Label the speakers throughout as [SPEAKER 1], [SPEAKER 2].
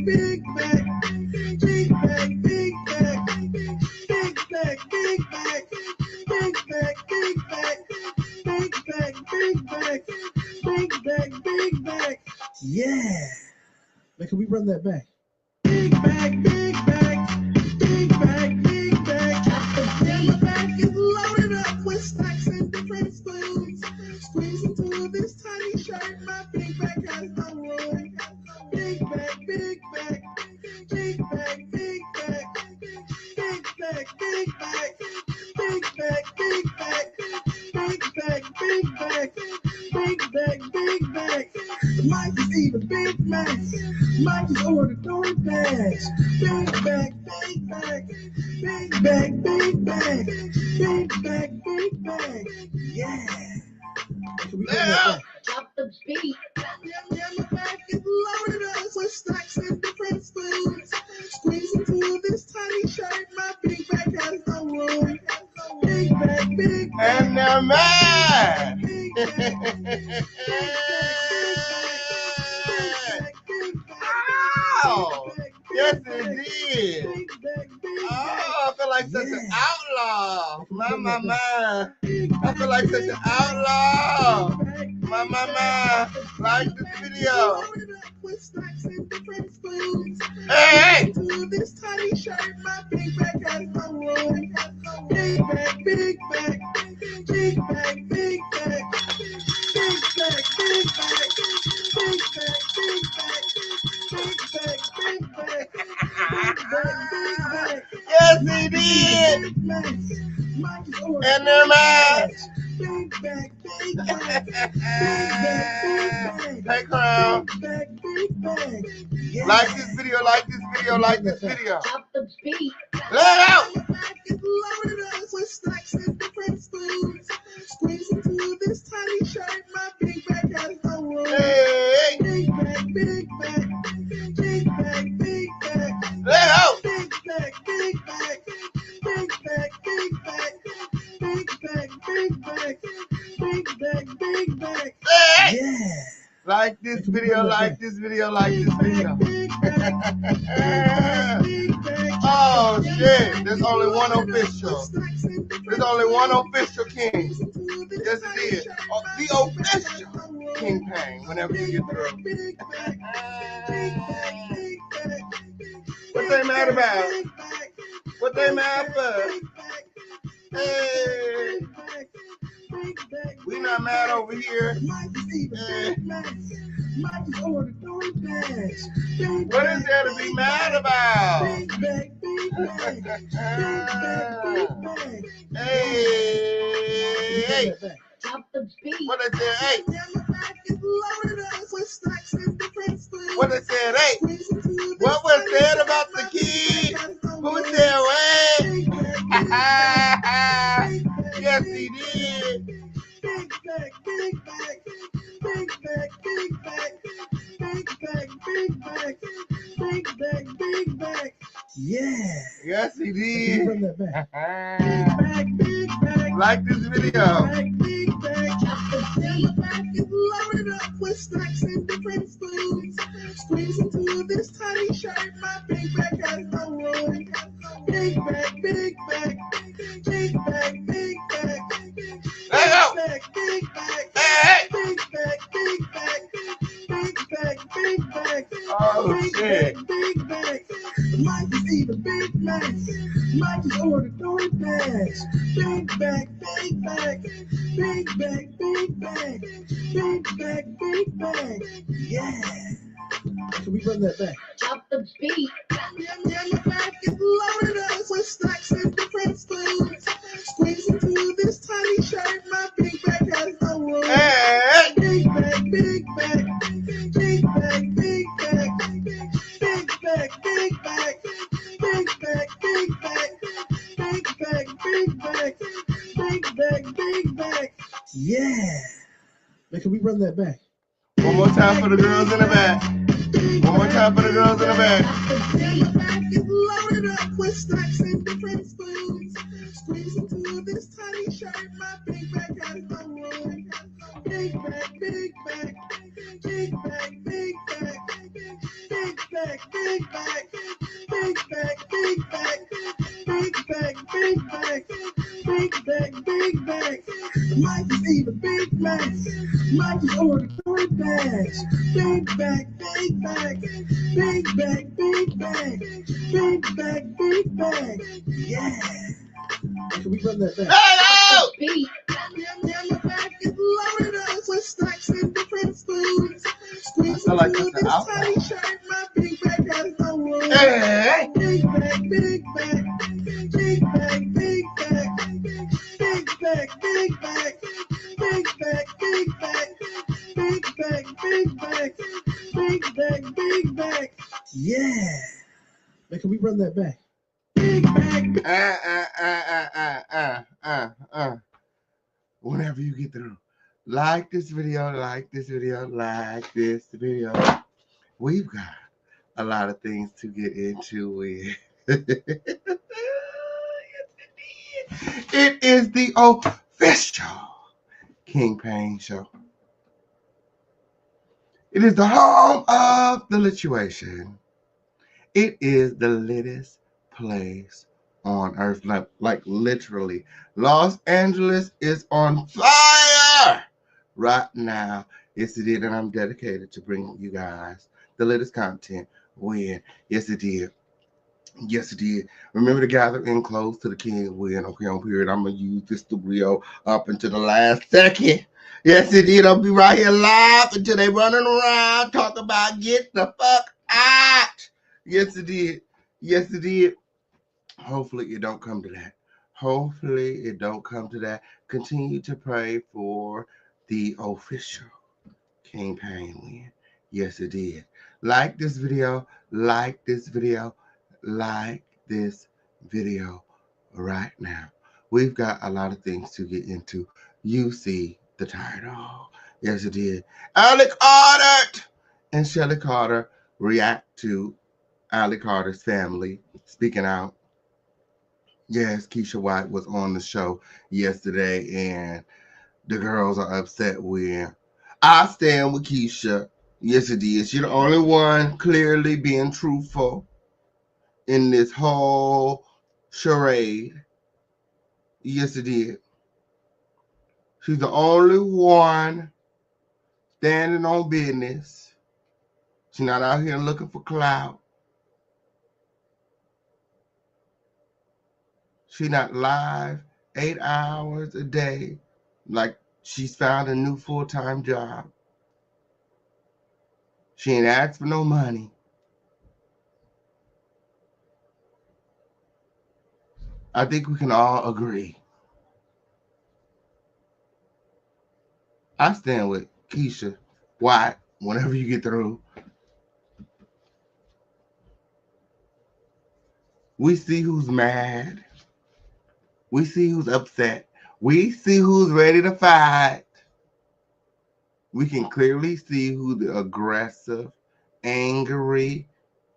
[SPEAKER 1] big back, big back, big back, big back, big back, big back, big back, big back, big back, big back, big back. Yeah. Man, can we run that back? Big back, big back, big back, big back. Yeah, my back is loaded up with stacks and different spoons. Squeeze into this tiny shirt, my big back has no room. Big back, big back, big back, big back, big back, big back, big back, big back, big back, big back, big back, big back. Mike is even Big Mac. Mike is ordered throwing bags. Big back, big back, big back, big back, big back, big back. Yeah. Drop the beat. Yeah, my back is loaded up with stacks and different spoons. Squeeze into this tiny shirt, my big back has no room. Big back, big back.
[SPEAKER 2] And they're mad. Oh, yes it did. Oh, I feel like such an outlaw. My. I feel like such an outlaw. My. Like this video. Hey! This tiny shirt, my big back has no room. Big back, big back, big back, big back, big back, big back, big back, big back, big back, big back, big back. Yes, he did. And they're mad. Big back, big back, big back. Hey, Crown. Like this video, like this video, like this video.
[SPEAKER 1] Drop the beat.
[SPEAKER 2] Let it out.
[SPEAKER 1] My back is loaded up with stacks and different spoons. Squeeze into this tiny shirt, my big back has no room.
[SPEAKER 2] Hey.
[SPEAKER 1] Big back, big back, big back, big back.
[SPEAKER 2] Let it out.
[SPEAKER 1] Big back, big back, big back, big back, big back, big back, big back, big back.
[SPEAKER 2] Hey.
[SPEAKER 1] Yeah.
[SPEAKER 2] Like this video, like this video, like this video. Oh shit, there's only one official. There's only one official king. Yes it is. Oh, the official King Pang whenever you get through. What they mad about? What they mad for? Hey. We not mad over here. What is there to be mad about? Hey. What they said, hey. What they said, hey. What was said about the key? Who said what? Yes, he did. Big back, big back, big back, big back, big back, big back, big back, big back. Yeah. Yes, he did. Bring that back. Big back. Like this video. Big back. The back is loaded up with stacks and different spoons. Squeeze into this tiny shirt, my big back has no room. Big back, big back, big back, big back. Let go. Big back, hey. Big back, big back, big back, big back. Oh shit. Big back. Mike is even Big Mac. Mike is ordered throwing bags. Big back, big back, big back, big back, big back, big back. Yeah. Can we run that back? Drop the beat. Yeah, my back is loaded up with stacks and different spoons. Squeeze into this tiny shirt, my big back has no room. Hey. Big back, big back, big back, big back, big back, big back, big back, big back, big back, big back, big back, big back. Yeah. Man, can we run that back? One more time for the girls in the back. One more time for the girls in the back. The back is loaded up with stacks and different spoons. Squeeze into this tiny shirt, my big back has no room. Big back, big back, big back, big back, big back, big back, big back, big back, big back, big back, big back, big back. Mike is even Big Mac. Mike is ordering 3 bags. Big back, big back, big back, big back, big back, big back. Yeah. Can we run that back?
[SPEAKER 3] Hello!
[SPEAKER 2] My back is loaded up with stacks and different foods. Squeeze
[SPEAKER 3] I like
[SPEAKER 2] into
[SPEAKER 3] this
[SPEAKER 2] this
[SPEAKER 3] outfit.
[SPEAKER 2] tiny shirt. My big back has no room.
[SPEAKER 3] Hey!
[SPEAKER 2] Big back, big back, big back, big back, big back, big back, big back, big back, big back, big back, big back, big back. Yeah. Man, can we run that back? Big back.
[SPEAKER 3] Whenever you get through, like this video, like this video, like this video. We've got a lot of things to get into with. It is the official King Pain Show. It is the home of the lituation. It is the littest place on earth. Like literally. Los Angeles is on fire right now. Yes, it did. And I'm dedicated to bringing you guys the latest content when. Yes, it did. Yes, it did. Remember to gather in close to the king when. Okay, on period. I'm going to use this studio up until the last second. Yes, it did. I'll be right here live until they running around talking about get the fuck out. Yes, it did. Yes, it did. Hopefully it don't come to that. Hopefully it don't come to that. Continue to pray for the official King Pain win. Yes, it did. Like this video. Like this video. Like this video right now. We've got a lot of things to get into. You see the title. Yes, it did. Alec Carter and Shelly Carter react to Alec Carter's family speaking out. Yes, Kesha White was on the show yesterday, and the girls are upset with. I stand with Keisha. Yes, it is. She's the only one clearly being truthful in this whole charade. Yes, it is. She's the only one standing on business. She's not out here looking for clout. She's not live 8 hours a day like she's found a new full-time job. She ain't asked for no money. I think we can all agree. I stand with Keisha White whenever you get through. We see who's mad. We see who's upset. We see who's ready to fight. We can clearly see who the aggressive, angry,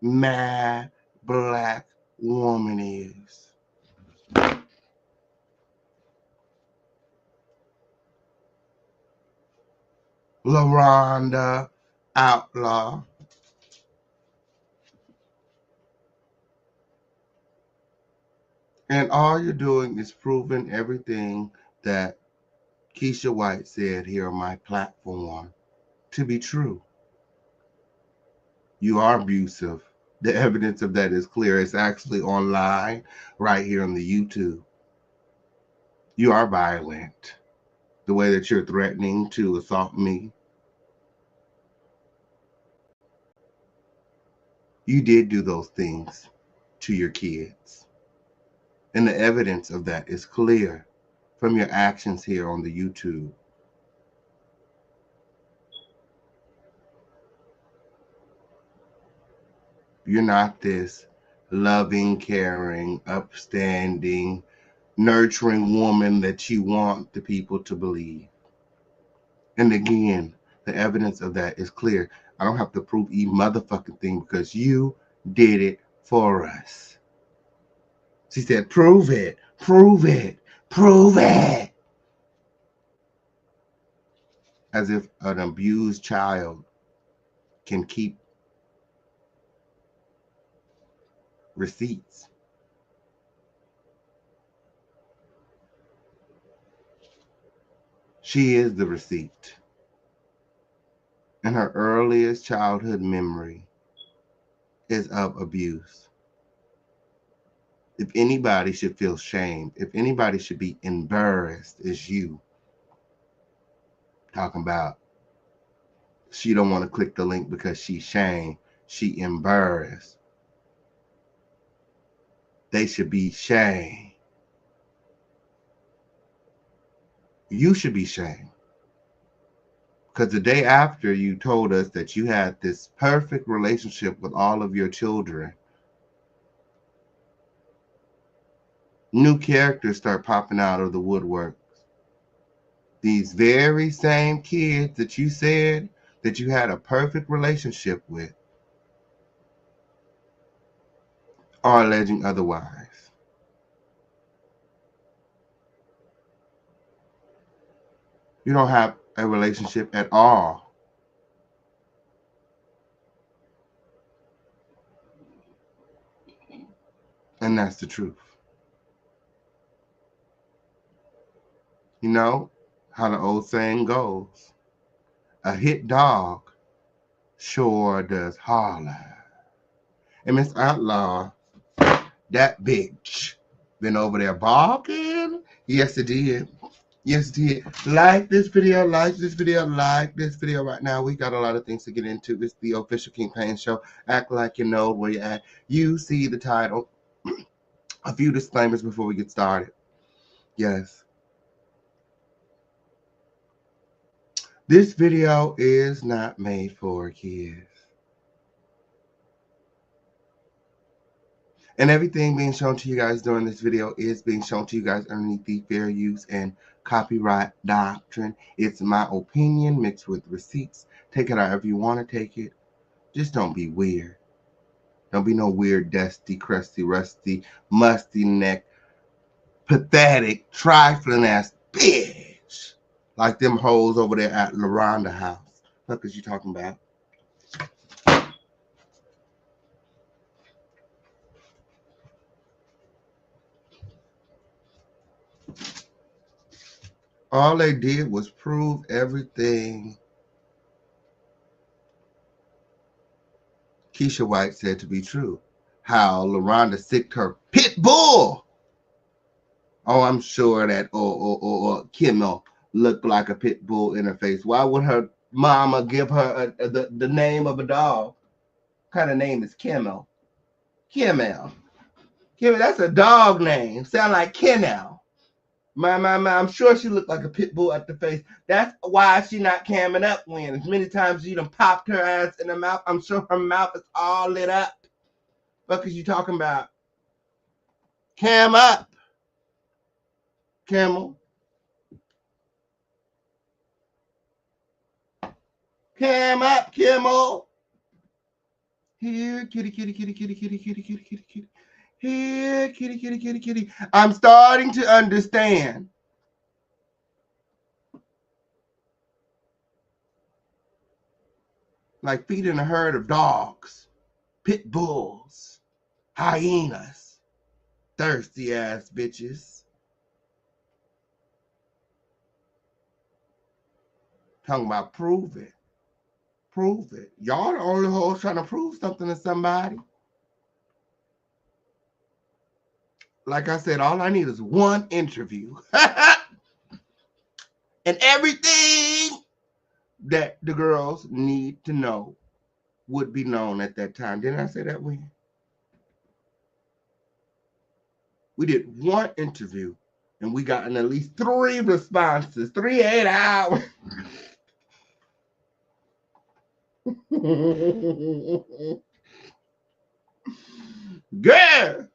[SPEAKER 3] mad, black woman is. LaRonda Outlaw. And all you're doing is proving everything that Keisha White said here on my platform to be true. You are abusive. The evidence of that is clear. It's actually online right here on the YouTube. You are violent. The way that you're threatening to assault me. You did do those things to your kids. And the evidence of that is clear from your actions here on the YouTube. You're not this loving, caring, upstanding, nurturing woman that you want the people to believe. And again, the evidence of that is clear. I don't have to prove a motherfucking thing because you did it for us. She said, prove it, prove it, prove it. As if an abused child can keep receipts. She is the receipt. And her earliest childhood memory is of abuse. If anybody should feel shame, if anybody should be embarrassed, it's you. Talking about she don't want to click the link because she's shamed, she embarrassed. They should be shamed. You should be shamed. Because the day after you told us that you had this perfect relationship with all of your children, new characters start popping out of the woodwork. These very same kids that you said that you had a perfect relationship with are alleging otherwise. You don't have a relationship at all. And that's the truth. You know how the old saying goes, a hit dog sure does holler. And Miss Outlaw, that bitch, been over there barking. Yes, it did. Yes, it did. Like this video, like this video, like this video right now. We got a lot of things to get into. It's the official King Pain Show. Act like you know where you're at. You see the title. A few disclaimers before we get started. Yes. This video is not made for kids. And everything being shown to you guys during this video is being shown to you guys underneath the fair use and copyright doctrine. It's my opinion mixed with receipts. Take it however you want to take it. Just don't be weird. Don't be no weird, dusty, crusty, rusty, musty neck, pathetic, trifling ass bitch. Like them hoes over there at Londa house. What is you talking about? All they did was prove everything Kesha White said to be true. How LaRonda sicked her pit bull. Oh, I'm sure that Kimmel looked like a pit bull in her face. Why would her mama give her the name of a dog? What kind of name is Kimmel? Kimmel. Kimmel, that's a dog name. Sound like Kennel. My, I'm sure she looked like a pit bull at the face. That's why she not camming up when as many times you done popped her ass in the mouth. I'm sure her mouth is all lit up. What is you talking about? Cam up. Camel. Cam up, Kimmel. Here, kitty, kitty, kitty, kitty, kitty, kitty, kitty, kitty, kitty. Here, kitty, kitty, kitty, kitty. I'm starting to understand. Like feeding a herd of dogs, pit bulls, hyenas, thirsty ass bitches. Talking about prove it. Prove it. Y'all the only hoes trying to prove something to somebody. Like I said, all I need is one interview. And everything that the girls need to know would be known at that time. Didn't I say that when? We did one interview and we got at least 3 responses, 3 8 hours. Girl.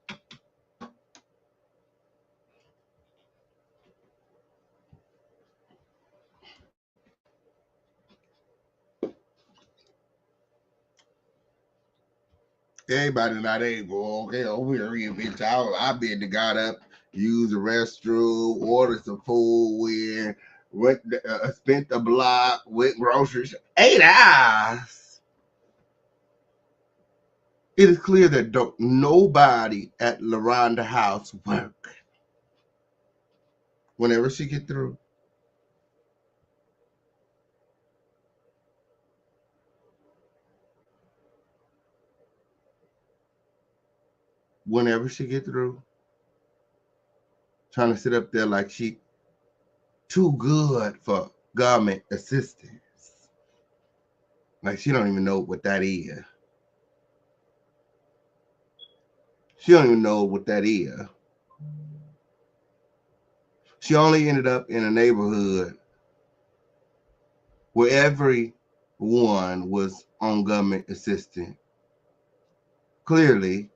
[SPEAKER 3] Everybody not able, okay, over here, bitch. I been to got up, use the restroom, ordered some food, went, spent the block, went groceries. 8 hours. It is clear that nobody at LaRonda house work. Whenever she get through, trying to sit up there like she too good for government assistance. Like she don't even know what that is. She don't even know what that is. She only ended up in a neighborhood where everyone was on government assistance. Clearly,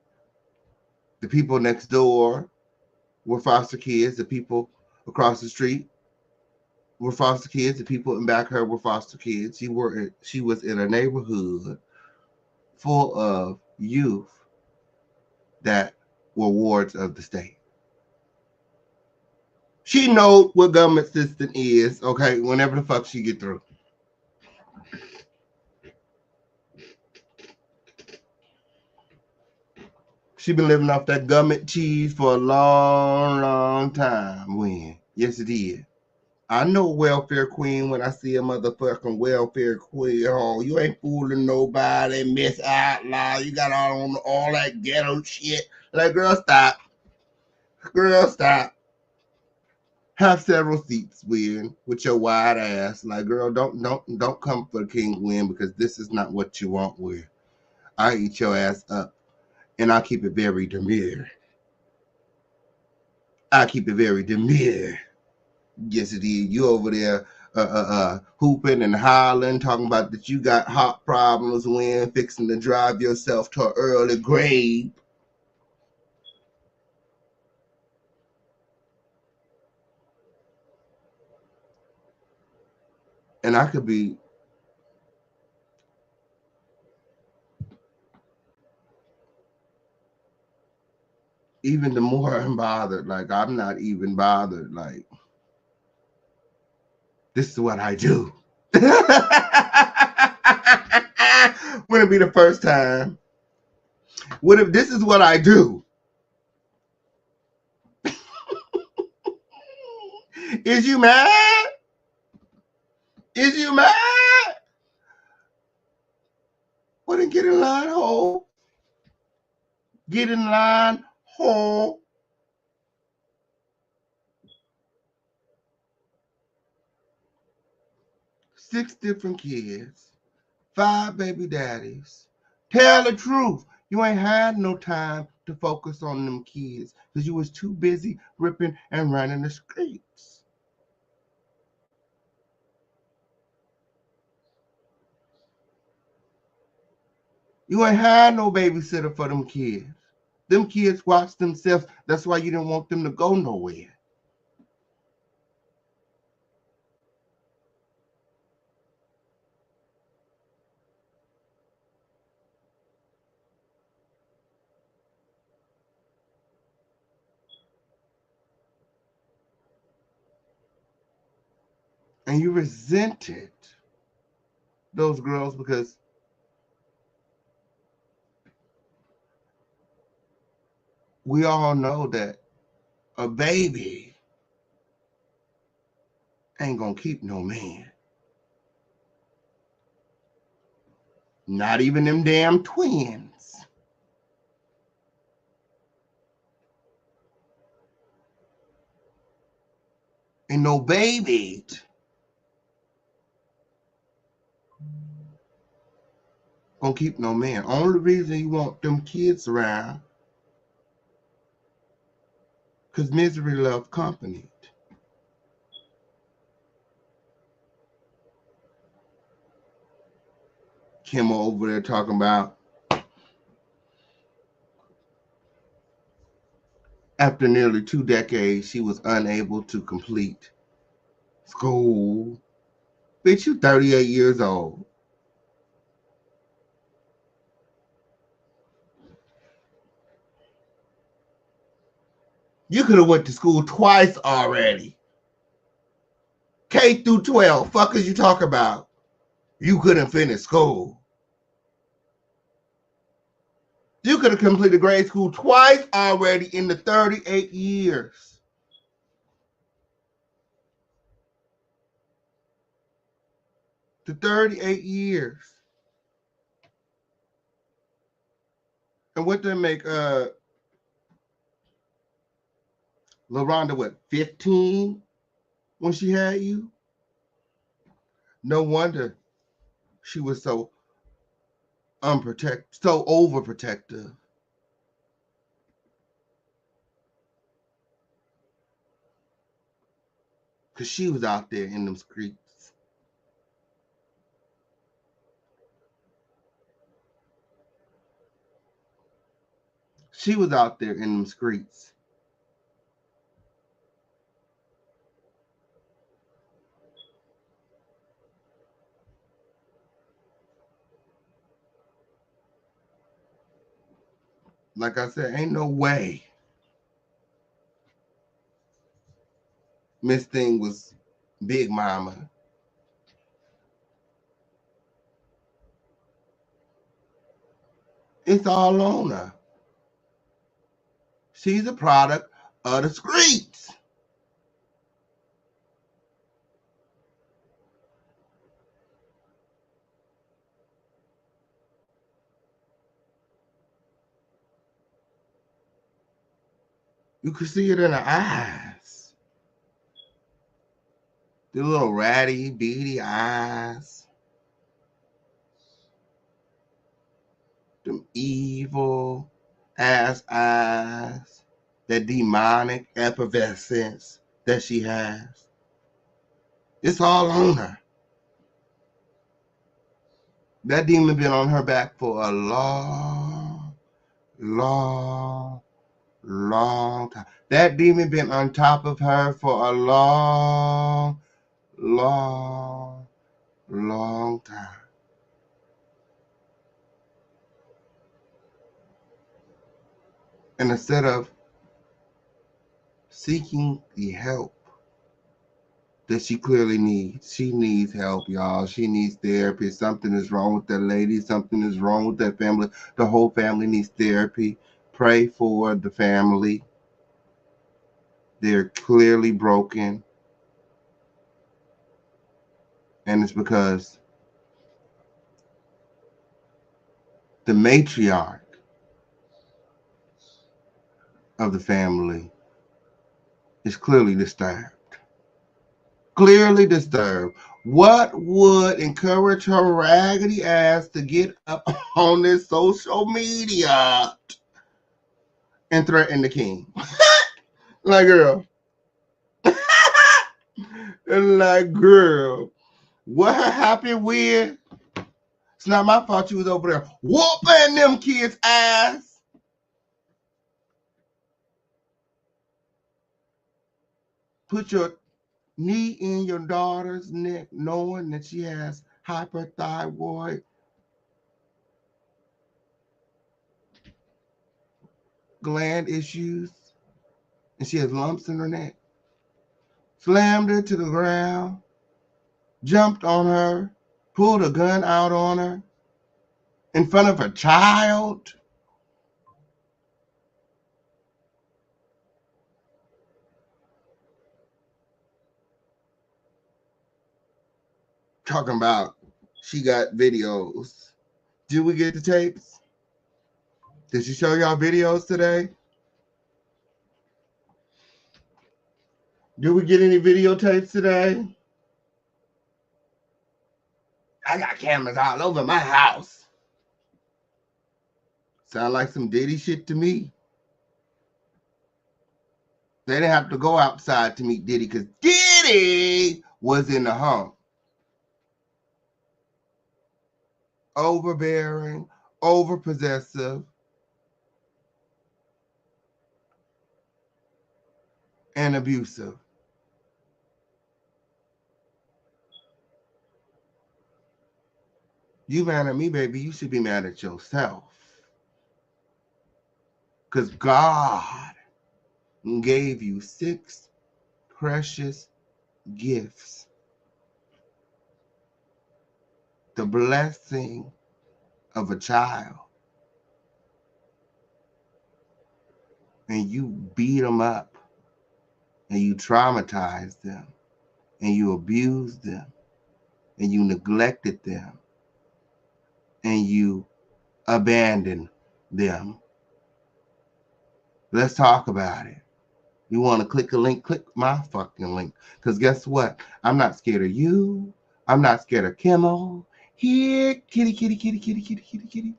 [SPEAKER 3] the people next door were foster kids. The people across the street were foster kids. The people in back of her were foster kids. She was in a neighborhood full of youth that were wards of the state. She knows what government assistance is, okay, whenever the fuck she get through. She been living off that government cheese for a long, long time. When? Yes, it is. I know welfare queen when I see a motherfucking welfare queen. Oh, you ain't fooling nobody, Miss Outlaw. You got all that ghetto shit. Like, girl, stop. Girl, stop. Have several seats, Win, with your wide ass. Like, girl, don't come for the king, Win, because this is not what you want, Win. I eat your ass up, and I keep it very demure. Yes, it is. You over there hooping and hollering, talking about that you got heart problems, when fixing to drive yourself to an early grave. And I could be even the more I'm bothered. Like, I'm not even bothered. Like, this is what I do. Wouldn't be the first time. What if this is what I do? Is you mad? Is you mad? Well, then get in line, ho. Get in line, ho. 6 different kids, 5 baby daddies. Tell the truth. You ain't had no time to focus on them kids because you was too busy ripping and running the streets. You ain't had no babysitter for them kids. Them kids watch themselves. That's why you didn't want them to go nowhere. And you resented those girls because we all know that a baby ain't gonna keep no man. Not even them damn twins. Ain't no baby gonna keep no man. Only reason you want them kids around, because misery loves company. Kim over there talking about after nearly 2 decades, she was unable to complete school. Bitch, you 38 years old. You could have went to school twice already. K through 12. Fuck is you talk about? You couldn't finish school. You could have completed grade school twice already in the 38 years. The 38 years. And what did they make LaRonda, what, 15 when she had you? No wonder she was so unprotected, so overprotective. Because she was out there in them streets. She was out there in them streets. Like I said, ain't no way Miss Thing was Big Mama. It's all on her. She's a product of the streets. You could see it in her eyes. The little ratty, beady eyes. Them evil ass eyes. That demonic effervescence that she has. It's all on her. That demon been on her back for a long, long, long time. That demon been on top of her for a long, long, long time. And instead of seeking the help that she clearly needs, she needs help, y'all. She needs therapy. Something is wrong with that lady. Something is wrong with that family. The whole family needs therapy. Pray for the family. They're clearly broken. And it's because the matriarch of the family is clearly disturbed. Clearly disturbed. What would encourage her raggedy ass to get up on this social media and threaten the king? Like, girl. Like, girl. What her happy with? It's not my fault you was over there whooping them kids' ass. Put your knee in your daughter's neck knowing that she has hyperthyroid gland issues and she has lumps in her neck. Slammed her to the ground, jumped on her, pulled a gun out on her in front of a child. Talking about she got videos. Did we get the tapes? Did she show y'all videos today? Did we get any videotapes today? I got cameras all over my house. Sound like some Diddy shit to me. They didn't have to go outside to meet Diddy because Diddy was in the home. Overbearing, overpossessive, and abusive. You mad at me, baby, you should be mad at yourself. Because God gave you 6 precious gifts. The blessing of a child. and you beat them up and you traumatize them and you abuse them and you neglected them and you abandon them. Let's talk about it. You want to click a link? Click my fucking link. Because guess what? I'm not scared of you. I'm not scared of Kimmel. Here, kitty, kitty, kitty, kitty, kitty, kitty, kitty.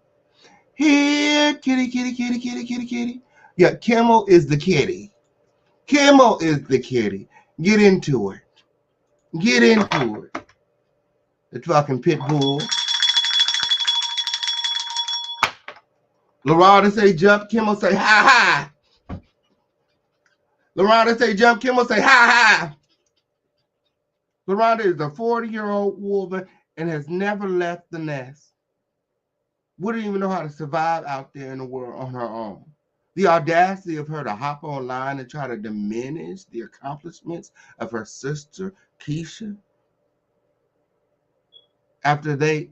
[SPEAKER 3] Here, kitty, kitty, kitty, kitty, kitty, kitty. Yeah, Kimmel is the kitty. Kimmel is the kitty. Get into it. Get into it. The fucking pit bull. LaRonda say jump, Kimmel say ha ha. LaRonda say jump, Kimmel say ha ha. LaRonda is a 40-year-old woman and has never left the nest. Wouldn't even know how to survive out there in the world on her own. The audacity of her to hop online and try to diminish the accomplishments of her sister, Keisha, after they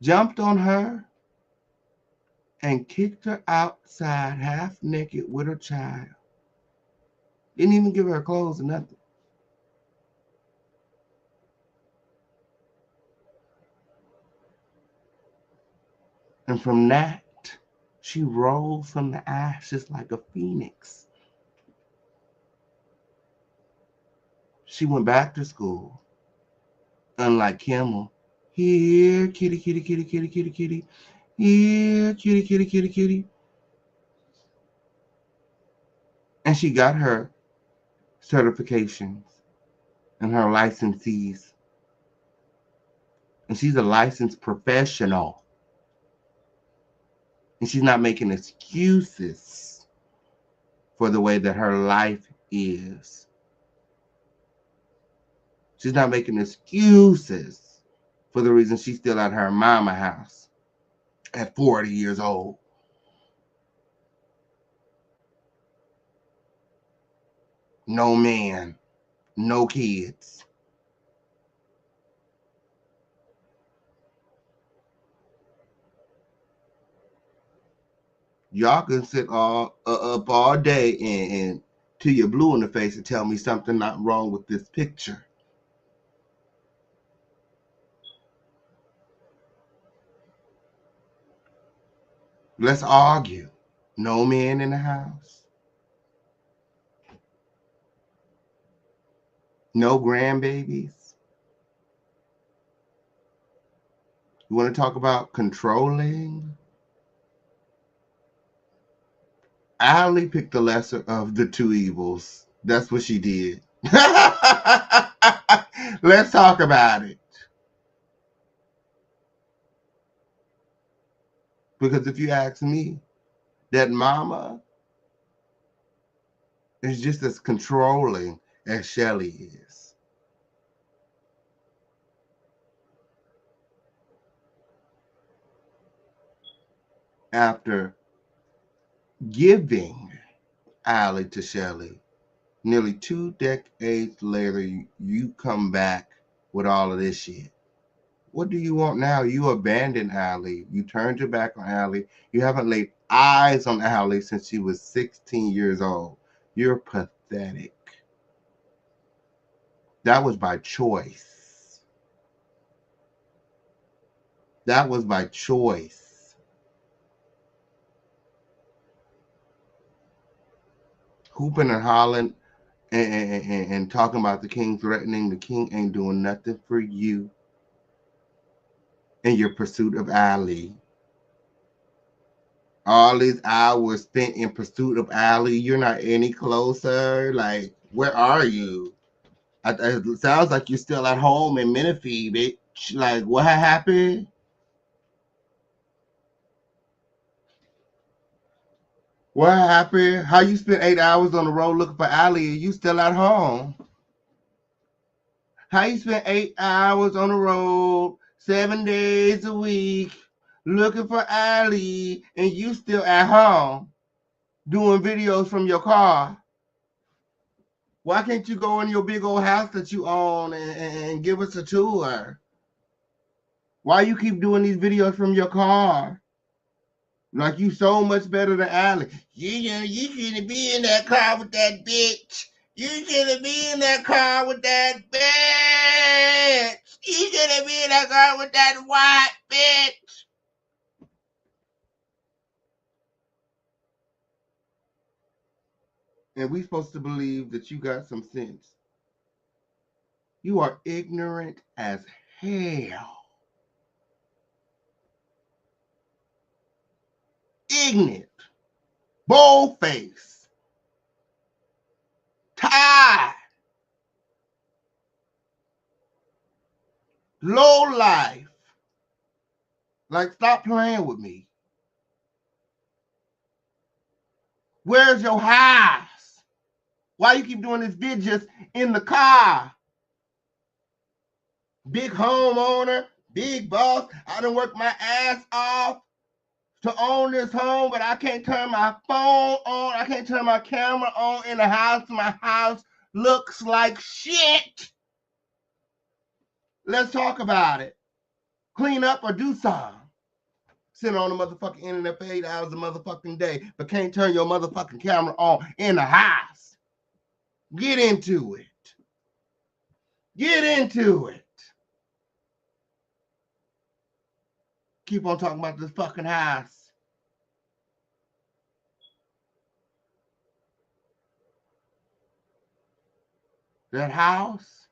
[SPEAKER 3] jumped on her and kicked her outside half naked with her child. Didn't even give her clothes or nothing. And from that, she rose from the ashes like a phoenix. She went back to school. Unlike Kimmel. Here, kitty, kitty, kitty, kitty, kitty, kitty. Here, kitty, kitty, kitty, kitty. And she got her certifications and her licensees. And she's a licensed professional. And she's not making excuses for the way that her life is. She's not making excuses for the reason she's still at her mama house at 40 years old. No man, no kids. Y'all can sit up all day and till you're blue in the face and tell me something not wrong with this picture. Let's argue. No man in the house. No grandbabies. You want to talk about controlling? Allie picked the lesser of the two evils. That's what she did. Let's talk about it. Because if you ask me, that mama is just as controlling as Shelly is. After giving Allie to Shelly, nearly 2 decades later, you come back with all of this shit. What do you want now? You abandoned Allie. You turned your back on Allie. You haven't laid eyes on Allie since she was 16 years old. You're pathetic. That was by choice. That was by choice. Hooping and hollering and talking about the king threatening. The king ain't doing nothing for you in your pursuit of Allie. All these hours spent in pursuit of Allie, you're not any closer. Like, where are you? It sounds like you're still at home in Menifee, bitch. Like, what happened? What happened? How you spent 8 hours on the road looking for Allie and you still at home? How you spent 8 hours on the road 7 days a week looking for Allie and you still at home doing videos from your car? Why can't you go in your big old house that you own and give us a tour? Why you keep doing these videos from your car? Like you so much better than Allie. You shouldn't be in that car with that bitch. You shouldn't be in that car with that bitch. You shouldn't be in that car with that white bitch. And we supposed to believe that you got some sense. You are ignorant as hell. Ignorant. Bold face. Tired. Low life. Like, stop playing with me. Where's your house? Why you keep doing this bitch just in the car? Big homeowner, big boss. I done worked my ass off to own this home, but I can't turn my phone on. I can't turn my camera on in the house. My house looks like shit. Let's talk about it. Clean up or do something. Sit on the motherfucking internet for 8 hours a motherfucking day, but can't turn your motherfucking camera on in the house. Get into it. Get into it. Keep on talking about this fucking house. That house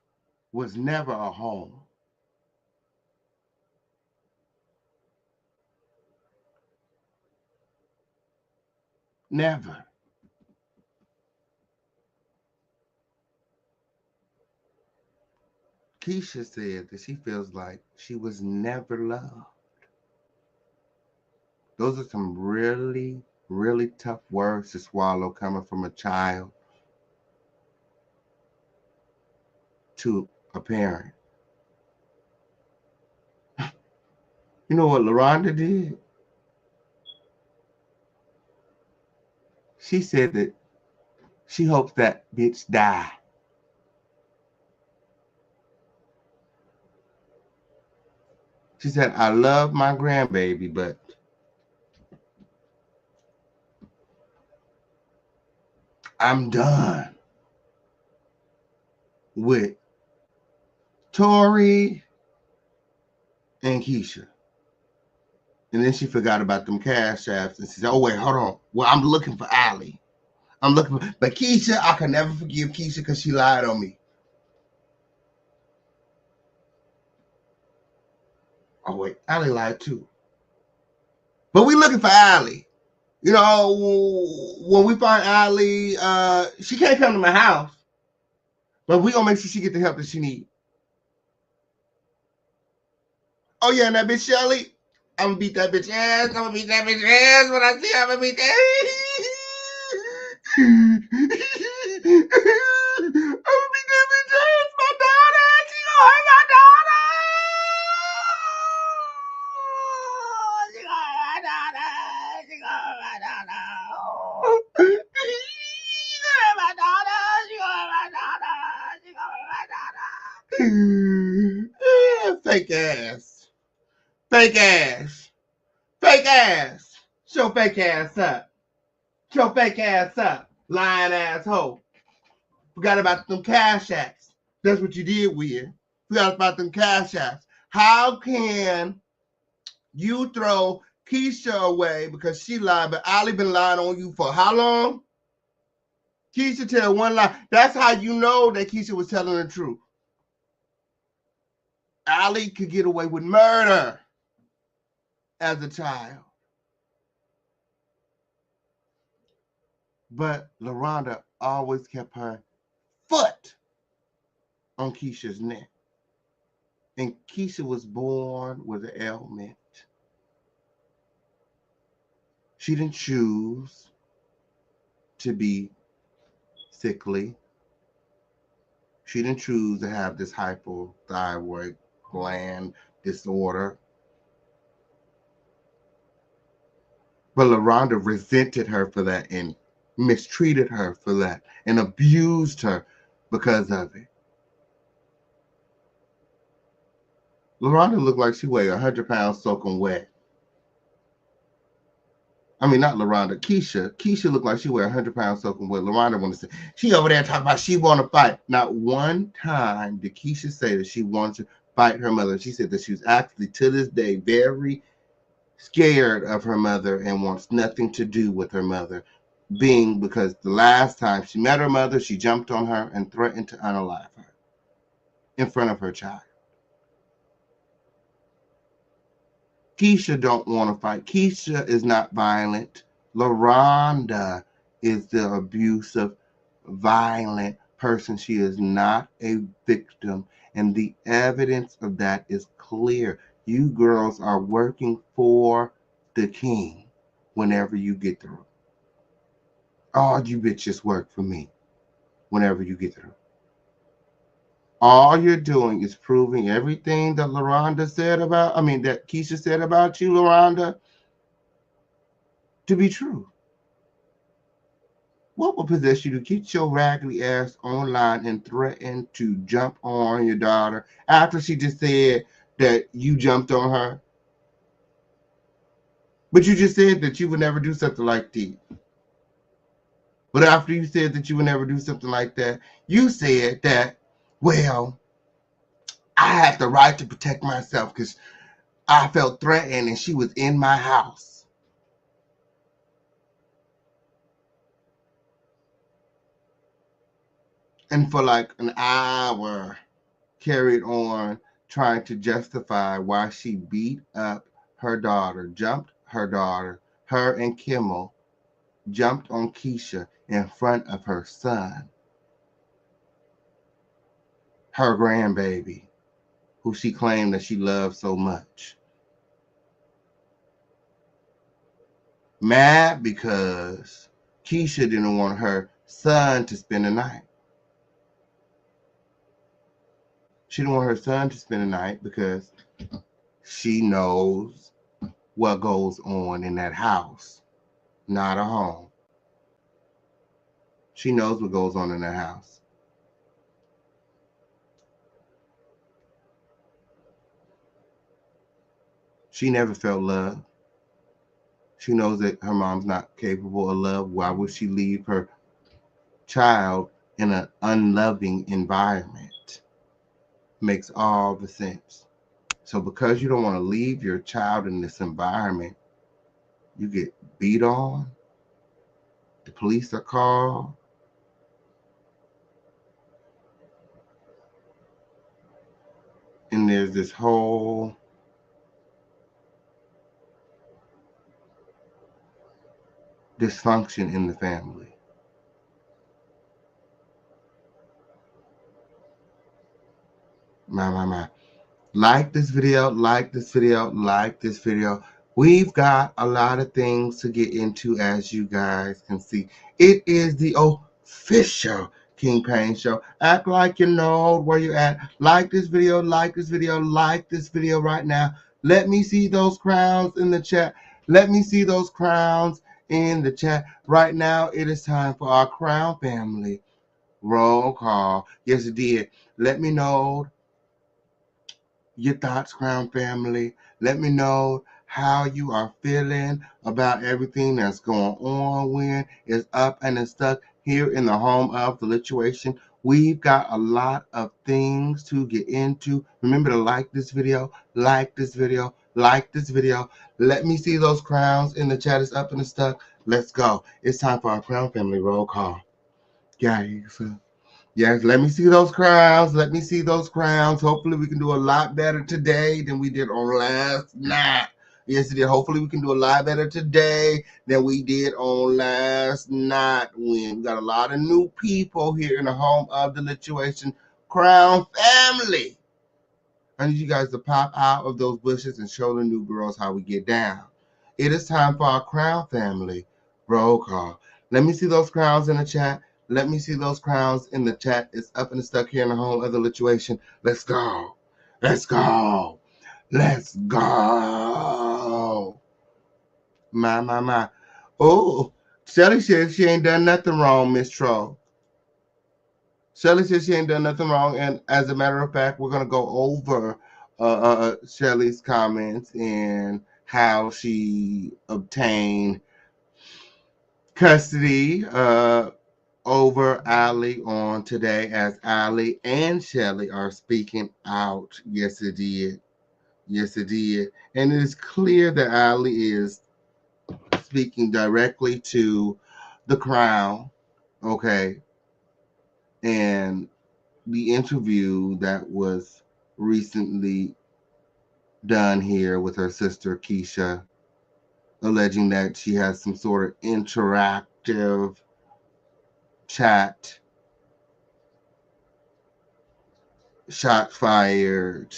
[SPEAKER 3] was never a home. Never. Keisha said that she feels like she was never loved. Those are some really, really tough words to swallow coming from a child to a parent. You know what LaRonda did? She said that she hopes that bitch die. She said, I love my grandbaby, but I'm done with Tori and Keisha. And then she forgot about them cash apps and she said, oh, wait, hold on. Well, I'm looking for Allie. I'm looking for, but Keisha, I can never forgive Keisha because she lied on me. Oh, wait, Allie lied too. But we looking for Allie. You know, when we find Allie, she can't come to my house. But we gonna make sure she get the help that she need. Oh yeah, and that bitch Shelly, I'm gonna beat that bitch ass. I'm gonna beat that bitch ass when I see her. I'm gonna beat that. I'm gonna beat that bitch ass. My daughter, she gonna hurt my daughter. She gonna hurt my daughter. She gonna hurt my daughter. She gonna hurt my daughter. She gonna hurt my daughter. She gonna hurt my daughter. Fake ass. Fake ass. Fake ass. Show fake ass up. Show fake ass up. Lying asshole. Forgot about them cash apps. That's what you did with. Forgot about them cash apps. How can you throw Keisha away because she lied, but Ali been lying on you for how long? Keisha tell one lie. That's how you know that Keisha was telling the truth. Ali could get away with murder as a child. But LaRonda always kept her foot on Keisha's neck. And Keisha was born with an ailment. She didn't choose to be sickly. She didn't choose to have this hypothyroid gland disorder. But LaRonda resented her for that and mistreated her for that and abused her because of it. LaRonda looked like she weighed 100 pounds soaking wet. I mean, not LaRonda. Keisha. Keisha looked like she weighed 100 pounds soaking wet. LaRonda wanted to say, she over there talking about she want to fight. Not one time did Keisha say that she wanted to fight her mother. She said that she was actually, to this day, very scared of her mother and wants nothing to do with her mother, being because the last time she met her mother, she jumped on her and threatened to unalive her in front of her child. Keisha don't want to fight. Keisha is not violent. LaRonda is the abusive, violent person. She is not a victim. And the evidence of that is clear. You girls are working for the king whenever you get through. All you bitches work for me whenever you get through. All you're doing is proving everything that that Keisha said about you, LaRonda, to be true. What would possess you to get your raggedy ass online and threaten to jump on your daughter after she just said that you jumped on her? But you just said that you would never do something like that. But after you said that you would never do something like that, you said that, well, I had the right to protect myself because I felt threatened and she was in my house. And for like an hour, carried on trying to justify why she beat up her daughter, jumped her daughter, her and Kimmel jumped on Keisha in front of her son, her grandbaby, who she claimed that she loved so much. Mad because Keisha didn't want her son to spend the night. She didn't want her son to spend the night because she knows what goes on in that house, not a home. She knows what goes on in that house. She never felt love. She knows that her mom's not capable of love. Why would she leave her child in an unloving environment? Makes all the sense. So because you don't want to leave your child in this environment, you get beat on, the police are called, and there's this whole dysfunction in the family. My. Like this video, like this video, like this video. We've got a lot of things to get into, as you guys can see. It is the official King Pain Show. Act like you know where you're at. Like this video, like this video, like this video right now. Let me see those crowns in the chat. Let me see those crowns in the chat. Right now, it is time for our crown family roll call. Yes, it did. Let me know your thoughts, Crown family. Let me know how you are feeling about everything that's going on when it's up and it's stuck here in the home of the lituation. We've got a lot of things to get into. Remember to like this video, like this video, like this video. Let me see those crowns in the chat. It's up and it's stuck. Let's go. It's time for our Crown family roll call. Guys. Yes, let me see those crowns. Let me see those crowns. Hopefully, we can do a lot better today than we did on last night. Yes, it did. Hopefully, we can do a lot better today than we did on last night. We got a lot of new people here in the home of the lituation crown family. I need you guys to pop out of those bushes and show the new girls how we get down. It is time for our crown family roll call. Let me see those crowns in the chat. Let me see those crowns in the chat. It's up and stuck here in the home of the lituation. Let's go. Let's go. Let's go. My. Oh, Shelly said she ain't done nothing wrong, Miss Troll. Shelly says she ain't done nothing wrong, and as a matter of fact, we're gonna go over Shelly's comments and how she obtained custody over Allie on today, as Allie and Shelly are speaking out. Yes, it did. Yes, it did. And it is clear that Allie is speaking directly to the crown. Okay. And the interview that was recently done here with her sister Keisha, alleging that she has some sort of interactive chat, shots fired.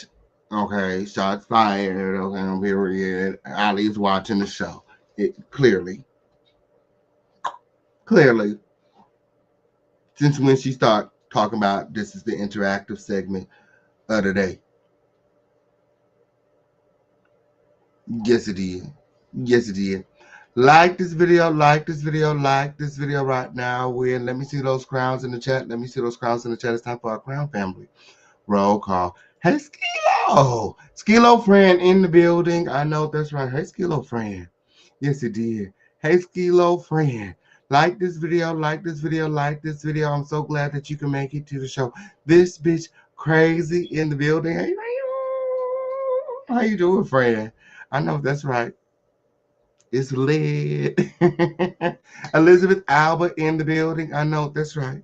[SPEAKER 3] Okay, shots fired. Okay, period. Ali's watching the show. It clearly, since when she start talking about this is the interactive segment of the day. Yes, it did. Yes, it did. Like this video, like this video, like this video right now. Let me see those crowns in the chat. Let me see those crowns in the chat. It's time for our crown family. Roll call. Hey, Skilo. Skilo friend in the building. I know that's right. Hey, Skilo friend. Yes, it did. Hey, Skilo friend. Like this video, like this video, like this video. I'm so glad that you can make it to the show. This bitch crazy in the building. Hey, how you doing, friend? I know that's right. It's lit. Elizabeth Albert in the building. I know that's right.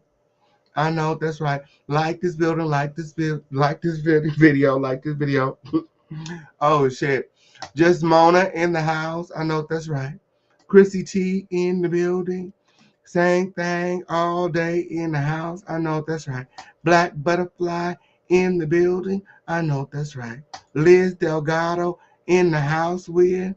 [SPEAKER 3] I know that's right. Like this building, like this video, like this video. Oh shit. Just Mona in the house. I know that's right. Chrissy T in the building. Same thing all day in the house. I know that's right. Black Butterfly in the building. I know that's right. Liz Delgado in the house with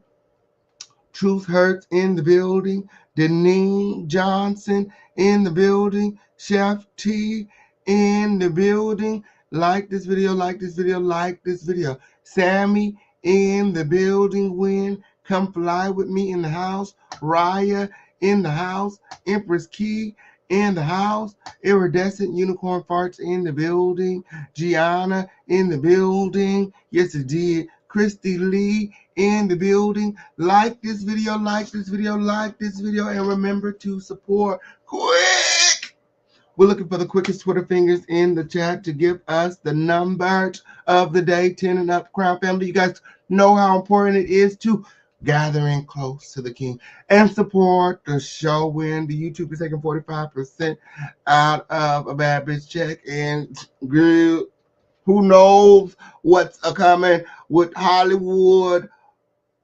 [SPEAKER 3] Truth Hurts in the building. Deneen Johnson in the building. Chef T in the building. Like this video, like this video, like this video. Sammy in the building. Win. Come fly with me in the house. Raya in the house. Empress Key in the house. Iridescent Unicorn Farts in the building. Gianna in the building. Yes, it did. Christy Lee in the building. Like this video, like this video, like this video, and remember to support quick. We're looking for the quickest Twitter fingers in the chat to give us the number of the day, 10 and up. Crown family, you guys know how important it is to gathering close to the king and support the show. When the YouTube is taking 45% out of a bad bitch check, and girl, who knows what's coming with Hollywood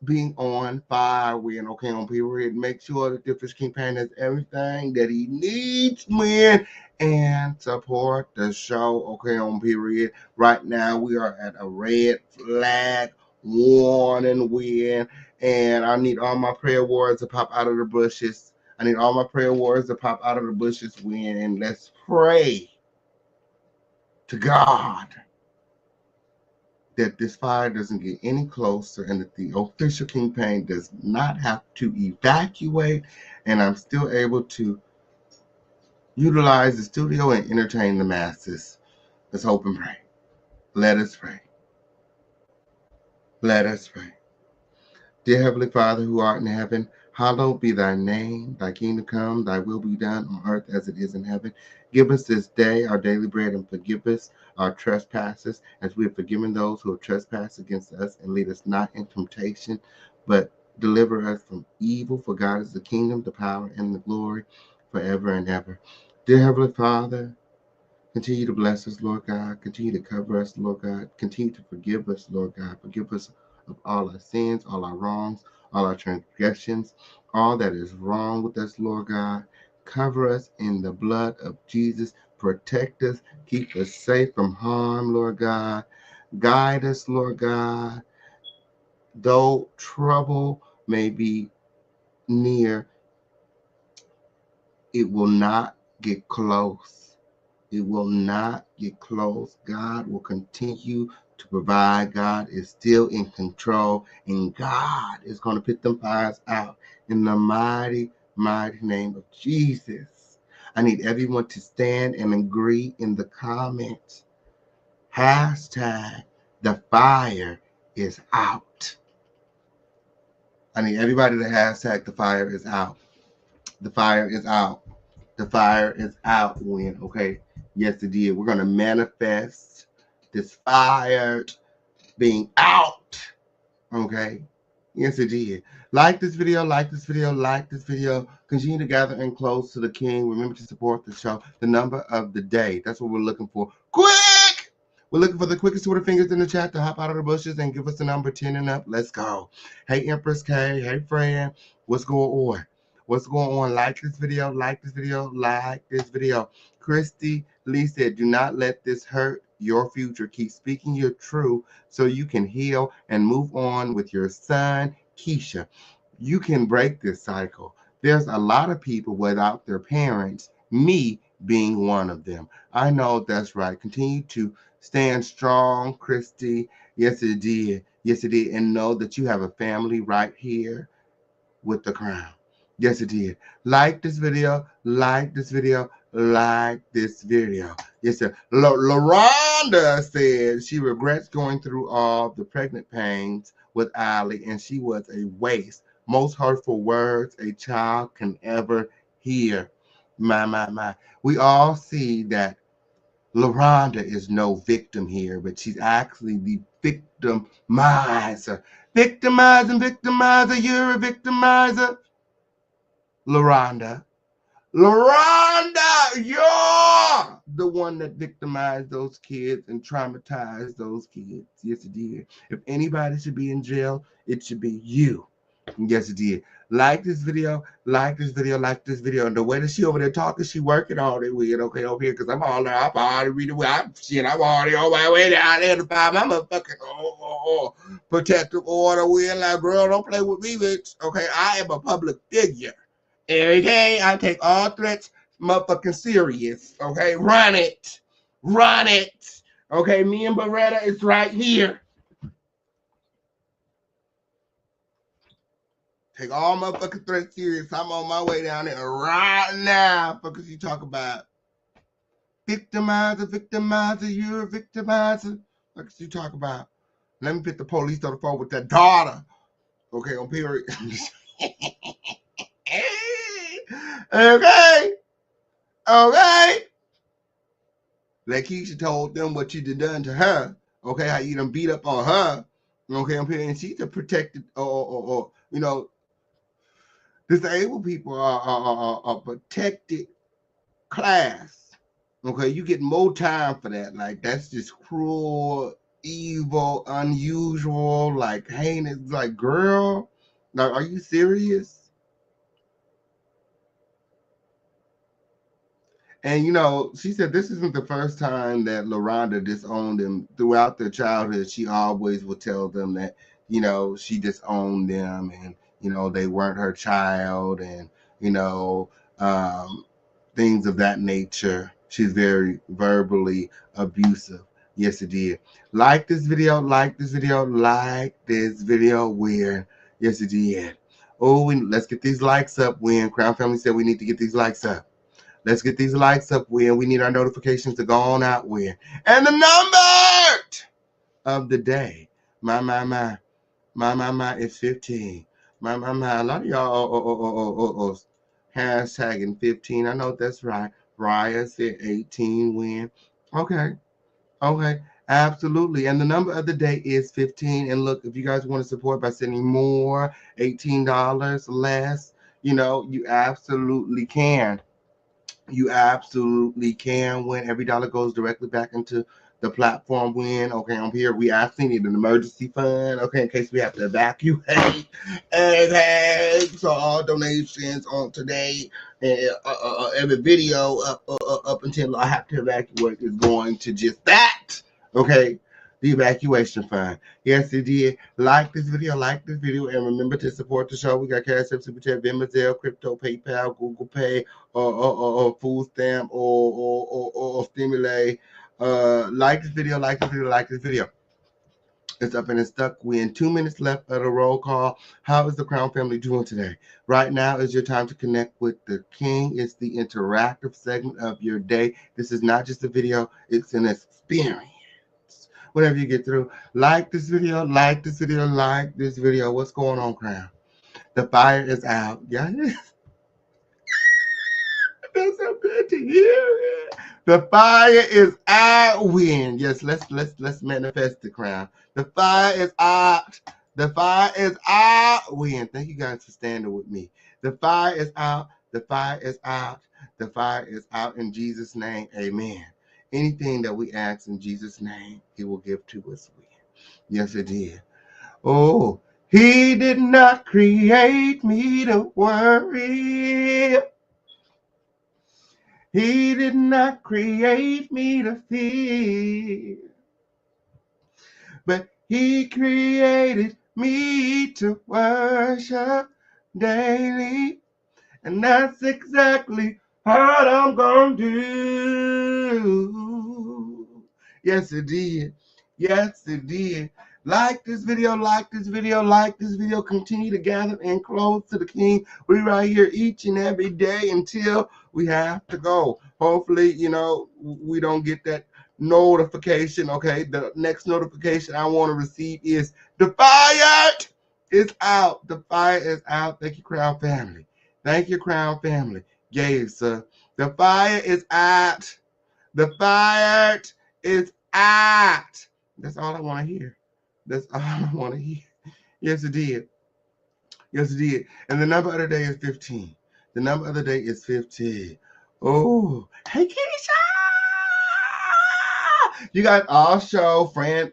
[SPEAKER 3] being on fire when okay on period. Make sure that the Fish King Pan has everything that he needs when and support the show okay on period. Right now we are at a red flag warning win, and I need all my prayer warriors to pop out of the bushes. I need all my prayer warriors to pop out of the bushes when, and let's pray to God that this fire doesn't get any closer and that the official campaign does not have to evacuate, and I'm still able to utilize the studio and entertain the masses. Let's hope and pray. Let us pray. Let us pray. Dear Heavenly Father, who art in heaven, hallowed be thy name. Thy kingdom come, thy will be done on earth as it is in heaven. Give us this day our daily bread, and forgive us our trespasses as we have forgiven those who have trespassed against us. And lead us not in temptation, but deliver us from evil. For God is the kingdom, the power, and the glory forever and ever. Dear Heavenly Father, continue to bless us, Lord God. Continue to cover us, Lord God. Continue to forgive us, Lord God. Forgive us of all our sins, all our wrongs, all our transgressions, all that is wrong with us, Lord God. Cover us in the blood of Jesus. Protect us. Keep us safe from harm, Lord God. Guide us, Lord God. Though trouble may be near, it will not get close. It will not get close. God will continue to provide. God is still in control, and God is going to put them fires out in the mighty, mighty name of Jesus. I need everyone to stand and agree in the comments. Hashtag the fire is out. I need everybody to hashtag the fire is out. The fire is out. The fire is out, Win. Okay. Yes, it did. We're gonna manifest this fire being out. Okay. Yes, it did. Like this video, like this video, like this video. Continue to gather and close to the king. Remember to support the show. The number of the day. That's what we're looking for. Quick! We're looking for the quickest Twitter fingers in the chat to hop out of the bushes and give us the number 10 and up. Let's go. Hey, Empress K. Hey, friend. What's going on? What's going on? Like this video, like this video, like this video. Christy Lee said, do not let this hurt your future. Keep speaking your truth so you can heal and move on with your son, Keisha. You can break this cycle. There's a lot of people without their parents, me being one of them. I know that's right. Continue to stand strong, Christy. Yes, it did. Yes, it did. And know that you have a family right here with the crown. Yes, it did. Like this video, like this video, like this video. Yes, sir. LaRonda said she regrets going through all the pregnant pains with Allie, and she was a waste. Most hurtful words a child can ever hear. My. We all see that LaRonda is no victim here, but she's actually the victimizer. Victimizer, you're a victimizer. LaRonda, you're the one that victimized those kids and traumatized those kids. Yes, it did. If anybody should be in jail, it should be you. Yes, it did. Like this video, like this video, like this video. And the way that she over there talking, she working all day with it, okay, over here, because I'm already reading. I'm already on my way down there to find my motherfucking protective order. We're like, girl, don't play with me, bitch. Okay, I am a public figure. Every day I take all threats motherfucking serious. Okay, run it. Run it. Okay, me and Beretta is right here. Take all motherfucking threats serious. I'm on my way down there right now. Fuckers you talk about. Victimizer, you're a victimizer. Fuckers you talk about. Let me put the police on the phone with that daughter. Okay, on period. Okay. Like Keisha told them what you done to her. Okay, how you done beat up on her. Okay, and she's a protected or disabled people are a protected class. Okay, you get more time for that. Like that's just cruel, evil, unusual, like heinous. Like, girl, like, are you serious? And she said this isn't the first time that LaRonda disowned them. Throughout their childhood, she always would tell them that, she disowned them and, they weren't her child and, things of that nature. She's very verbally abusive. Yes, it did. Like this video, like this video, like this video. Weird. Yes, it did. Oh, let's get these likes up. When Crown Family said we need to get these likes up. Let's get these likes up, Win. We need our notifications to go on out, Win. And the number of the day, my, is 15. My. A lot of y'all hashtagging 15. I know that's right. Raya said 18, Win. Okay. Absolutely. And the number of the day is 15. And look, if you guys want to support by sending more, $18 less, you absolutely can. You absolutely can win. Every dollar goes directly back into the platform win. Okay, I'm here. We actually need an emergency fund. Okay, in case we have to evacuate. And so all donations on today and every video up until I have to evacuate is going to just that. Okay. The evacuation fund. Yes, it did. Like this video, and remember to support the show. We got Cash App, Super Chat, Venmo, Zelle, Crypto, PayPal, Google Pay, or food stamp, or Stimulate. Like this video, like this video. It's up and it's stuck. We're in 2 minutes left of the roll call. How is the Crown Family doing today? Right now is your time to connect with the King. It's the interactive segment of your day. This is not just a video, it's an experience. Whenever you get through, like this video, like this video. What's going on, Crown? The fire is out. Yeah. feels so good to hear it. The fire is out. Win. Yes, let's manifest the crown. The fire is out. The fire is out. Win. Thank you guys for standing with me. The fire is out. The fire is out. The fire is out in Jesus' name. Amen. Anything that we ask in Jesus' name, He will give to us. Win. Yes, it did. Oh, He did not create me to worry. He did not create me to fear, but He created me to worship daily. And that's exactly what I'm gonna do. Yes, it did. Yes, it did. Like this video, like this video, like this video. Continue to gather and close to the King. We right here each and every day until we have to go. Hopefully, we don't get that notification. Okay, the next notification I want to receive is the fire is out. The fire is out. Thank you, Crown Family. Thank you, Crown Family. Yes, sir. The fire is out. The fire is out. That's all I want to hear. That's all I want to hear. Yes, it did. Yes, it did. And the number of the day is 15. The number of the day is 15. Oh, hey, Keisha! You guys all friend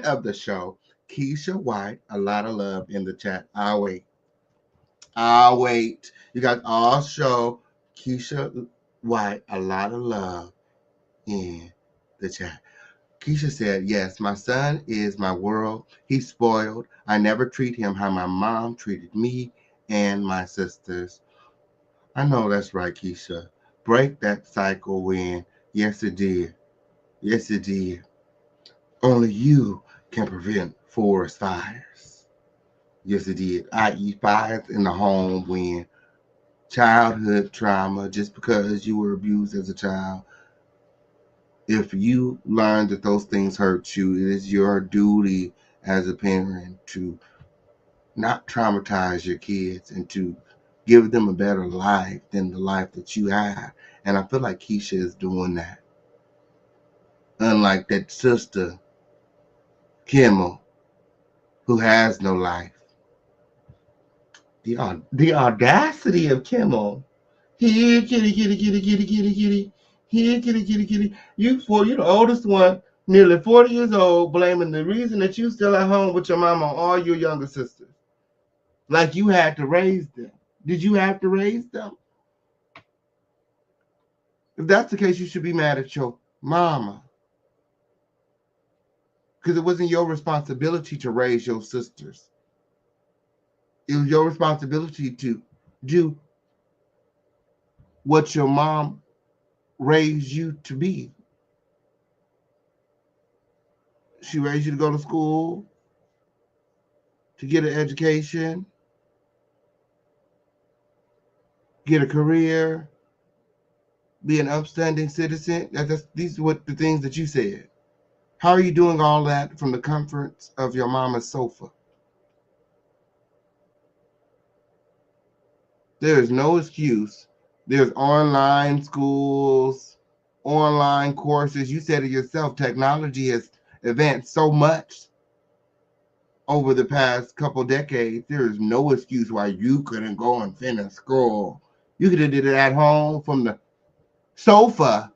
[SPEAKER 3] of the show, Kesha White. A lot of love in the chat. I'll wait. You guys all show Keisha White a lot of love in the chat. Keisha said, yes, my son is my world. He's spoiled. I never treat him how my mom treated me and my sisters. I know that's right, Keisha. Break that cycle, Win. Yes, it did. Yes, it did. Only you can prevent forest fires. Yes, it did. I.e. fires in the home, Win. Childhood trauma, just because you were abused as a child. If you learn that those things hurt you, it is your duty as a parent to not traumatize your kids and to give them a better life than the life that you had. And I feel like Keisha is doing that. Unlike that sister, Kimmel, who has no life. The audacity of Kimmel. Here, kitty, kitty, kitty, kitty, kitty, kitty. Here, kitty, kitty, kitty. You're the oldest one, nearly 40 years old, blaming the reason that you still at home with your mama on all your younger sisters. Like you had to raise them. Did you have to raise them? If that's the case, you should be mad at your mama. Because it wasn't your responsibility to raise your sisters. It was your responsibility to do what your mom raised you to be. She raised you to go to school, to get an education, get a career, be an upstanding citizen. These are what the things that you said. How are you doing all that from the comforts of your mama's sofa? There is no excuse. There's online schools, online courses. You said it yourself, technology has advanced so much over the past couple decades. There is no excuse why you couldn't go and finish school. You could have did it at home from the sofa.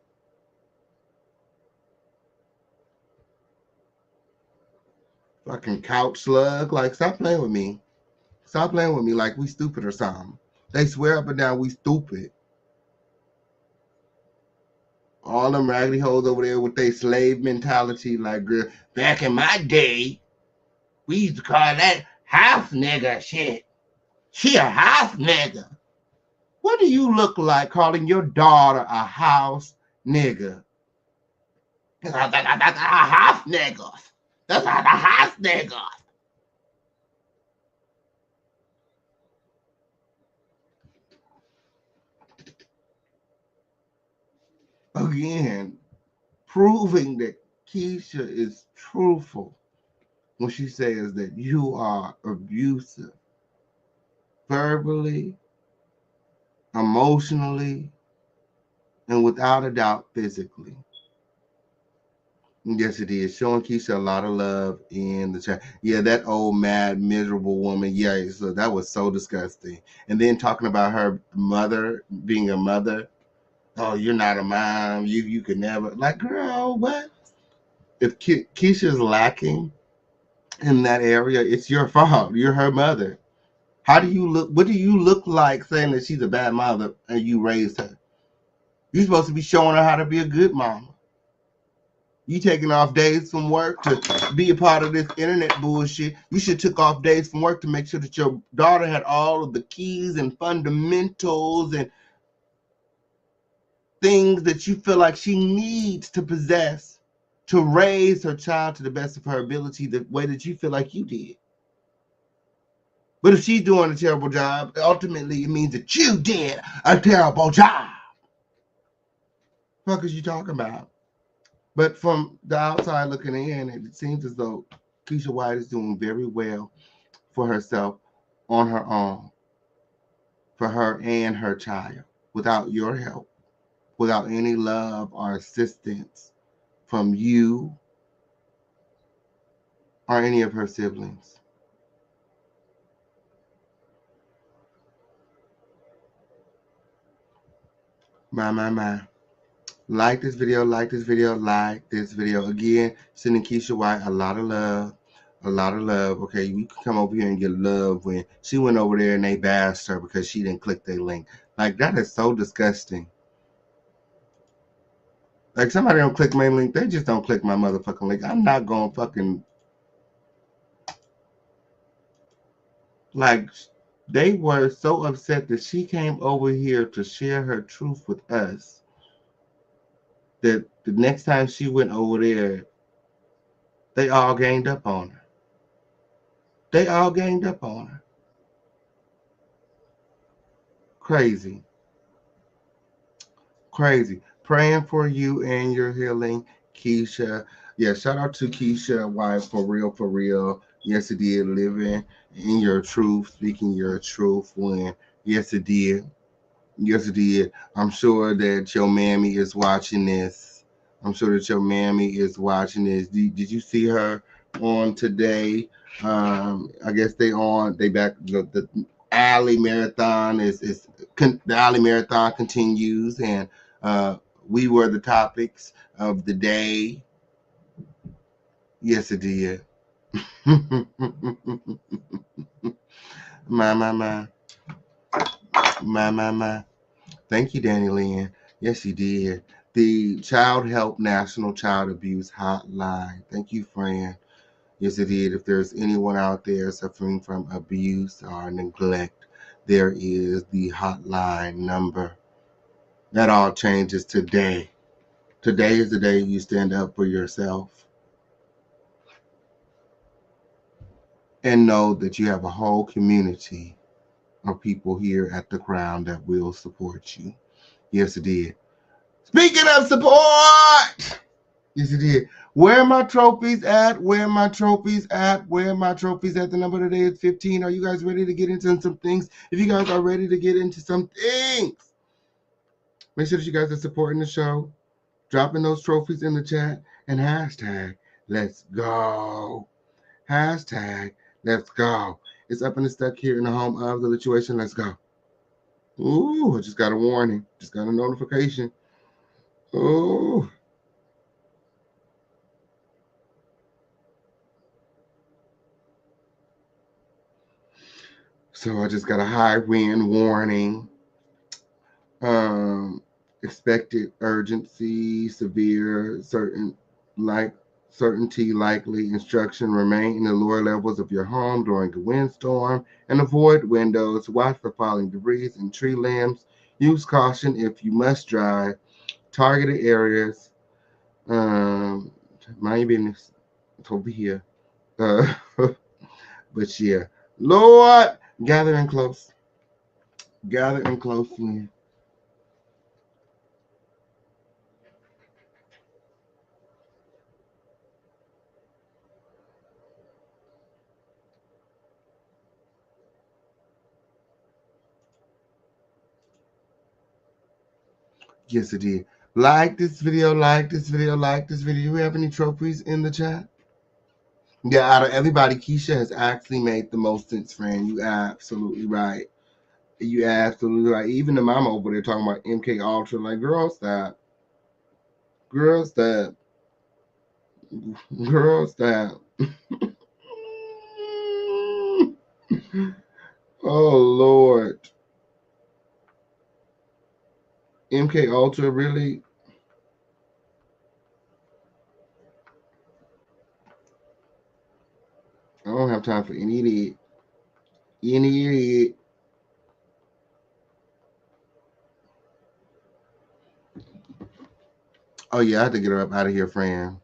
[SPEAKER 3] Fucking couch slug. Like, stop playing with me. Stop playing with me like we stupid or something. They swear up and down we stupid. All them raggedy hoes over there with their slave mentality, like, girl, back in my day, we used to call that house nigga shit. She a house nigga. What do you look like calling your daughter a house nigga? That's a house niggas. That's a house niggas. Again, proving that Keisha is truthful when she says that you are abusive verbally, emotionally, and without a doubt, physically. Yes, it is. Showing Keisha a lot of love in the chat. Yeah, that old, mad, miserable woman. Yeah, so that was so disgusting. And then talking about her mother being a mother. Oh, you're not a mom. You could never. Like, girl, what? If Keisha's lacking in that area, it's your fault. You're her mother. How do you look? What do you look like saying that she's a bad mother and you raised her? You're supposed to be showing her how to be a good mama. You taking off days from work to be a part of this internet bullshit. You should took off days from work to make sure that your daughter had all of the keys and fundamentals and things that you feel like she needs to possess to raise her child to the best of her ability the way that you feel like you did. But if she's doing a terrible job, ultimately it means that you did a terrible job. What is you talking about? But from the outside looking in, it seems as though Keisha White is doing very well for herself on her own, for her and her child, without your help, without any love or assistance from you or any of her siblings. My. Like this video, like this video, like this video. Again, sending Keisha White a lot of love. A lot of love. Okay, you can come over here and get love when she went over there and they bashed her because she didn't click their link. Like, that is so disgusting. Like, somebody don't click my link, they just don't click my motherfucking link. I'm not gonna fucking, like, they were so upset that she came over here to share her truth with us that the next time she went over there, they all ganged up on her. They all ganged up on her. Crazy. Crazy. Praying for you and your healing, Keisha. Yeah, shout out to Keisha White, for real, for real. Yes, it did. Living in your truth, speaking your truth when, yes, it did. Yes, it did. I'm sure that your mammy is watching this. I'm sure that your mammy is watching this. Did you see her on today? I guess they back the alley marathon the alley marathon continues, and uh, we were the topics of the day. Yes, it did. my my my my. Thank you, Danny Lynn. Yes, you did. The Child Help National Child Abuse Hotline. Thank you, Fran. Yes, it did. If there's anyone out there suffering from abuse or neglect, there is the hotline number. That all changes today. Today is the day you stand up for yourself and know that you have a whole community of people here at the Crown that will support you. Yes, it did. Speaking of support, yes, it did. Where are my trophies at? Where are my trophies at? Where are my trophies at? The number today is 15. Are you guys ready to get into some things? If you guys are ready to get into some things, make sure that you guys are supporting the show, dropping those trophies in the chat, and hashtag let's go. Hashtag let's go. It's up and it's stuck here in the home of the situation. Let's go. Ooh, I just got a warning. Just got a notification. Ooh. So I just got a high wind warning. Expected urgency, severe, certainty, likely instruction, remain in the lower levels of your home during a windstorm and avoid windows. Watch for falling debris and tree limbs. Use caution if you must drive. Targeted areas. Mind your business. It's over here. Uh, but yeah, Lord, gather in close. Gather in close, friend. Yes, it did. Like this video, like this video, like this video. You have any trophies in the chat? Yeah, out of everybody, Keisha has actually made the most sense, friend. You absolutely right. You absolutely right. Even the mama over there talking about MK Ultra, like, girl, stop. Girl, stop. Girl, stop. Oh, Lord. MK Ultra, really? I don't have time for any of it. Any of it. Oh, yeah, I have to get her up out of here, friend.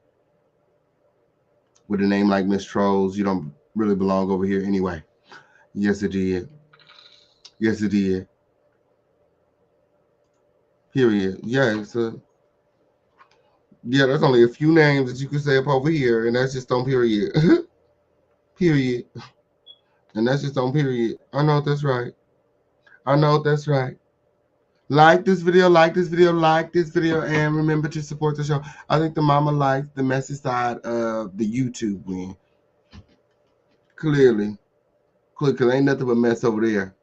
[SPEAKER 3] With a name like Miss Trolls, you don't really belong over here anyway. Yes, it did. Yes, it did. Period. Yeah, yeah, there's only a few names that you can say up over here, and that's just on period. Period. And that's just on period. I know that's right. I know that's right. Like this video, like this video, like this video, and remember to support the show. I think the mama likes the messy side of the YouTube win. Clearly. Because ain't nothing but mess over there.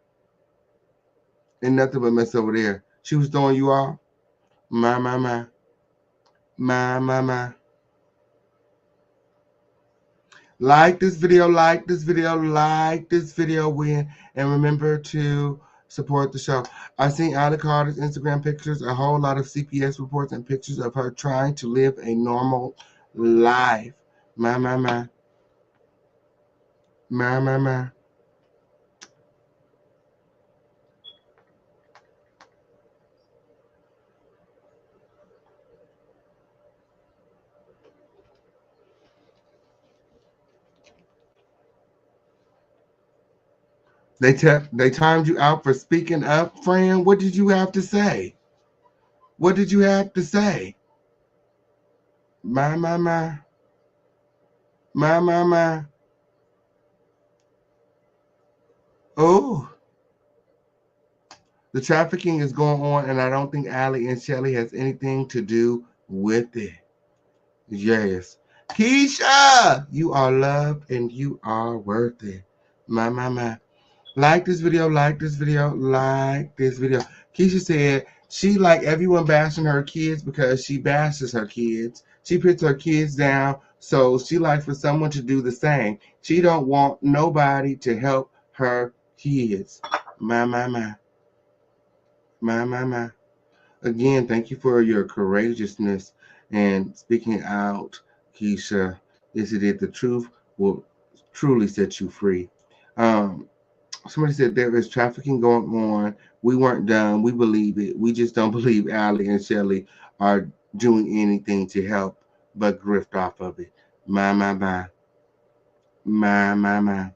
[SPEAKER 3] Ain't nothing but mess over there. She was throwing you off. My, my, my. My, my, my. Like this video, like this video, like this video, win, and remember to support the show. I seen Ada Carter's Instagram pictures, a whole lot of CPS reports and pictures of her trying to live a normal life. My, my, my. My, my, my. They timed you out for speaking up, friend. What did you have to say? What did you have to say? My, my, my. My, my, my. Oh. The trafficking is going on, and I don't think Allie and Shelly has anything to do with it. Yes. Keisha, you are loved and you are worth it. My, my, my. Like this video, like this video, like this video. Keisha said she like everyone bashing her kids because she bashes her kids. She puts her kids down, so she likes for someone to do the same. She don't want nobody to help her kids. My, my, my. My, my, my. Again, thank you for your courageousness and speaking out, Keisha. Yes, it did. The truth will truly set you free. Um, Somebody said there is trafficking going on. We weren't done. We believe it. We just don't believe Allie and Shelly are doing anything to help but grift off of it. My, my, my. My, my, my.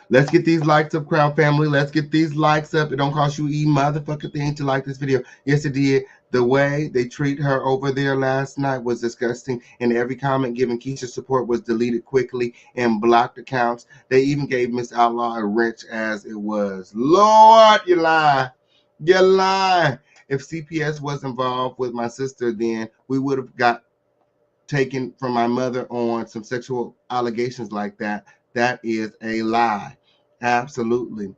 [SPEAKER 3] Let's get these likes up, Crown Family. Let's get these likes up. It don't cost you a motherfucking thing to like this video. Yes, it did. The way they treat her over there last night was disgusting, and every comment giving Keisha support was deleted quickly and blocked accounts. They even gave Miss Outlaw a wrench as it was. Lord, you lie. You lie. If CPS was involved with my sister, then we would have got taken from my mother on some sexual allegations like that. That is a lie. Absolutely.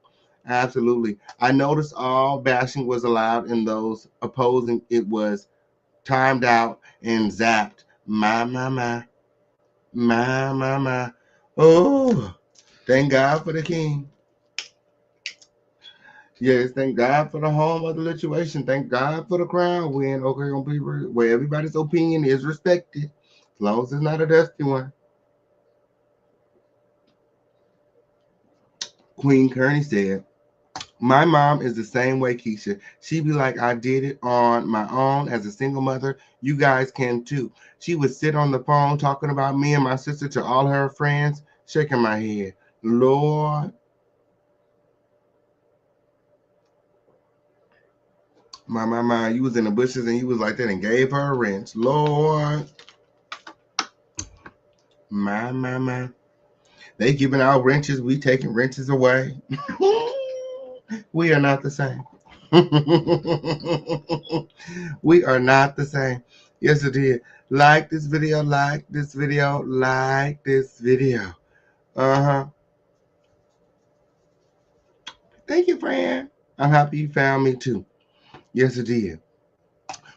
[SPEAKER 3] Absolutely. I noticed all bashing was allowed in those opposing. It was timed out and zapped. My, my, my. My, my, my. Oh, thank God for the king. Yes, thank God for the home of the situation. Thank God for the crown win. Okay, on people where everybody's opinion is respected. As long as it's not a dusty one. Queen Kearney said, my mom is the same way, Keisha. She be like, I did it on my own as a single mother. You guys can too. She would sit on the phone talking about me and my sister to all her friends, shaking my head. Lord, my, you was in the bushes and you was like that and gave her a wrench. Lord, my. They giving out wrenches, we taking wrenches away. We are not the same. We are not the same. Yes, it did. Like this video, like this video, like this video. Uh-huh. Thank you, friend. I'm happy you found me too. Yes, it did.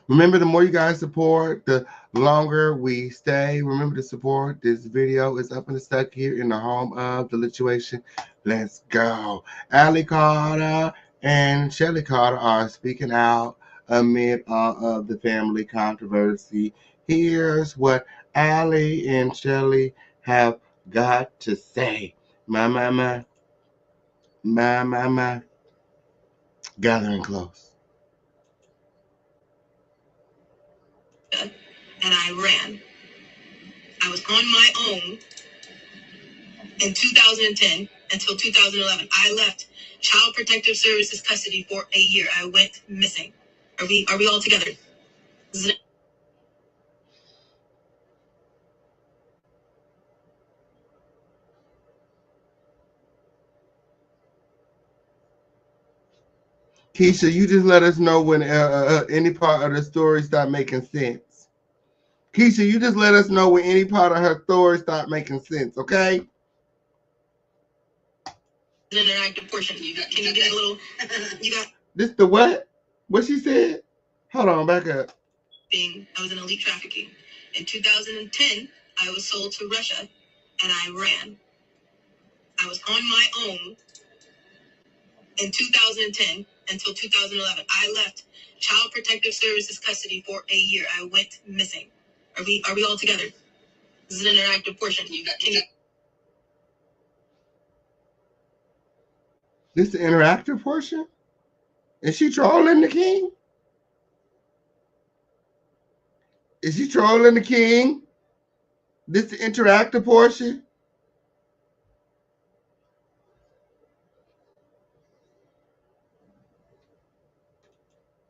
[SPEAKER 3] Remember, the more you guys support, the longer we stay. Remember to support. This video is up and stuck here in the home of the lituation. Let's go. Allie Carter and Shelly Carter are speaking out amid all of the family controversy. Here's what Allie and Shelly have got to say. My. Gathering close.
[SPEAKER 1] And I ran. I was on my own in 2010 until 2011. I left Child Protective Services custody for a year. I went missing. Are we all together?
[SPEAKER 3] Keisha, you just let us know when any part of the story start making sense. Keisha, you just let us know when any part of her story start making sense, okay?
[SPEAKER 1] An interactive portion. Can you get a little? You got
[SPEAKER 3] this the what? What she said? Hold on, back up.
[SPEAKER 1] I was in elite trafficking. In 2010, I was sold to Russia, and I ran. I was on my own in 2010 until 2011. I left Child Protective Services custody for a year. I went missing. Are we all together? This is an interactive portion.
[SPEAKER 3] This the interactive portion? Is she trolling the king? Is she trolling the king? This the interactive portion?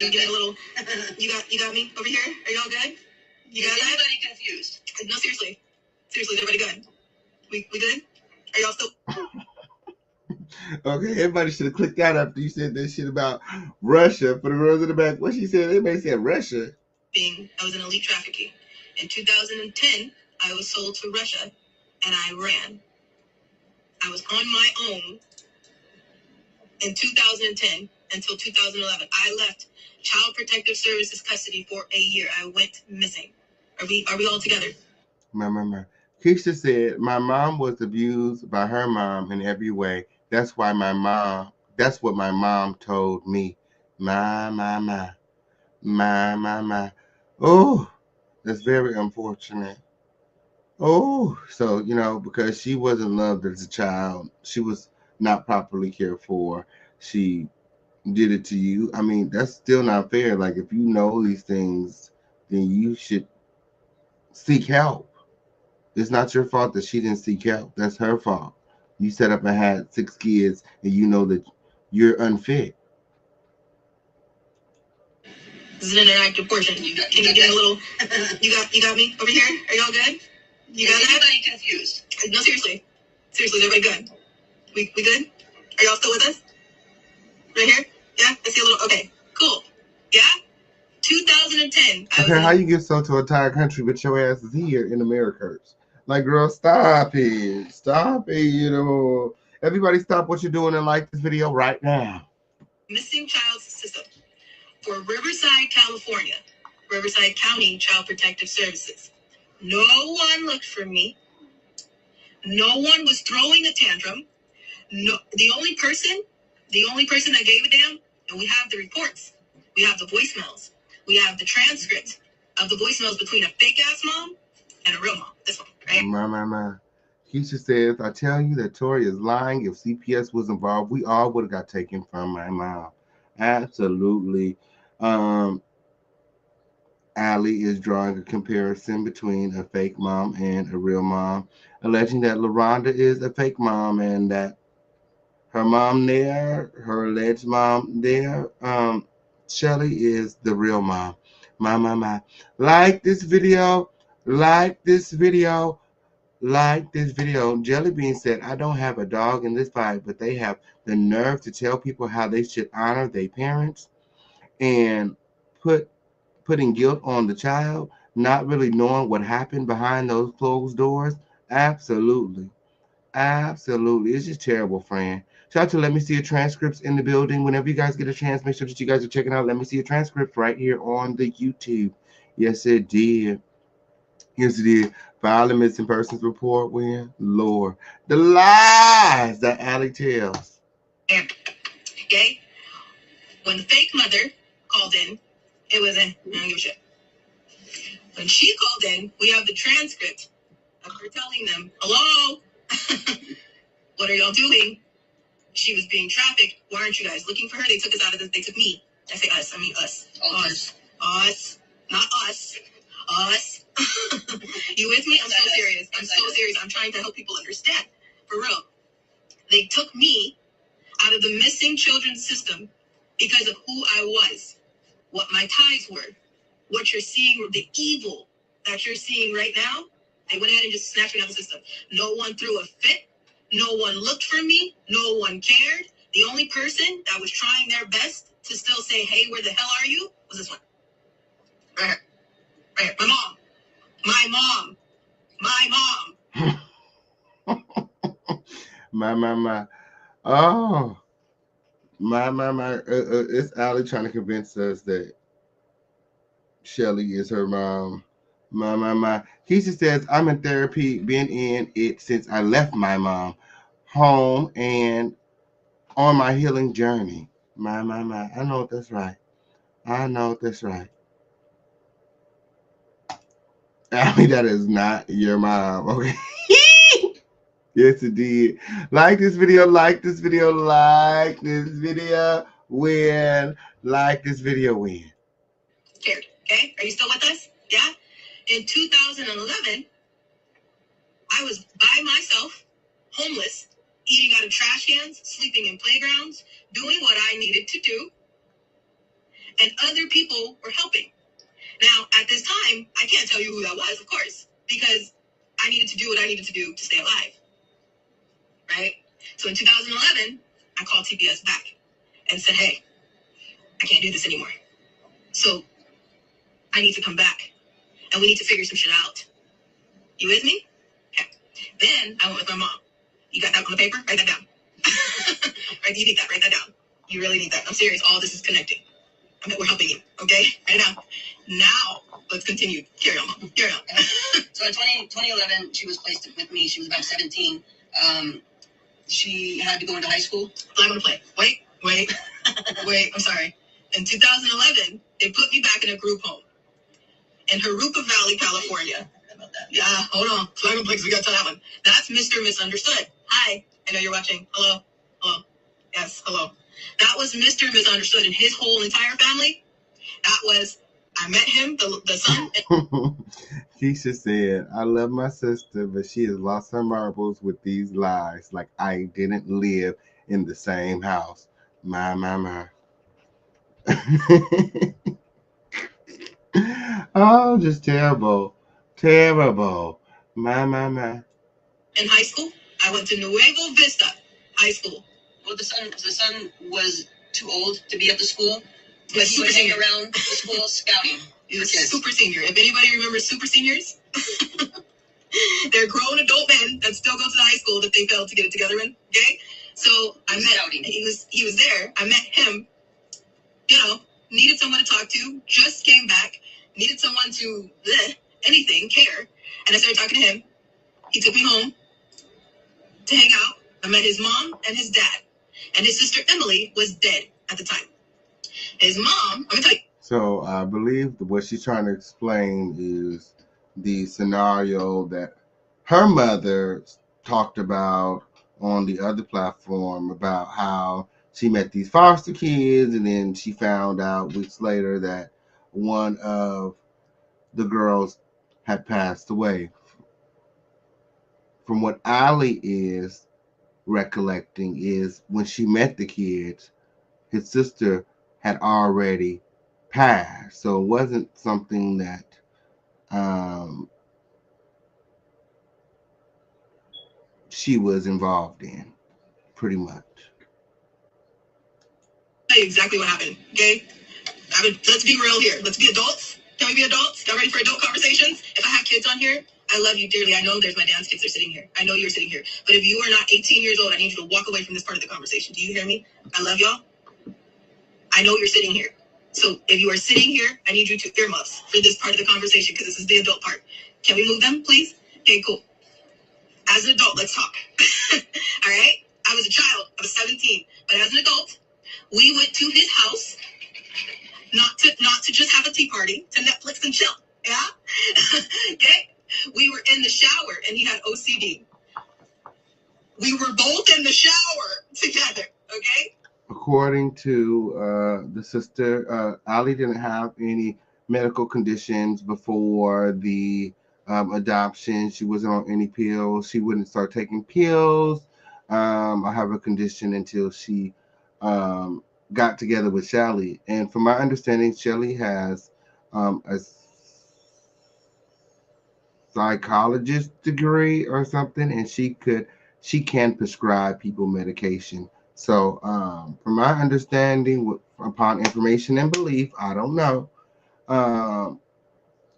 [SPEAKER 1] You get a little. You got me over here. Are y'all good? You got that? Everybody confused? No, seriously, is everybody good? We good? Are y'all still?
[SPEAKER 3] Okay, everybody should have clicked out after you said that shit about Russia. For the girls in the back, what she said, everybody said Russia.
[SPEAKER 1] I was in elite trafficking. In 2010, I was sold to Russia, and I ran. I was on my own in 2010 until 2011. I left Child Protective Services custody for a year. I went missing. Are we all together?
[SPEAKER 3] My. Keisha said, my mom was abused by her mom in every way. That's what my mom told me. My. Oh, that's very unfortunate. Oh, so, because she wasn't loved as a child, she was not properly cared for. She did it to you. I mean, that's still not fair. Like, if you know these things, then you should seek help. It's not your fault that she didn't seek help. That's her fault. You set up and had 6 kids, and you know that you're unfit.
[SPEAKER 1] This is an interactive portion. Can you get a little? You got me over here. Are y'all good? You got that? Everybody confused? No, seriously, is everybody good? We good? Are y'all still with us? Right here? Yeah. I see a little. Okay. Cool. Yeah. 2010.
[SPEAKER 3] Okay, how you get sold to an entire country, but your ass is here in America? Like, girl, stop it. Stop it, Everybody stop what you're doing and like this video right now.
[SPEAKER 1] Missing child system for Riverside, California. Riverside County Child Protective Services. No one looked for me. No one was throwing a tantrum. No, the only person that gave a damn, and we have the reports, we have the voicemails, we have the transcript of the voicemails between a fake ass mom and a real mom. This one, right?
[SPEAKER 3] My. Keisha says, I tell you that Tori is lying. If CPS was involved, we all would have got taken from my mom. Absolutely. Allie is drawing a comparison between a fake mom and a real mom, alleging that LaRonda is a fake mom and that her mom there, her alleged mom there, Shelly is the real mom. My. Like this video. like this video. Jelly Bean said, I don't have a dog in this fight, but they have the nerve to tell people how they should honor their parents and putting guilt on the child, not really knowing what happened behind those closed doors. Absolutely. Absolutely. It's just terrible, friend. Shout out to Let Me See Your Transcripts in the building. Whenever you guys get a chance, make sure that you guys are checking out Let Me See Your Transcripts right here on the YouTube. Yes, it did. Yes, it did. File the missing persons report when? Lord. The lies that Allie tells.
[SPEAKER 1] Okay? When the fake mother called in, it was I don't give a shit. When she called in, we have the transcript of her telling them, hello, what are y'all doing? She was being trafficked. Why aren't you guys looking for her? They took us out of this. They took me. I say us. I mean us. Us. Us. Not us. Us. You with me? I'm so serious. I'm so serious. I'm trying to help people understand. For real. They took me out of the missing children system because of who I was, what my ties were, what you're seeing, the evil that you're seeing right now. They went ahead and just snatched me out of the system. No one threw a fit. No one looked for me. No one cared. The only person that was trying their best to still say, hey, where the hell are you? Was this one. Right here. Right here. My mom. My mom. My mom.
[SPEAKER 3] My. Oh, my. It's Allie trying to convince us that Shelly is her mom. My. Keisha says, I'm in therapy, been in it since I left my mom home and on my healing journey. My. I know that's right. I know that's right. Allie, that is not your mom, okay? Yes, it did. Like this video, like this video, like this video. Win. Like this video, win.
[SPEAKER 1] Scared. Okay? Are you still with us? Yeah? In 2011, I was by myself, homeless, eating out of trash cans, sleeping in playgrounds, doing what I needed to do, and other people were helping. Now, at this time, I can't tell you who that was, of course, because I needed to do what I needed to do to stay alive, right? So in 2011, I called TPS back and said, hey, I can't do this anymore. So I need to come back, and we need to figure some shit out. You with me? Okay. Then I went with my mom. You got that on the paper? Write that down. Right? You need that. Write that down. You really need that. I'm serious. All this is connecting. We're helping you. Okay? Write it down. Now, let's continue. Carry on, Mom. Carry on.
[SPEAKER 4] So in 2011, she was placed with me. She was about 17. She had to go into high school.
[SPEAKER 1] I'm going to play. Wait. I'm sorry. In 2011, they put me back in a group home in Haruka Valley, California.
[SPEAKER 4] About that.
[SPEAKER 1] Yeah, hold on. Complexities, we got to that one. That's Mr. Misunderstood. Hi. I know you're watching. Hello. Yes, hello. That was Mr. Misunderstood and his whole entire family. That was, I met him, the son.
[SPEAKER 3] Keisha said, I love my sister, but she has lost her marbles with these lies. Like I didn't live in the same house. My. Oh, just terrible. Terrible. My.
[SPEAKER 1] In high school, I went to Nuevo Vista High School.
[SPEAKER 4] Well, the son was too old to be at the school.
[SPEAKER 1] But
[SPEAKER 4] He would hang around the school scouting.
[SPEAKER 1] He was super senior. If anybody remembers super seniors, they're grown adult men that still go to the high school that they failed to get it together in. Okay, so I met
[SPEAKER 4] scouting.
[SPEAKER 1] He was there. I met him. Needed someone to talk to. Just came back. Needed someone to anything care. And I started talking to him. He took me home to hang out. I met his mom and his dad, and his sister Emily was dead at the time. His mom, let me tell you.
[SPEAKER 3] So I believe what she's trying to explain is the scenario that her mother talked about on the other platform about how she met these foster kids and then she found out weeks later that one of the girls had passed away. From what Allie is recollecting is when she met the kids, his sister had already passed. So it wasn't something that um, she was involved in, pretty much.
[SPEAKER 4] Tell you exactly what happened, okay? Let's be real here. Let's be adults. Can we be adults? Y'all ready for adult conversations? If I have kids on here, I love you dearly. I know there's my dance kids are sitting here. I know you're sitting here. But if you are not 18 years old, I need you to walk away from this part of the conversation. Do you hear me? I love y'all. I know you're sitting here. So if you are sitting here, I need you to earmuffs for this part of the conversation because this is the adult part. Can we move them, please? Okay, cool. As an adult, let's talk. All right? I was a child. I was 17. But as an adult, we went to his house not to just have a tea party, to Netflix and chill. Yeah? Okay? We were in the shower and he had OCD. We were both in the shower together, okay?
[SPEAKER 3] According to the sister, Ali didn't have any medical conditions before the adoption. She wasn't on any pills. She wouldn't start taking pills. I have a condition until she got together with Shelly. And from my understanding, Shelly has a psychologist degree or something, and she can prescribe people medication. So, from my understanding, upon information and belief, I don't know. Um,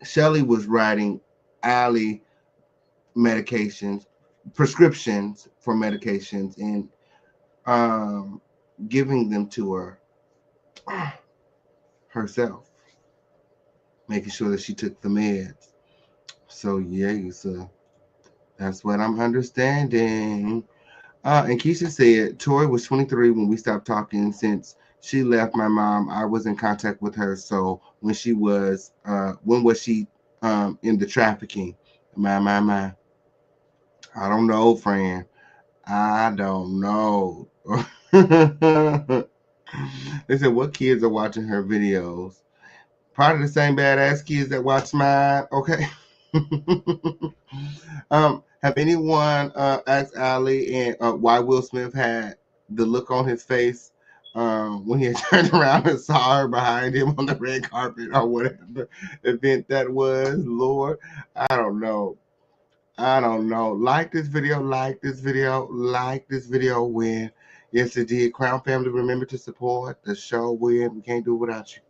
[SPEAKER 3] Shelly was writing Ali medications, prescriptions for medications, and giving them to her herself, making sure that she took the meds. So yeah, so that's what I'm understanding. And Keisha said Tori was 23 when we stopped talking. Since she left my mom, I was in contact with her. So when was she in the trafficking? My. I don't know, friend. I don't know. They said, what kids are watching her videos? Probably the same badass kids that watch mine. Okay. Have anyone asked Ali and why Will Smith had the look on his face when he had turned around and saw her behind him on the red carpet or whatever event that was? Lord, I don't know. Like this video, when yes it did. Crown Family, remember to support the show when we can't do it without you.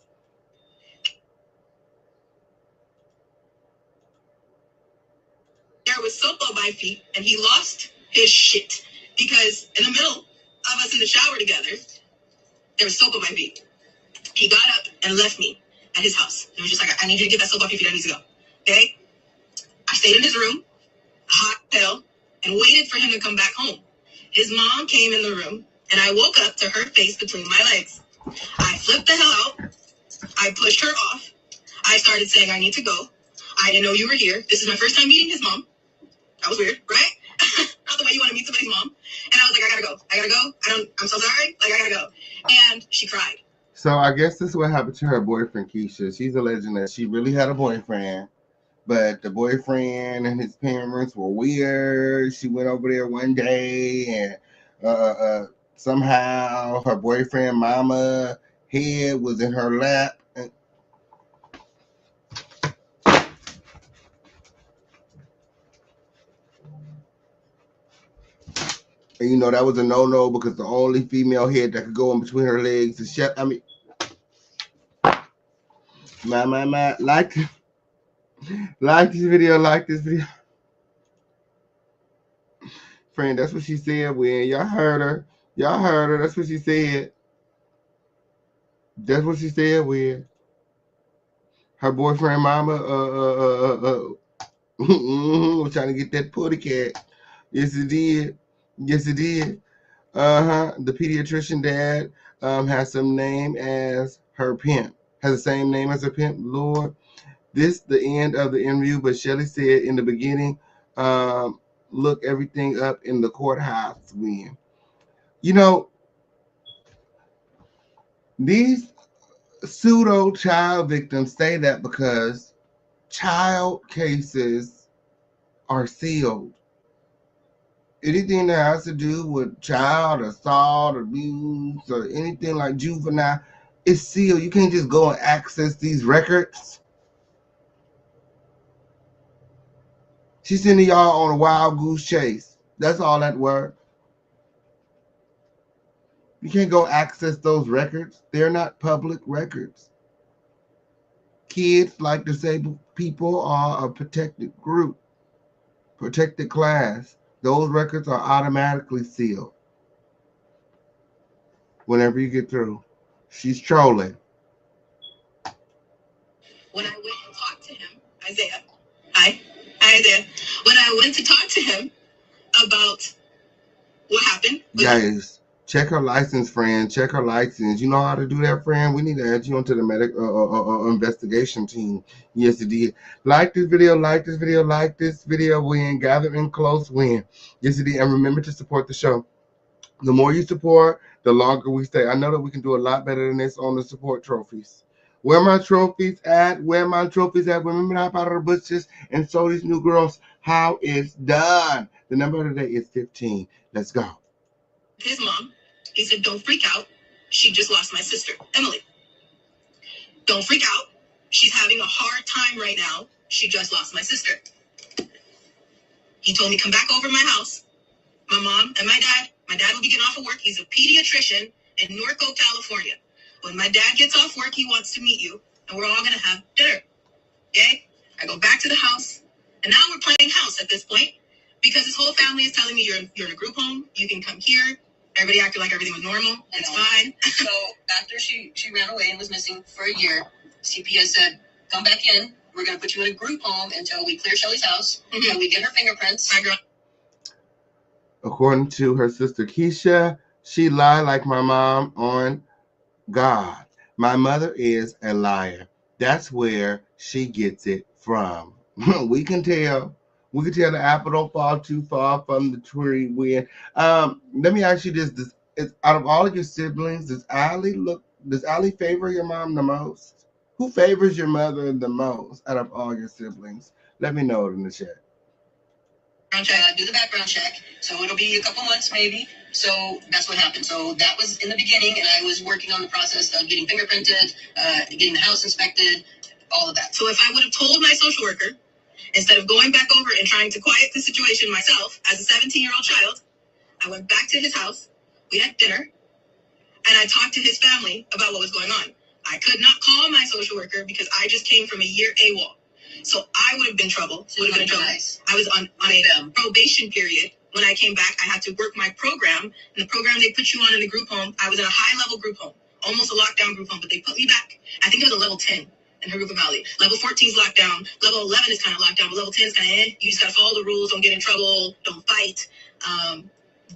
[SPEAKER 4] There was soap on my feet, and he lost his shit because in the middle of us in the shower together, there was soap on my feet. He got up and left me at his house. He was just like, I need you to get that soap off your feet. I need to go. Okay? I stayed in his room, hot hell, and waited for him to come back home. His mom came in the room, and I woke up to her face between my legs. I flipped the hell out. I pushed her off. I started saying, I need to go. I didn't know you were here. This is my first time meeting his mom. That was weird, right? Not the way you want to meet somebody's mom. And I was like, I gotta go. I'm so sorry. Like, I gotta go. And she cried.
[SPEAKER 3] So I guess this is what happened to her boyfriend, Keisha. She's alleging that she really had a boyfriend, but the boyfriend and his parents were weird. She went over there one day and somehow her boyfriend mama head was in her lap. And you know that was a no-no because the only female head that could go in between her legs is shut. I mean, my, like this video. Friend, that's what she said when y'all heard her. That's what she said. That's what she said when her boyfriend mama was trying to get that putty cat. Yes, it did. The pediatrician dad has some name as her pimp. Has the same name as her pimp. Lord, this the end of the interview. But Shelly said in the beginning, look everything up in the courthouse when. You know, these pseudo child victims say that because child cases are sealed. Anything that has to do with child assault, abuse, or anything like juvenile is sealed. You can't just go and access these records. She's sending y'all on a wild goose chase. That's all that works. You can't go access those records. They're not public records. Kids, like disabled people, are a protected group, protected class. Those records are automatically sealed whenever you get through. She's trolling.
[SPEAKER 4] When I went and talked to him, Isaiah, hi, Isaiah. When I went to talk to him about what happened,
[SPEAKER 3] guys, check her license, friend. Check her license. You know how to do that, friend? We need to add you onto the investigation team. Yes, it did. Like this video, like this video, like this video. Win. Gather in close, win. Yes, it did. And remember to support the show. The more you support, the longer we stay. I know that we can do a lot better than this on the support trophies. Where my trophies at? Where my trophies at? Remember to hop out of the bushes and show these new girls how it's done. The number of the day is 15. Let's go.
[SPEAKER 4] His mom, he said, don't freak out. She just lost my sister, Emily. Don't freak out. She's having a hard time right now. She just lost my sister. He told me, come back over to my house. My mom and my dad will be getting off of work. He's a pediatrician in Norco, California. When my dad gets off work, he wants to meet you, and we're all going to have dinner. Okay? I go back to the house, and now we're playing house at this point because his whole family is telling me you're in a group home. You can come here. Everybody acted like everything was normal. It's fine. So after she ran away and was missing for a year, CPS said, come back in. We're going to put you in a group home until we clear Shelly's house, until we get her fingerprints.
[SPEAKER 3] According to her sister Keisha, she lied like my mom on God. My mother is a liar. That's where she gets it from. We can tell. We can tell the apple don't fall too far from the tree. When let me ask you this: out of all of your siblings, does Allie favor your mom the most? Who favors your mother the most out of all your siblings? Let me know it in the chat.
[SPEAKER 4] Do the background check. So it'll be a couple months maybe. So that's what happened. So that was in the beginning, and I was working on the process of getting fingerprinted, getting the house inspected, all of that. So if I would have told my social worker, instead of going back over and trying to quiet the situation myself as a 17-year-old child, I went back to his house. We had dinner, and I talked to his family about what was going on. I could not call my social worker because I just came from a year AWOL. So I would have been in trouble. Nice. I was on a probation period. When I came back, I had to work my program. And the program they put you on in the group home, I was in a high-level group home, almost a lockdown group home, but they put me back. I think it was a level 10 in her group of Valley. Level 14 is locked down. Level 11 is kind of locked down, but level 10 is kind of You just got to follow the rules. Don't get in trouble. Don't fight.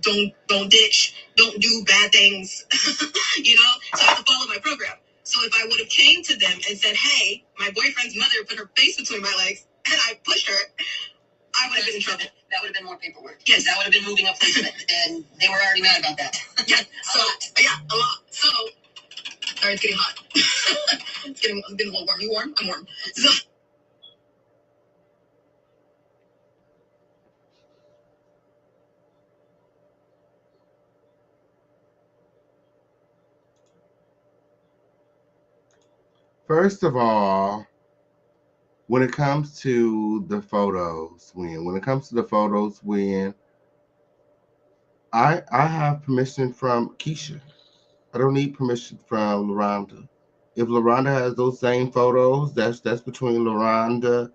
[SPEAKER 4] Don't ditch. Don't do bad things. You know? So I have to follow my program. So if I would have came to them and said, hey, my boyfriend's mother put her face between my legs and I pushed her, I would have been in trouble. That would have been more paperwork. Yes, that would have been moving up placement. And they were already mad about that. Yeah, a lot. So, sorry, it's getting hot. It's getting a little warm. You warm? I'm warm. So,
[SPEAKER 3] First of all, when it comes to the photos, I have permission from Keisha. I don't need permission from LaRonda. If LaRonda has those same photos, that's between LaRonda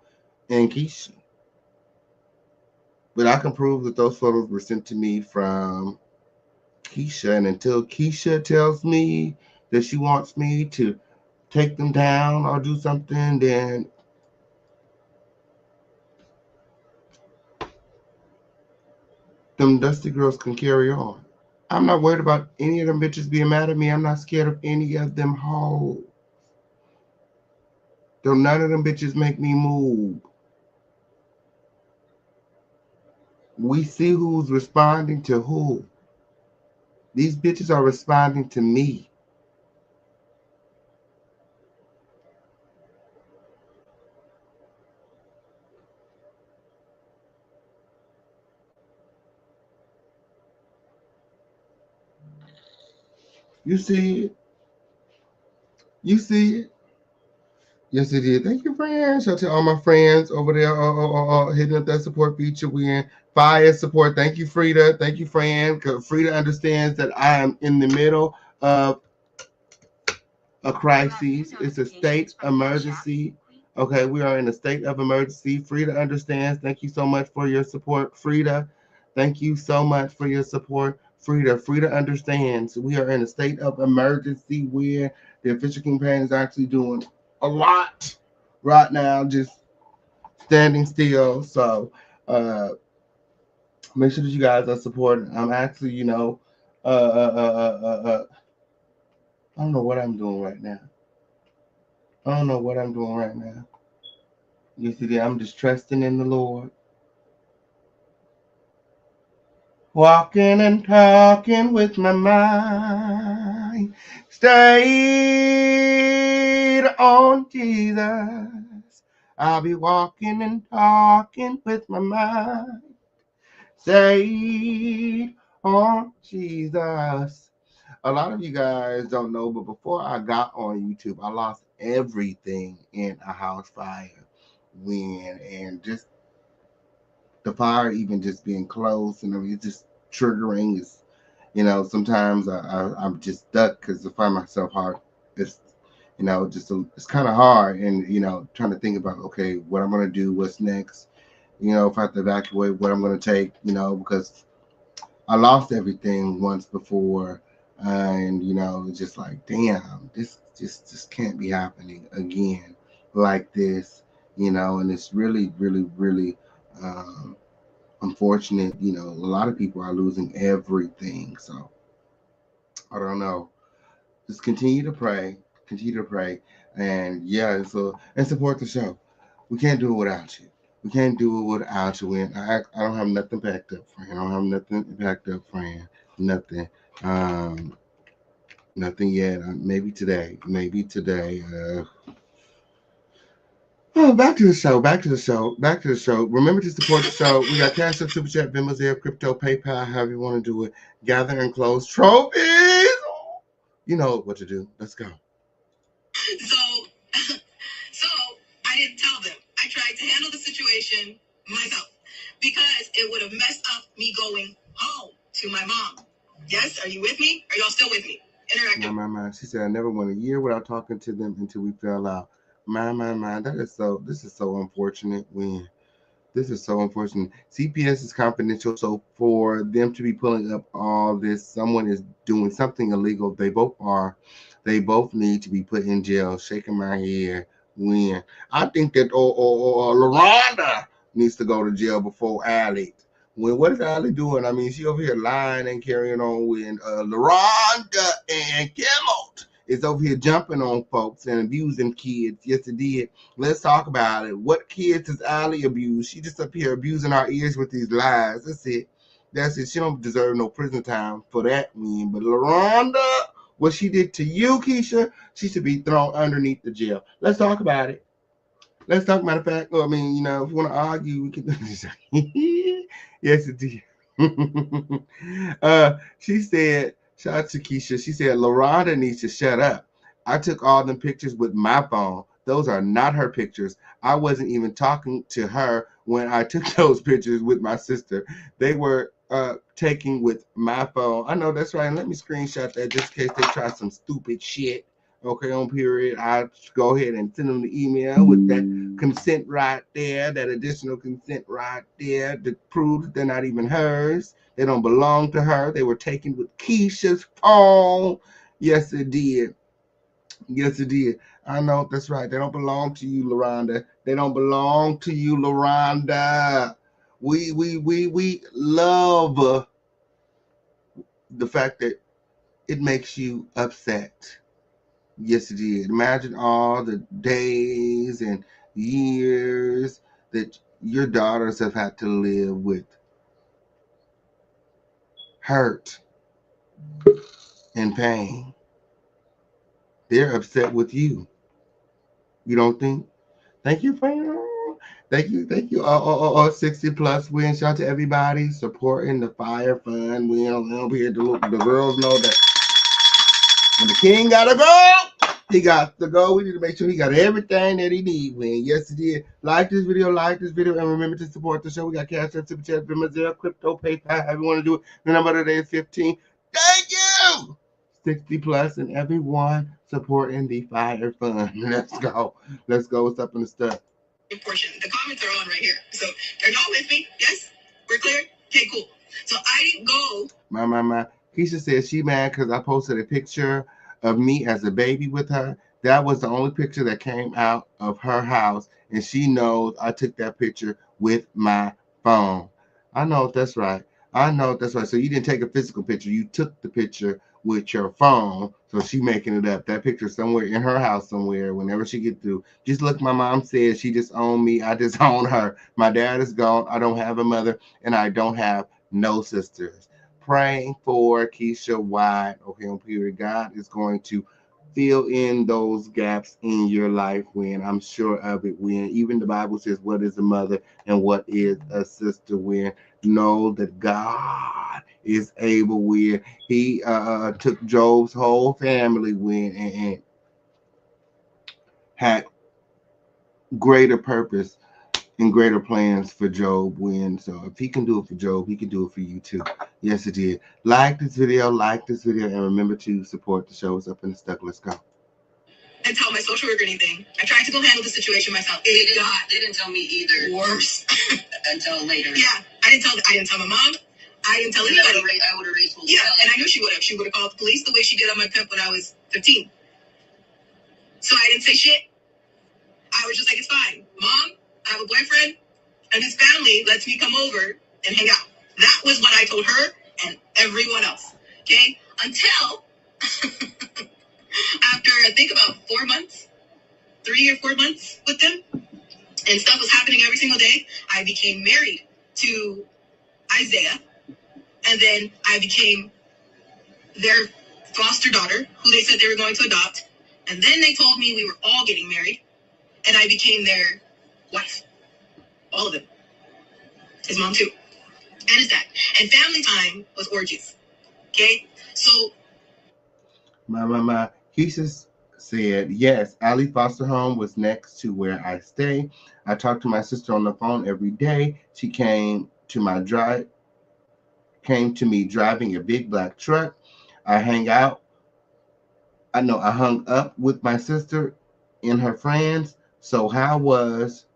[SPEAKER 3] and Keisha. But I can prove that those photos were sent to me from Keisha, and until Keisha tells me that she wants me to take them down or do something, then them dusty girls can carry on. I'm not worried about any of them bitches being mad at me. I'm not scared of any of them hoes. Don't none of them bitches make me move. We see who's responding to who. These bitches are responding to me. You see it? You see it? Yes, it did. Thank you, friends. Shout out to all my friends over there hitting up that support feature. We in fire support. Thank you, Frida. Thank you, Fran. Because Frida understands that I am in the middle of a crisis. It's a state emergency. Okay, we are in a state of emergency. Frida understands. Thank you so much for your support, Frida. Thank you so much for your support, Frida. Frida understands. We are in a state of emergency where the official campaign is actually doing a lot right now, just standing still. So make sure that you guys are supporting. I'm actually, uh, uh, uh, uh, uh, I don't know what I'm doing right now. I don't know what I'm doing right now. You see, I'm just trusting in the Lord. Walking and talking with my mind. Stayed on Jesus. I'll be walking and talking with my mind. Stayed on Jesus. A lot of you guys don't know, but before I got on YouTube, I lost everything in a house fire. And just the fire even just being close and it's just triggering. Is sometimes I'm just stuck because I find myself hard. It's it's kind of hard, and trying to think about, okay, what I'm gonna do, what's next. If I have to evacuate, what I'm gonna take. Because I lost everything once before, and it's just like, damn, this just can't be happening again like this. And it's really, really, really. Unfortunate, a lot of people are losing everything. So I don't know. Just continue to pray, and yeah, and support the show. We can't do it without you. We can't do it without you. And I don't have nothing packed up, friend. I don't have nothing packed up, friend. Nothing. Um, Nothing yet. Maybe today. Maybe today. Oh, back to the show. Back to the show. Back to the show. Remember to support the show. We got Cash App, Super Chat, Venmo, Zelle, Crypto, PayPal, however you want to do it. Gather and close trophies. You know what to do. Let's go. So, so I didn't tell them. I tried to handle the situation myself because it would have messed up me going home to my mom. Yes, are you with me? Are y'all still with me? Interactive. My. She said I never went a year without talking to them until we fell out. My. This is so unfortunate when. This is so unfortunate. CPS is confidential, so for them to be pulling up all this, someone is doing something illegal. They both are. They both need to be put in jail. Shaking my head. When I think that LaRonda needs to go to jail before Allie. What is Allie doing? I mean, she over here lying and carrying on with LaRonda and Kimmel is over here jumping on folks and abusing kids. Yes, it did. Let's talk about it. What kids does Allie abuse? She just up here abusing our ears with these lies. That's it. That's it. She don't deserve no prison time for that win. But LaRonda, what she did to you, Keisha, she should be thrown underneath the jail. Let's talk about it. Let's talk. Matter of fact, if you want to argue, we can. Yes, it did. She said, shout out to Keisha. She said, LaRonda needs to shut up. I took all them pictures with my phone. Those are not her pictures. I wasn't even talking to her when I took those pictures with my sister. They were taken with my phone. I know that's right. And let me screenshot that just in case they try some stupid shit. Okay, on period. I'll go ahead and send them the email with that consent right there, that additional consent right there that proves they're not even hers. They don't belong to her. They were taken with Keisha's phone. Yes, it did. Yes, it did. I know that's right. They don't belong to you, LaRonda. They don't belong to you, LaRonda. We love the fact that it makes you upset. Yes, it did. Imagine all the days and years that your daughters have had to live with hurt and pain. They're upset with you. You don't think? Thank you, friend. Thank you. 60 plus win. Shout out to everybody supporting the Fire Fund. We don't here. The girls know that when the king gotta go, He got to go. We need to make sure he got everything that he needs. When yes, he did. Like this video, and remember to support the show. We got Cash App, Super Chat, Venmo, Crypto, PayPal. However you want to do it. The number today is 15. Thank you. 60 plus, and everyone supporting the fire fund. Let's go. Let's go. What's up in the stuff?
[SPEAKER 4] Portion. The comments are on right here. So they're not with me. Yes, we're clear. Okay, cool. So I didn't go.
[SPEAKER 3] My. Keisha said she mad because I posted a picture of me as a baby with her. That was the only picture that came out of her house, and she knows I took that picture with my phone. I know that's right. So you didn't take a physical picture. You took the picture with your phone. So she making it up. That picture somewhere in her house somewhere. Whenever she get through, just look. My mom said she disowned me. I disown her. My dad is gone. I don't have a mother, and I don't have no sisters. Praying for Keisha White. Okay, on period. God is going to fill in those gaps in your life when I'm sure of it. When even the Bible says, what is a mother and what is a sister? When know that God is able. When he took Job's whole family when and had greater purpose and greater plans for Job when. So if he can do it for Job, he can do it for you too. Yes, it did. Like this video, and remember to support the show. It's up in the stuck. Let's go.
[SPEAKER 4] And tell my social worker anything. I tried to go handle the situation myself. They didn't tell me either. Worse. Until later. Yeah, I didn't tell my mom. I didn't tell anybody. I would have raised. Yeah, and I knew she would have. She would have called the police the way she did on my pimp when I was 15. So I didn't say shit. I was just like, it's fine. Mom, I have a boyfriend, and his family lets me come over and hang out. That was what I told her and everyone else. Okay? Until after I think about 4 months, 3 or 4 months with them, and stuff was happening every single day, I became married to Isaiah, and then I became their foster daughter, who they said they were going to adopt, and then they told me we were all getting married, and I became their wife. All of them. His mom too. And his dad. And family time was orgies. Okay? So
[SPEAKER 3] My. Keisha said, yes, Ali Foster Home was next to where I stay. I talked to my sister on the phone every day. She came to me driving a big black truck. I hung up with my sister and her friends. So how was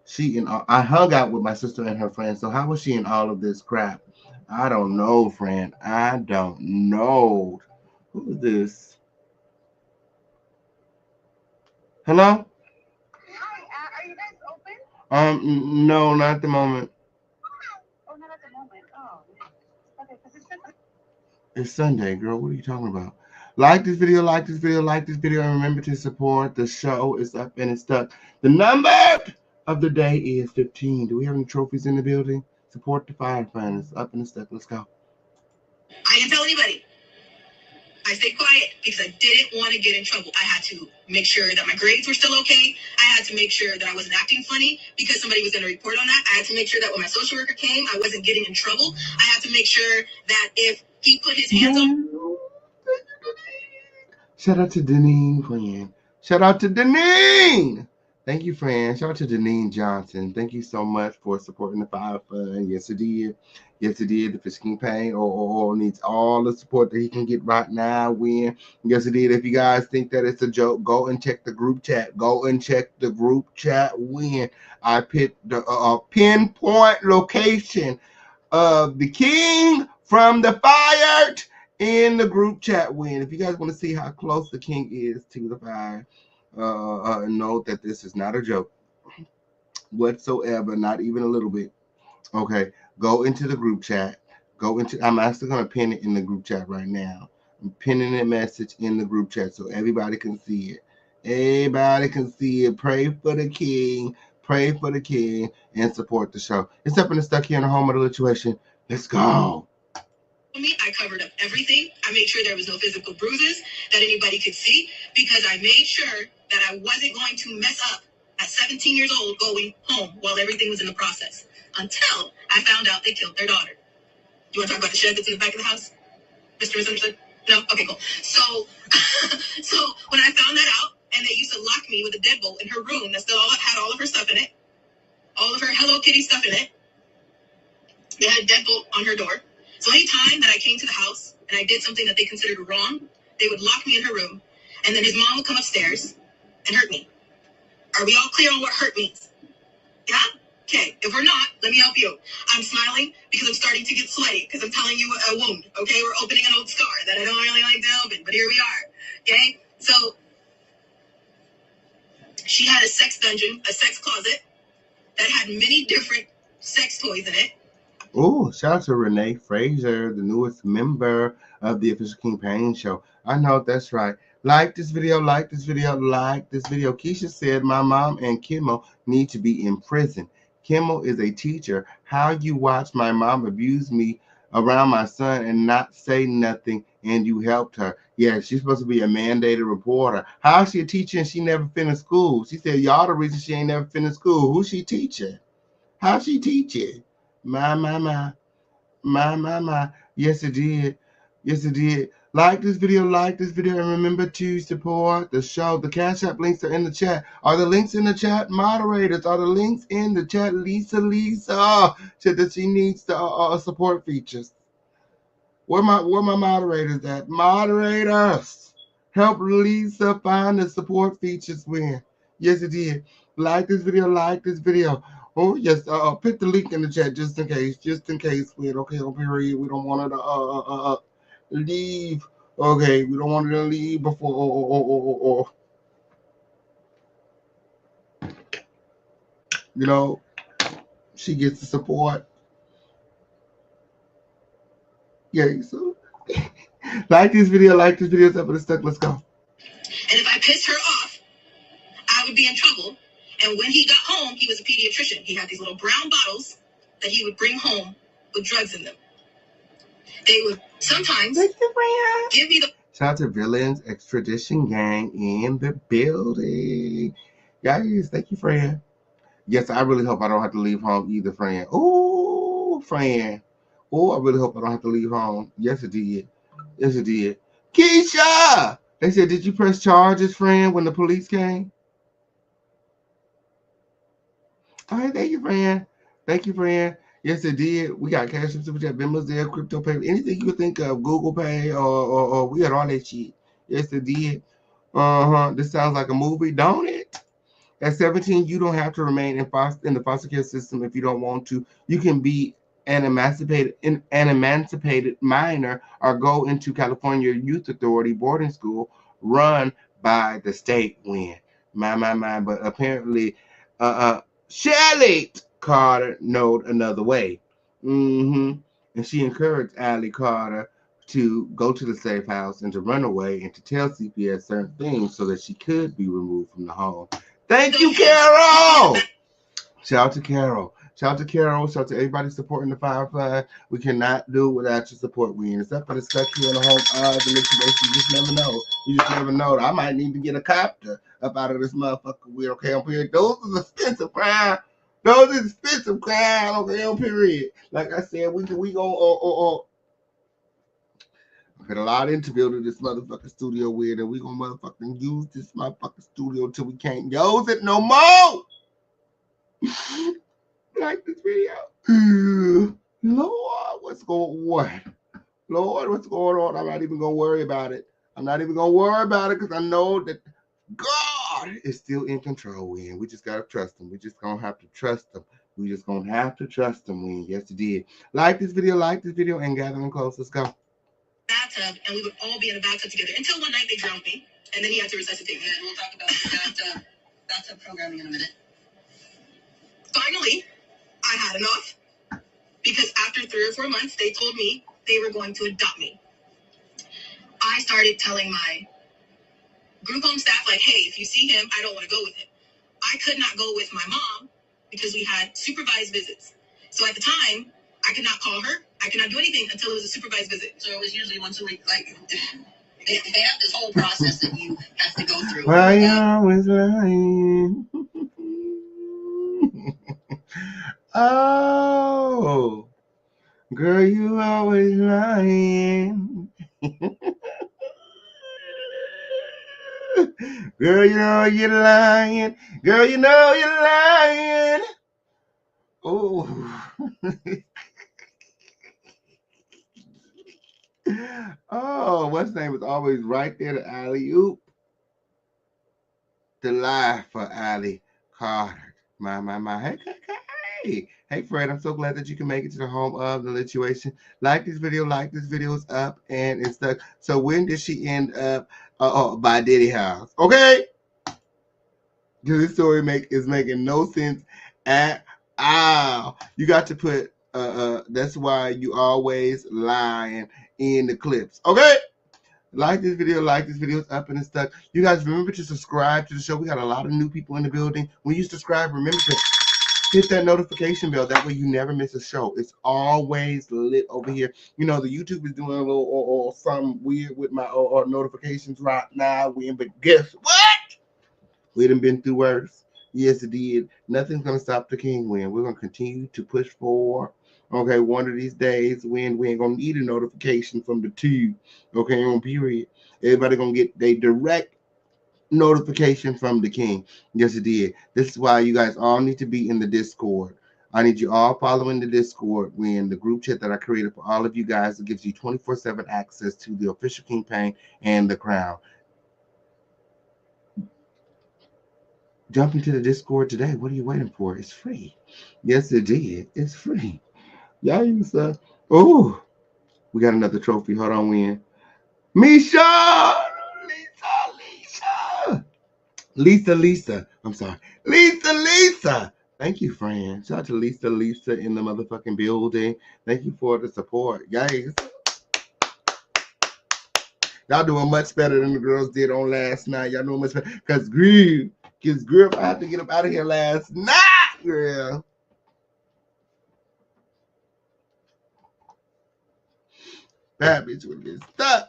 [SPEAKER 3] she in I hung out with my sister and her friends. So how was she in all of this crap? I don't know, friend. I don't know. Who is this? Hello?
[SPEAKER 5] Hi, are you guys open?
[SPEAKER 3] No, not at the moment.
[SPEAKER 5] Oh, not at the moment. Oh, okay, because
[SPEAKER 3] It's Sunday, girl. What are you talking about? Like this video, and remember to support the show. It's up and it's stuck. The number of the day is 15. Do we have any trophies in the building? Support the fire fund. It's up and it's stuck. Let's go.
[SPEAKER 4] I didn't tell anybody. I stayed quiet because I didn't want to get in trouble. I had to make sure that my grades were still okay. I had to make sure that I wasn't acting funny because somebody was going to report on that. I had to make sure that when my social worker came, I wasn't getting in trouble. I had to make sure that if he put his hands on.
[SPEAKER 3] Shout out to Deneen, friend. Shout out to Deneen. Thank you, friend. Shout out to Deneen Johnson. Thank you so much for supporting the Fire Fund. Yes, it did. Yes, it did. The Fish King Pain needs all the support that he can get right now. Yes, it did. If you guys think that it's a joke, go and check the group chat. When I picked the pinpoint location of the king from the fire in the group chat when. If you guys want to see how close the king is to the fire, note that this is not a joke whatsoever, not even a little bit. Okay, go into the group chat. I'm actually going to pin it in the group chat right now. I'm pinning a message in the group chat so everybody can see it. Everybody can see it. Pray for the king. Pray for the king and support the show. It's up in the stuck here in the home of the situation. Let's go.
[SPEAKER 4] I covered up everything. I made sure there was no physical bruises that anybody could see because I made sure that I wasn't going to mess up at 17 years old going home while everything was in the process until I found out they killed their daughter. You want to talk about the shed that's in the back of the house? Mr. Misunderstood? No? Okay, cool. So, so when I found that out, and they used to lock me with a deadbolt in her room that still had all of her stuff in it, all of her Hello Kitty stuff in it. They had a deadbolt on her door. So anytime that I came to the house and I did something that they considered wrong, they would lock me in her room, and then his mom would come upstairs and hurt me. Are we all clear on what hurt means? Yeah? Okay. If we're not, let me help you. I'm smiling because I'm starting to get sweaty because I'm telling you a wound. Okay? We're opening an old scar that I don't really like to open, but here we are. Okay? So she had a sex dungeon, a sex closet that had many different sex toys in it.
[SPEAKER 3] Oh, shout out to Renee Fraser, the newest member of the Official King Pain Show. I know that's right. Like this video, like this video, like this video. Keisha said, my mom and Kimmel need to be in prison. Kimmel is a teacher. How you watch my mom abuse me around my son and not say nothing, and you helped her. Yeah, she's supposed to be a mandated reporter. How is she a teacher and she never finished school? She said, y'all the reason she ain't never finished school. Who's she teaching? How she teaching? My, my, my. My. Yes, it did. Yes, it did. Like this video, and remember to support the show. The Cash App links are in the chat. Are the links in the chat? Moderators, are the links in the chat? Lisa said that she needs the support features. Where my moderators at? Moderators, help Lisa find the support features when. Yes, it did. Like this video. Oh, yes, put the link in the chat just in case. We okay, period. We don't want her to leave. Okay, we don't want her to leave before you know, she gets the support. Yeah, so like this video, up with the stuck. Let's go.
[SPEAKER 4] And if I pissed her off, I would be in trouble. And when he got home, he was a pediatrician. He had these little brown bottles that he would bring home with drugs in them. They would sometimes give me the...
[SPEAKER 3] Shout out to Villains Extradition Gang in the building. Guys, thank you, friend. Yes, I really hope I don't have to leave home either, friend. Oh, friend. Oh, I really hope I don't have to leave home. Yes, it did. Yes, it did. Keisha! They said, did you press charges, friend, when the police came? All right, thank you, friend. Thank you, friend. Yes, it did. We got cash, super chat, Venmo, there, crypto pay, anything you could think of, Google Pay, or we had all that shit. Yes, it did. This sounds like a movie, don't it? At 17, you don't have to remain in the foster care system if you don't want to. You can be an emancipated minor or go into California Youth Authority boarding school run by the state. My. But apparently, Shelly Carter knowed another way. And she encouraged Allie Carter to go to the safe house and to run away and to tell CPS certain things so that she could be removed from the home. Thank you, Carol. Shout out to Carol. Shout out to everybody supporting the Firefly. We cannot do it without your support, except for the statue in the home the liquidation. You just never know. I might need to get a copter up out of this motherfucker weird. Okay, on period. Those are expensive crime. Okay, on period. Like I said, we go put a lot into building this motherfucking studio weird, and we gonna motherfucking use this motherfucking studio till we can't use it no more. Like this video. Lord, what's going on? I'm not even gonna worry about it. Because I know that God is still in control. We just gotta trust him. We just gonna have to trust him. Yes, it did. Like this video, and gather them close. Let's go.
[SPEAKER 4] Bathtub, and we would all be in a bathtub together until one night they drowned me, and then he had to resuscitate me. And we'll talk about bathtub programming in a minute. Finally, I had enough because after 3 or 4 months, they told me they were going to adopt me. I started telling my group home staff, like, hey, if you see him, I don't want to go with him. I could not go with my mom because we had supervised visits. So at the time, I could not call her. I could not do anything until it was a supervised visit. So it was usually once a week. Like, they have this whole process that you have to go through.
[SPEAKER 3] Why you always lying? Oh, girl, you always lying. Girl, you know you're lying. Girl, you know you're lying. Oh. Oh, what's name is always right there to alley oop. The lie for Ali Carter. My. Hey, Fred, I'm so glad that you can make it to the home of the situation. Like this video, is up and it's stuck. So when did she end up by Diddy house? Okay? Because this story is making no sense at all. You got to put that's why you always lying in the clips. Okay? Like this video, it's up and it's stuck. You guys remember to subscribe to the show. We got a lot of new people in the building. When you subscribe, remember to hit that notification bell. That way you never miss a show. It's always lit over here. You know, the YouTube is doing a little or something weird with my notifications right now. But guess what? We done been through worse. Yes, it did. Nothing's gonna stop the king win. We're gonna continue to push forward. Okay, one of these days when we ain't gonna need a notification from the tube. Okay, on period. Everybody gonna get their direct notification from the king. Yes, it did. This is why you guys all need to be in the Discord. I need you all following the Discord when the group chat that I created for all of you guys that gives you 24/7 access to the official campaign and the crown. Jump into the Discord today. What are you waiting for? It's free. Yes, it did. It's free. Y'all use oh, we got another trophy. Hold on, Win. Misha! Lisa. I'm sorry. Lisa. Thank you, friend. Shout out to Lisa in the motherfucking building. Thank you for the support. Guys, y'all doing much better than the girls did on last night. Y'all doing much better. Because girl, I had to get up out of here last night, girl. That bitch would have been stuck.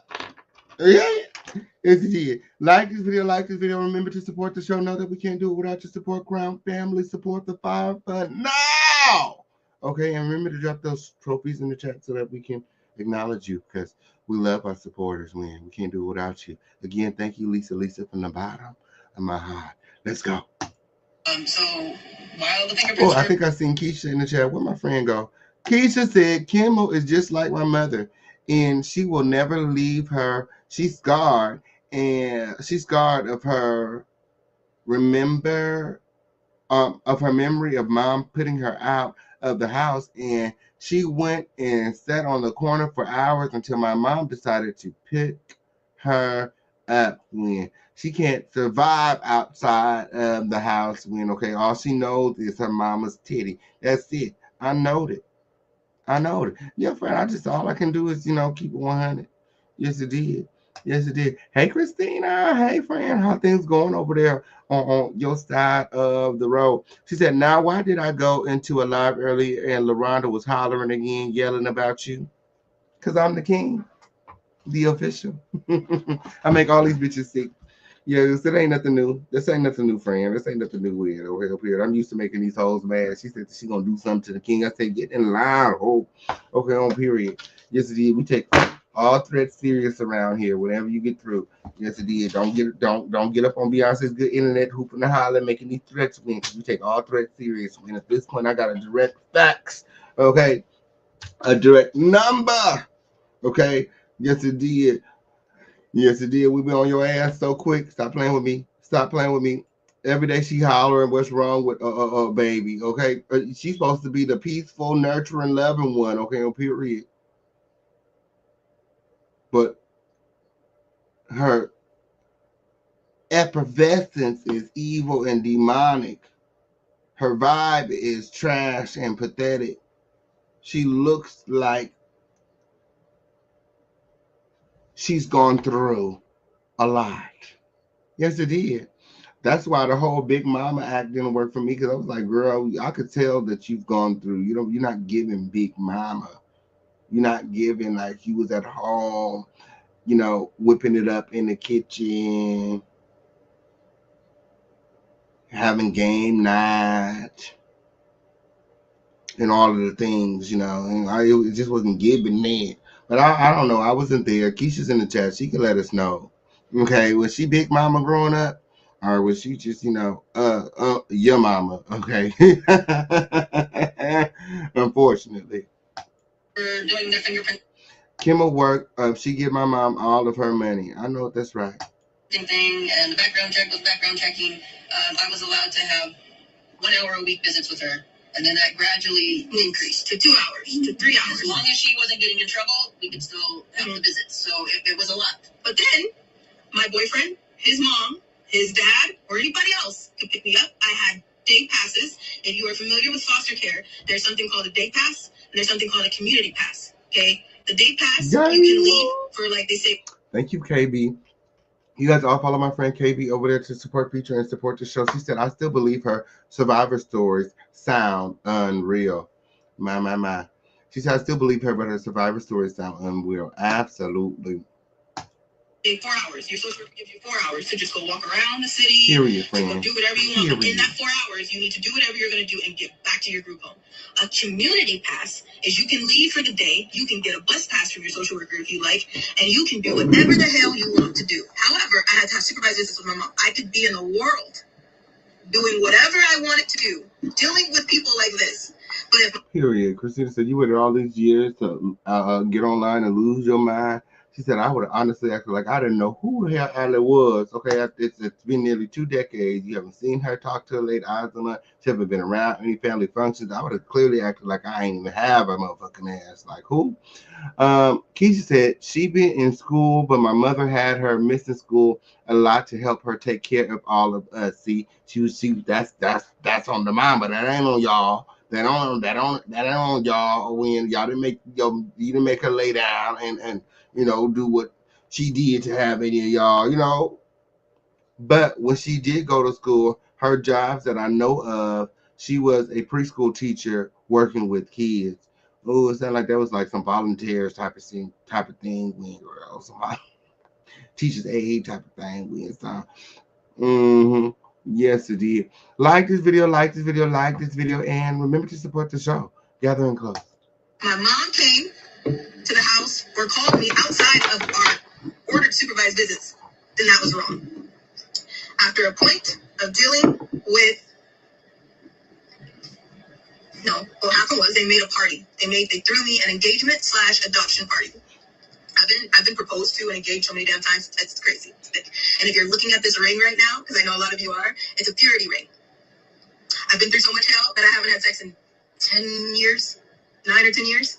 [SPEAKER 3] Yeah. Yes, it did. Like this video. Remember to support the show. Know that we can't do it without your support. Crown family, support the Fire Fund now. Okay, and remember to drop those trophies in the chat so that we can acknowledge you because we love our supporters, man. We can't do it without you. Again, thank you, Lisa, from the bottom of my heart. Let's go.
[SPEAKER 4] So while the fingerprints
[SPEAKER 3] I think I seen Keisha in the chat. Where'd my friend go? Keisha said, Kimmel is just like my mother, and she will never leave her. She's scarred, and she's scarred of her of her memory of mom putting her out of the house, and she went and sat on the corner for hours until my mom decided to pick her up when she can't survive outside of the house when all she knows is her mama's titty. That's it. I know it. Yeah, friend, all I can do is keep it 100. Yes it did. Hey Christina, hey friend, how things going over there on your side of the road? She said, now why did I go into a live earlier and LaRonda was hollering again, yelling about you? Because I'm the king, the official. I make all these bitches sick. Yeah, that ain't nothing new. This ain't nothing new, friend. This ain't nothing new weird over here. I'm used to making these hoes mad. She said she gonna do something to the king. I said, get in line, ho. Okay, on period. Yes, it did. We take all threats serious around here. Whenever you get through. Yes, it did. Don't get up on Beyonce's good internet hooping and hollering, making these threats win. Because we take all threats serious. And at this point, I got a direct facts. Okay, a direct number. Okay. Yes, it did. Yes, it did. We be on your ass so quick. Stop playing with me. Every day she hollering, what's wrong with baby? Okay, she's supposed to be the peaceful, nurturing, loving one. Okay, on period. But her effervescence is evil and demonic. Her vibe is trash and pathetic. She looks like she's gone through a lot. Yes, it did. That's why the whole Big Mama act didn't work for me because I was like, girl, I could tell that you've gone through. You're not giving Big Mama. You're not giving like you was at home, whipping it up in the kitchen, having game night, and all of the things, And it just wasn't giving that. But I don't know. I wasn't there. Keisha's in the chat. She can let us know. Okay, was she Big Mama growing up? Or was she just, your mama? Okay. Unfortunately.
[SPEAKER 4] Doing their fingerprint
[SPEAKER 3] Kimmel work. She give my mom all of her money. I know that's right.
[SPEAKER 4] thing, and the background check was background checking. I was allowed to have 1 hour a week visits with her. And then that gradually increased to 2 hours, to 3 hours. As long as she wasn't getting in trouble, we could still have the visits. So it was a lot. But then my boyfriend, his mom, his dad, or anybody else could pick me up. I had day passes. If you are familiar with foster care, there's something called a day pass, and there's something called a community pass. Okay? The day pass, you can leave for, like they say.
[SPEAKER 3] Thank you, KB. You guys all follow my friend KB over there to support Feature and support the show. She said, I still believe her survivor stories sound unreal. My. She said, I still believe her, but her survivor stories sound unreal. Absolutely.
[SPEAKER 4] 4 hours. Your social worker gives you 4 hours to just go walk around the city,
[SPEAKER 3] Period,
[SPEAKER 4] to go
[SPEAKER 3] friend.
[SPEAKER 4] do whatever you want. But in that 4 hours, you need to do whatever you're going to do and get back to your group home. A community pass is you can leave for the day, you can get a bus pass from your social worker if you like, and you can do whatever the hell you want to do. However, I had to have supervised visits with my mom. I could be in the world doing whatever I wanted to do, dealing with people like this. But if
[SPEAKER 3] Period. Christina said, you waited all these years to get online and lose your mind. She said, I would have honestly acted like I didn't know who the hell Allie was. Okay, it's been nearly 2 decades. You haven't seen her, talk to her, laid eyes on her. She haven't been around any family functions. I would have clearly acted like I ain't even have a motherfucking ass. Like, who? Keisha said she been in school, but my mother had her missing school a lot to help her take care of all of us. See, that's on the mama. That ain't on y'all. That ain't on y'all. When y'all didn't make you didn't make her lay down and do what she did to have any of y'all. But when she did go to school, her jobs that I know of, she was a preschool teacher working with kids. Oh, it sounded like that was like some volunteers type of thing. Some teachers aid type of thing. Mm-hmm. Yes, it did. Like this video, like this video, like this video, and remember to support the show. Gather and close.
[SPEAKER 4] my mom came to the house or called me outside of our ordered supervised visits, then that was wrong. After a point of dealing with, no, what happened was they made a party. They threw me an engagement / adoption party. I've been proposed to and engaged so many damn times. It's crazy. It's big. And if you're looking at this ring right now, because I know a lot of you are, it's a purity ring. I've been through so much hell that I haven't had sex in 10 years, 9 or 10 years.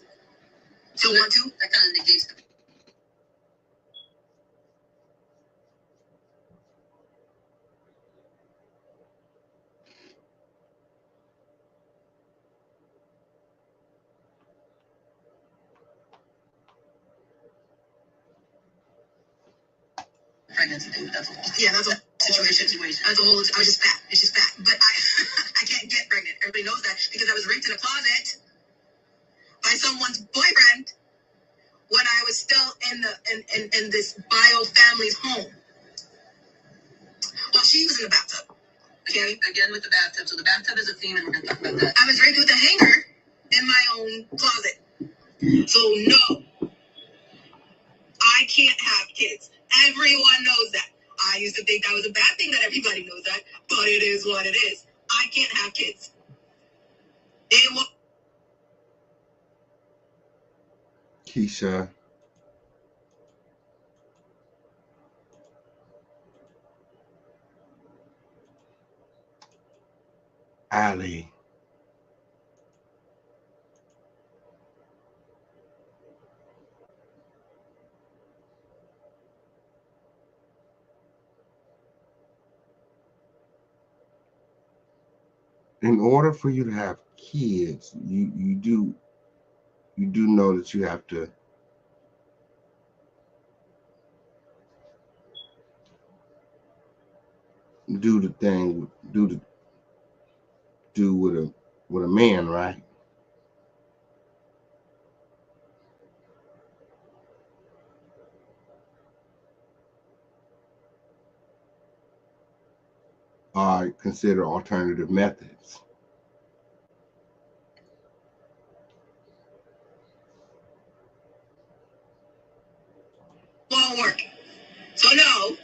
[SPEAKER 4] So want to? That kind of negates the pregnancy thing. That's a whole. Yeah, that's a situation. That's a whole. I was just fat. It's just fat. But I, I can't get pregnant. Everybody knows that because I was raped in a closet by someone's boyfriend when I was still in this bio family's home. Well, she was in the bathtub. Okay, again with the bathtub. So the bathtub is a theme, and we're gonna talk about that. I was raped with a hanger in my own closet. So no, I can't have kids. Everyone knows that. I used to think that was a bad thing that everybody knows that, but it is what it is. I can't have kids. It was.
[SPEAKER 3] Keisha. Allie. In order for you to have kids, you do know that you have to do the thing do with a man, right? Or consider alternative methods.
[SPEAKER 4] Won't work. So no,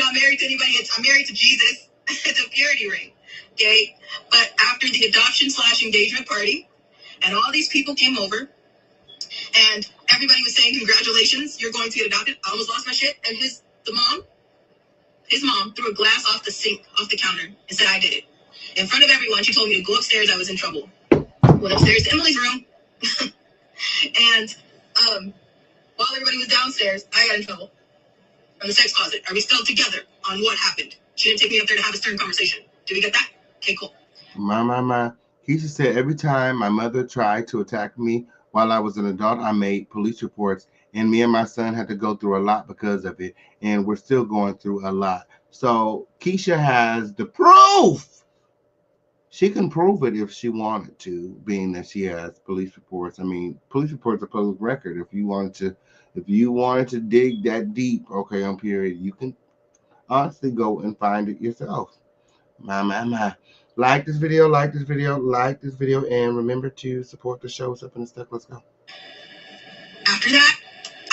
[SPEAKER 4] not married to anybody. I'm married to Jesus. It's a purity ring. Okay. But after the adoption/engagement party, and all these people came over, and everybody was saying, congratulations, you're going to get adopted. I almost lost my shit. And his mom threw a glass off the sink, off the counter, and said I did it. In front of everyone, she told me to go upstairs. I was in trouble. Went upstairs to Emily's room. And while everybody was downstairs, I got in trouble from the sex closet. Are we still together on what happened? She didn't take me up there to have a stern conversation. Did we get that? Okay, cool.
[SPEAKER 3] My. Keisha said, every time my mother tried to attack me while I was an adult, I made police reports, and me and my son had to go through a lot because of it, and we're still going through a lot. So Keisha has the proof. She can prove it if she wanted to, being that she has police reports. I mean, police reports are public record. If you wanted to dig that deep, okay, on period, you can honestly go and find it yourself. My. Like this video, like this video, like this video, and remember to support the show. What's up in the stuff? Let's go.
[SPEAKER 4] After that,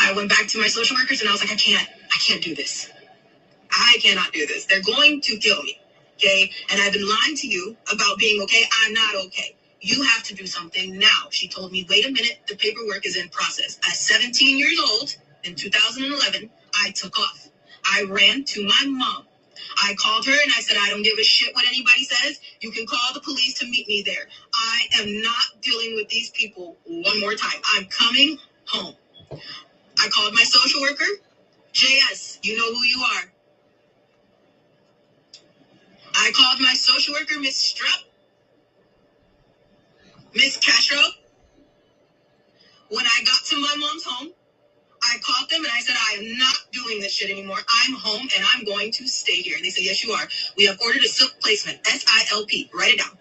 [SPEAKER 4] I went back to my social workers and I was like, I can't do this. I cannot do this. They're going to kill me. Okay? And I've been lying to you about being okay. I'm not okay. You have to do something now. She told me, wait a minute, the paperwork is in process. At 17 years old, in 2011, I took off. I ran to my mom. I called her and I said, I don't give a shit what anybody says. You can call the police to meet me there. I am not dealing with these people one more time. I'm coming home. I called my social worker. JS, you know who you are. I called my social worker, Miss Strupp, Miss Castro. When I got to my mom's home, I called them and I said, I am not doing this shit anymore. I'm home and I'm going to stay here. And they said, yes, you are. We have ordered a silk placement, SILP. Write it down.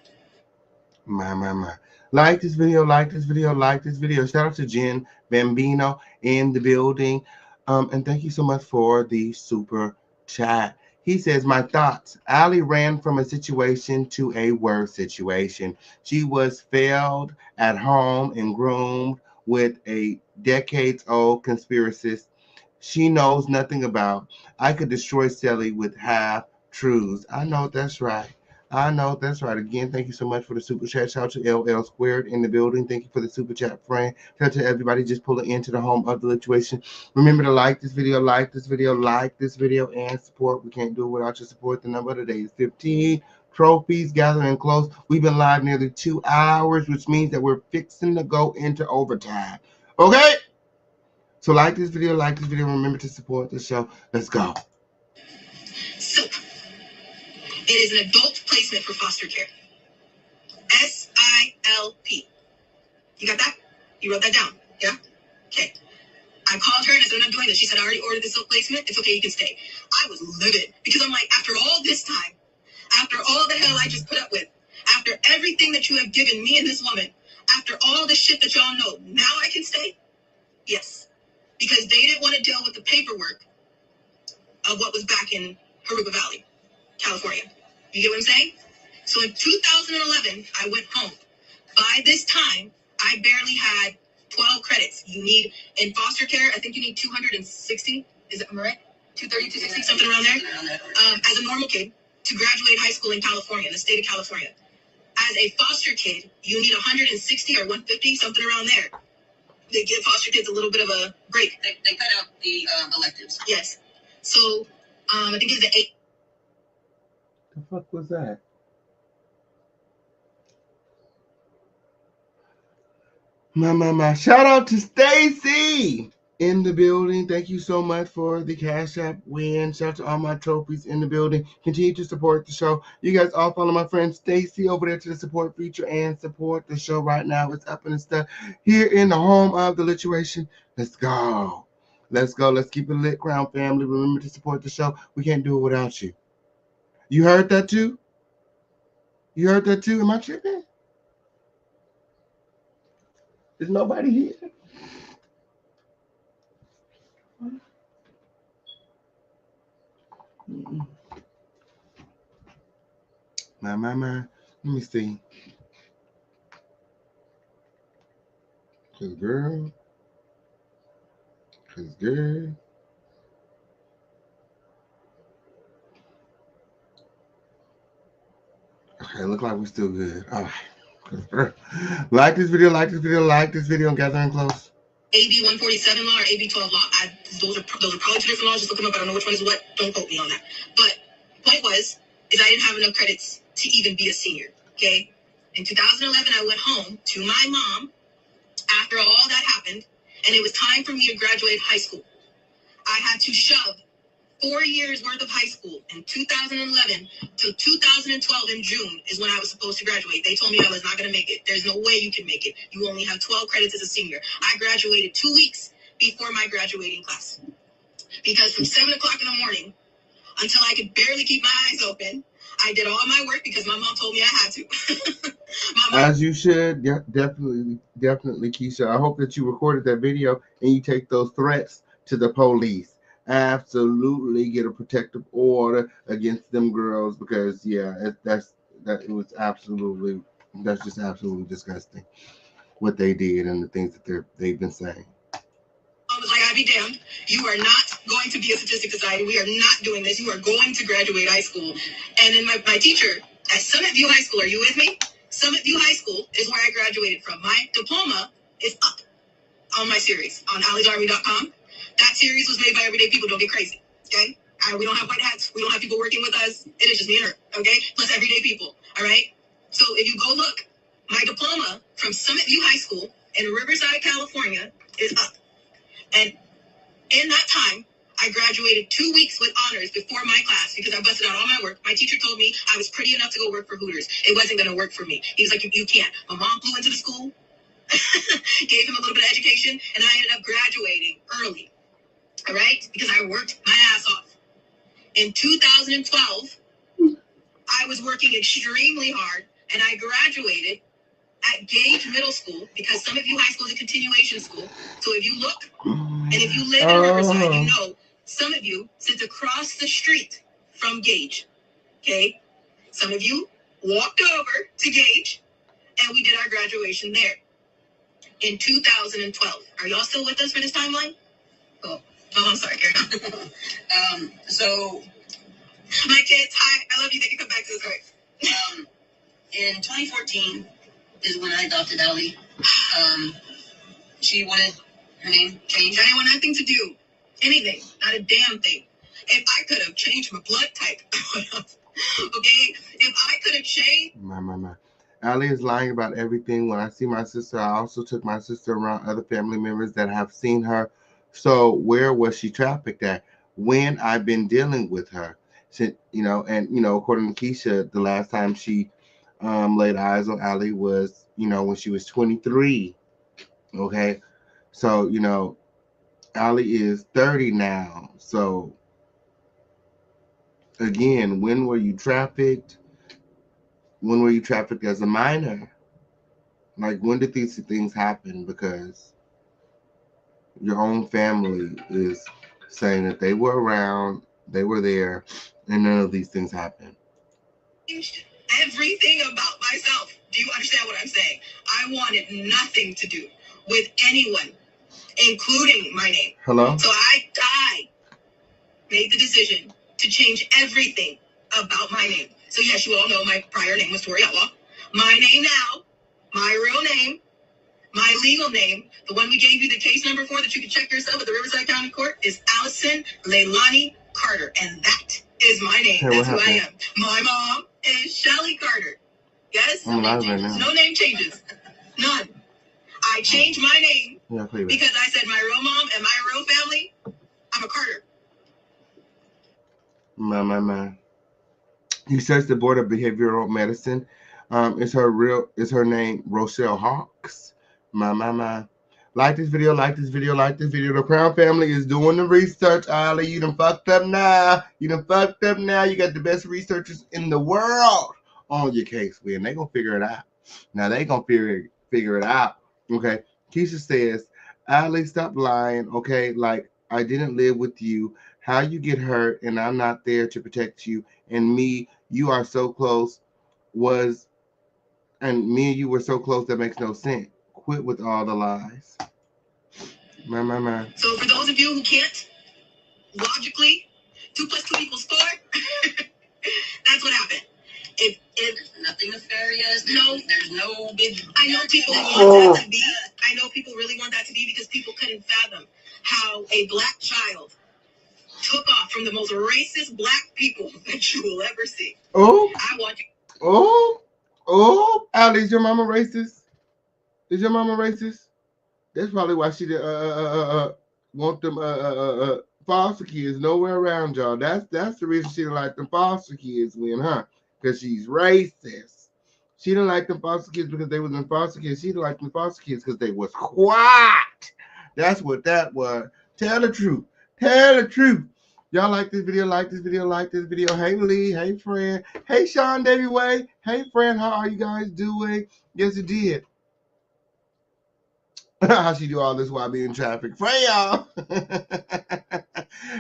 [SPEAKER 3] My. Like this video, like this video, like this video. Shout out to Jen Bambino in the building. And thank you so much for the super chat. He says, my thoughts. Allie ran from a situation to a worse situation. She was failed at home and groomed with a decades-old conspiracist she knows nothing about. I could destroy Shelly with half truths. I know that's right. I know that's right. Again, thank you so much for the super chat. Shout out to LL Squared in the building. Thank you for the super chat, friend. Shout out to everybody just pulling into the home of the situation. Remember to like this video, like this video, like this video, and support. We can't do it without your support. The number today is 15. Trophies gathering close. We've been live nearly 2 hours, which means that we're fixing to go into overtime. Okay? So like this video, remember to support the show. Let's go.
[SPEAKER 4] SILP. It is an adult placement for foster care. SILP. You got that? You wrote that down? Yeah? Okay. I called her and I said, I'm not doing this. She said, I already ordered the silk placement. It's okay, you can stay. I was livid because I'm like, after all this time, after all the hell I just put up with, after everything that you have given me and this woman, after all the shit that y'all know, now I can stay? Yes. Because they didn't want to deal with the paperwork of what was back in Haruba Valley, California. You get what I'm saying? So in 2011, I went home. By this time, I barely had 12 credits. You need, in foster care, I think you need 260. Is it, am I right? 230, 260, something around there. As a normal kid, to graduate high school in California, in the state of California. As a foster kid, you need 160 or 150, something around there. They give foster kids a little bit of a break. They cut out the electives. Yes. So, I think it's the 8.
[SPEAKER 3] The fuck was that? My. Shout out to Stacy in the building. Thank you so much for the Cash App win. Shout out to all my trophies in the building. Continue to support the show. You guys all follow my friend Stacy over there to the support feature and support the show right now. It's up and stuff here in the home of the lituation. Let's go. Let's go. Let's keep it lit, Crown family. Remember to support the show. We can't do it without you. You heard that too? You heard that too? Am I tripping? Is nobody here? My. Let me see. Cause girl. Okay, look like we're still good. All right. Like this video, like this video, like this video, and gathering close.
[SPEAKER 4] AB 147 law or AB 12 law. Those are probably two different laws. Just look them up. I don't know which one is what. Don't quote me on that. But point was, is I didn't have enough credits to even be a senior. Okay. In 2011, I went home to my mom after all that happened, and it was time for me to graduate high school. I had to shove 4 years worth of high school in 2011 to 2012 in June is when I was supposed to graduate. They told me I was not going to make it. There's no way you can make it. You only have 12 credits as a senior. I graduated 2 weeks before my graduating class because from 7 o'clock in the morning until I could barely keep my eyes open, I did all my work because my mom told me I had to.
[SPEAKER 3] As you should, definitely, Keisha. I hope that you recorded that video and you take those threats to the police. Absolutely get a protective order against them girls because that's just absolutely disgusting what they did and the things that they've been saying.
[SPEAKER 4] I was like, I'd be damned. You are not going to be a statistic society. We are not doing this. You are going to graduate high school. And then my teacher at Summit View High School, are you with me? Summit View High School is where I graduated from. My diploma is up on my series on Allie'sArmy.com. That series was made by everyday people. Don't get crazy, okay? We don't have white hats. We don't have people working with us. It is just me and her, okay? Plus everyday people, all right? So if you go look, my diploma from Summit View High School in Riverside, California is up. And in that time, I graduated 2 weeks with honors before my class because I busted out all my work. My teacher told me I was pretty enough to go work for Hooters. It wasn't going to work for me. He was like, you can't. My mom flew into the school, gave him a little bit of education, and I ended up graduating early. All right? Because I worked my ass off. In 2012, I was working extremely hard, and I graduated at Gage Middle School because Summit View High School is a continuation school. So if you look, and if you live in Riverside, you know Summit View sits across the street from Gage. Okay? Some of you walked over to Gage, and we did our graduation there in 2012. Are y'all still with us for this timeline? Cool. Oh, I'm sorry, carry on. So, my kids, hi, I love you. They can come back to the story. In 2014 is when I adopted Allie. She wanted her name changed. I didn't want nothing to do. Anything. Not a damn thing. If I could have changed my blood type, okay? If I could have changed.
[SPEAKER 3] My. Allie is lying about everything. When I see my sister, I also took my sister around other family members that have seen her. So where was she trafficked at? When I've been dealing with her, since according to Keisha, the last time she laid eyes on Allie was when she was 23. Okay, so Allie is 30 now. So again, when were you trafficked? When were you trafficked as a minor? Like, when did these things happen? Because your own family is saying that they were around, they were there, and none of these things happened.
[SPEAKER 4] Everything about myself. Do you understand what I'm saying? I wanted nothing to do with anyone, including my name.
[SPEAKER 3] Hello?
[SPEAKER 4] So I made the decision to change everything about my name. So yes, you all know my prior name was Tori Outlaw. My name now, my real name, my legal name, the one we gave you the case number for that you can check yourself at the Riverside County Court, is Allison Leilani Carter. And that is my name.
[SPEAKER 3] Hey,
[SPEAKER 4] that's who I am. My mom is Shelly Carter. Yes? No name changes. None. I changed my name because I said my real mom and my real family, I'm a Carter.
[SPEAKER 3] My. You searched the Board of Behavioral Medicine. Is her name Rochelle Hawks? My. Like this video. The Crown family is doing the research, Ollie. You done fucked up now. You got the best researchers in the world on your case, and they gonna figure it out. Now they gonna figure it out. Okay. Keisha says, Allie, stop lying. Okay, like, I didn't live with you. How you get hurt and I'm not there to protect you, and me, you are so close, and me and you were so close, that makes no sense. Quit with all the lies. My.
[SPEAKER 4] So for those of you who can't logically, 2 + 2 = 4, that's what happened. If nothing nefarious. No, there's no big. I know people want that to be. I know people really want that to be because people couldn't fathom how a black child took off from the most racist black people that you will ever see.
[SPEAKER 3] Oh,
[SPEAKER 4] I want you.
[SPEAKER 3] Allie, is your mama racist? Is your mama racist? That's probably why she did want them foster kids nowhere around y'all. That's the reason she didn't like them foster kids when, huh? Because she's racist. She didn't like them foster kids because they was in foster kids. She didn't like them foster kids because they was quiet. That's what that was. Tell the truth. Tell the truth. Y'all like this video, like this video, like this video. Hey Lee, hey friend. Hey Sean Davy Way. Hey friend, how are you guys doing? Yes, it did. How she do all this while being trafficked. For y'all.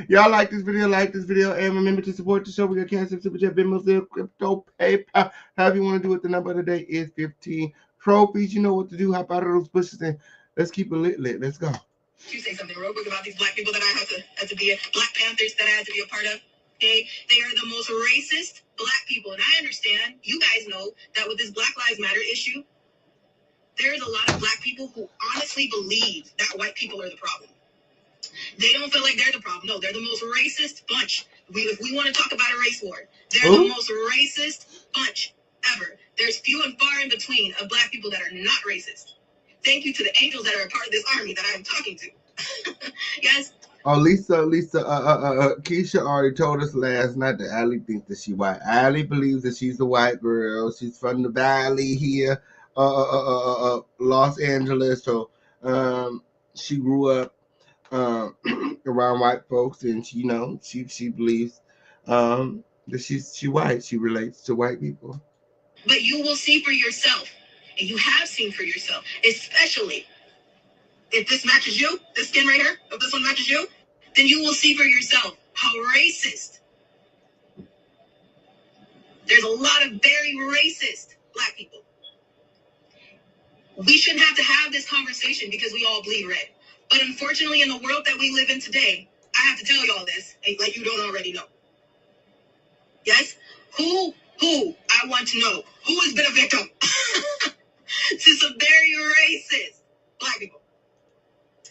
[SPEAKER 3] Y'all like this video, and remember to support the show with your cash, super chat, Venmo, Zelle, crypto, PayPal. However you want to do it, the number of the day is 15 trophies. You know what to do. Hop out of those bushes and let's keep it lit. Let's go.
[SPEAKER 4] You say something real quick about these black people that I had to be Black Panthers that I had to be a part of. They are the most racist black people, and I understand. You guys know that with this Black Lives Matter issue, there's a lot of black people who honestly believe that white people are the problem. They don't feel like they're the problem. No, they're the most racist bunch. If we want to talk about a race war, they're the most racist bunch ever. There's few and far in between of black people that are not racist. Thank you to the angels that are a part of this army that I'm talking to. Yes.
[SPEAKER 3] Oh, Lisa, Keisha already told us last night that Allie thinks that she white. Allie believes that she's a white girl. She's from the valley here, Los Angeles. So, she grew up around white folks, and she believes that she white. She relates to white people.
[SPEAKER 4] But you will see for yourself, and you have seen for yourself, especially if this matches you, this skin right here, if this one matches you, then you will see for yourself how racist. There's a lot of very racist black people. We shouldn't have to have this conversation because we all bleed red. But unfortunately, in the world that we live in today, I have to tell you all this, like you don't already know. Yes? Who, I want to know, who has been a victim to some very racist black people?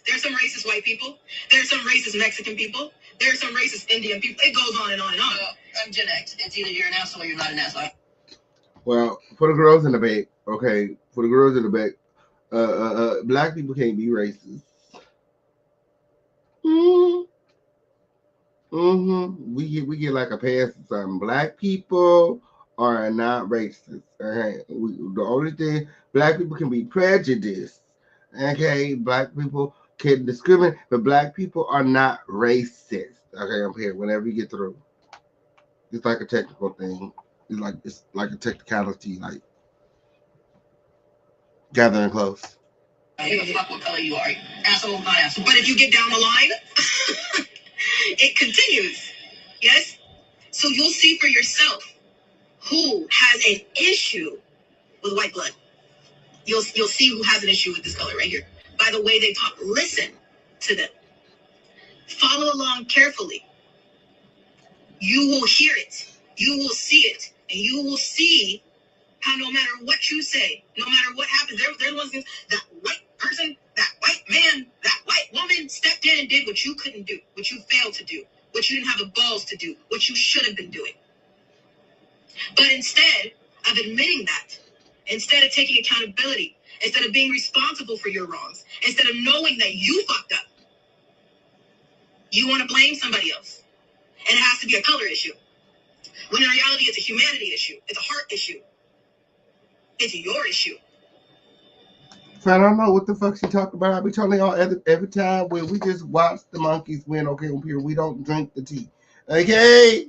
[SPEAKER 4] There's some racist white people. There's some racist Mexican people. There's some racist Indian people. It goes on and on and on. I'm Gen X. It's either you're an asshole or you're not an asshole.
[SPEAKER 3] Well, for the girls in the back, okay, black people can't be racist. We get like a pass or something. Black people are not racist. Okay, the only thing black people can be prejudiced. Okay, black people can discriminate, but black people are not racist. Okay, I'm here. Whenever you get through, it's like a technical thing. It's like a technicality, like gathering close.
[SPEAKER 4] I don't give a fuck what color you are, asshole, not asshole. But if you get down the line, it continues. Yes? So you'll see for yourself who has an issue with white blood. You'll see who has an issue with this color right here. By the way they talk, listen to them. Follow along carefully. You will hear it. You will see it. And you will see how no matter what you say, no matter what happens, they're the ones that white person, that white man, that white woman stepped in and did what you couldn't do, what you failed to do, what you didn't have the balls to do, what you should have been doing. But instead of admitting that, instead of taking accountability, instead of being responsible for your wrongs, instead of knowing that you fucked up, you want to blame somebody else. And it has to be a color issue. When in reality, it's a humanity issue. It's a heart issue. It's your issue.
[SPEAKER 3] I don't know what the fuck she talked about. I be telling y'all every time when we just watch the monkeys win. Okay, we don't drink the tea. Okay,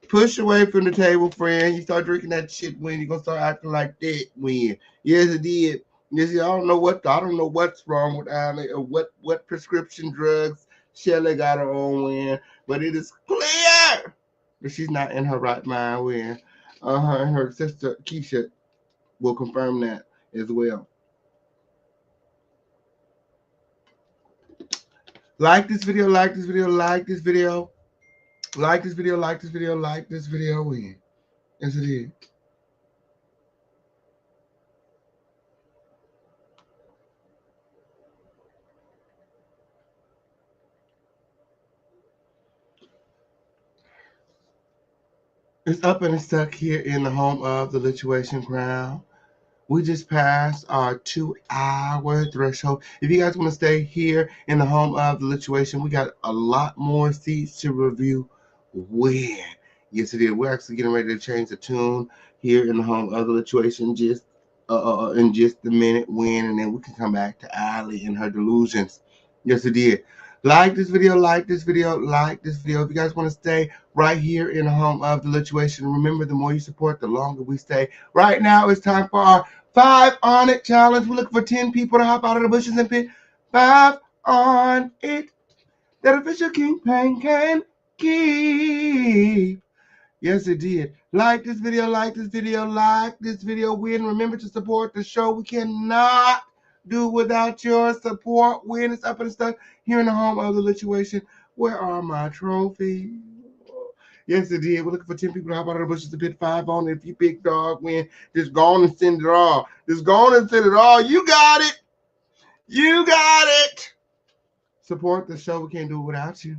[SPEAKER 3] push away from the table, friend. You start drinking that shit when you gonna start acting like that when. Yes, it did. Yes, I don't know what's wrong with Allie or what prescription drugs Shelly got her on when, but it is clear that she's not in her right mind when. Her sister Keisha will confirm that as well. Like this video. Yes, it is. It's up and it's stuck here in the home of the Lituation Crown. We just passed our 2-hour threshold. If you guys want to stay here in the home of the Lituation, we got a lot more seats to review. When? Yes, it is. We're actually getting ready to change the tune here in the home of the Lituation just in just a minute. When, and then we can come back to Allie and her delusions. Yes, it did. Like this video, like this video, like this video. If you guys want to stay right here in the home of the Lituation, remember, the more you support, the longer we stay. Right now, it's time for our 5 on it challenge. We're looking for 10 people to hop out of the bushes and pick 5 on it that official kingpin can keep. Yes, it did. Like this video, like this video, like this video. Win. Remember to support the show. We cannot do without your support. Win. It's up and stuck here in the home of the Lituation. Where are my trophies? Yes, it did. We're looking for 10 people to hop out of the bushes to pick 5 on it. If you pick dog, win. Just go on and send it all. Just go on and send it all. You got it. You got it. Support the show. We can't do it without you.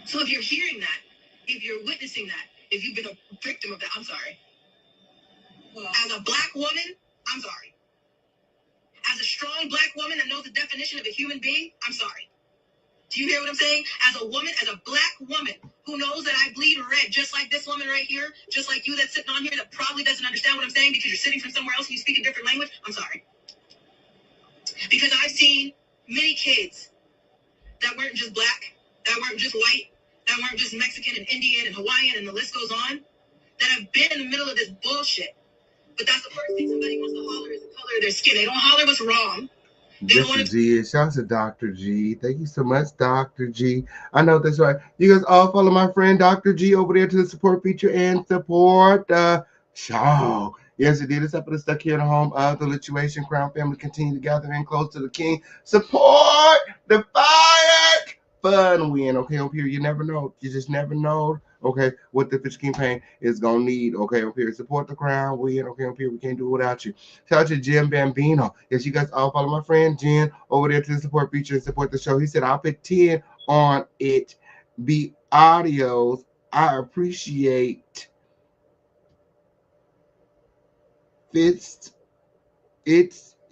[SPEAKER 4] So if you're hearing that, if you're witnessing that, if you've been a victim of that, I'm sorry. Well, as a black woman, I'm sorry. As a strong black woman that knows the definition of a human being, I'm sorry. Do you hear what I'm saying? As a woman, as a black woman who knows that I bleed red, just like this woman right here, just like you that's sitting on here that probably doesn't understand what I'm saying because you're sitting from somewhere else and you speak a different language, I'm sorry. Because I've seen many kids that weren't just black, that weren't just white, that weren't just Mexican and Indian and Hawaiian, and the list goes on, that have been in the middle of this bullshit. But that's the first thing somebody wants to holler is the color of their skin. They don't holler what's wrong.
[SPEAKER 3] Yes, G. Shout out to Dr. G. Thank you so much, Dr. G. I know that's right. You guys all follow my friend Dr. G over there to the support feature and support the show. Yes, it did. It's up and stuck here in the home of the Lituation Crown family. Continue to gather in close to the king. Support the fired fun win. Okay, up here, you never know. You just never know. Okay, what the Fish campaign is gonna need. Okay, up here, support the crown win. Okay, up here, we can't do it without you. Shout out to Jim Bambino. Yes, you guys all follow my friend Jen over there to the support feature and support the show. He said, I'll pick 10 on it. Be audios. I appreciate it's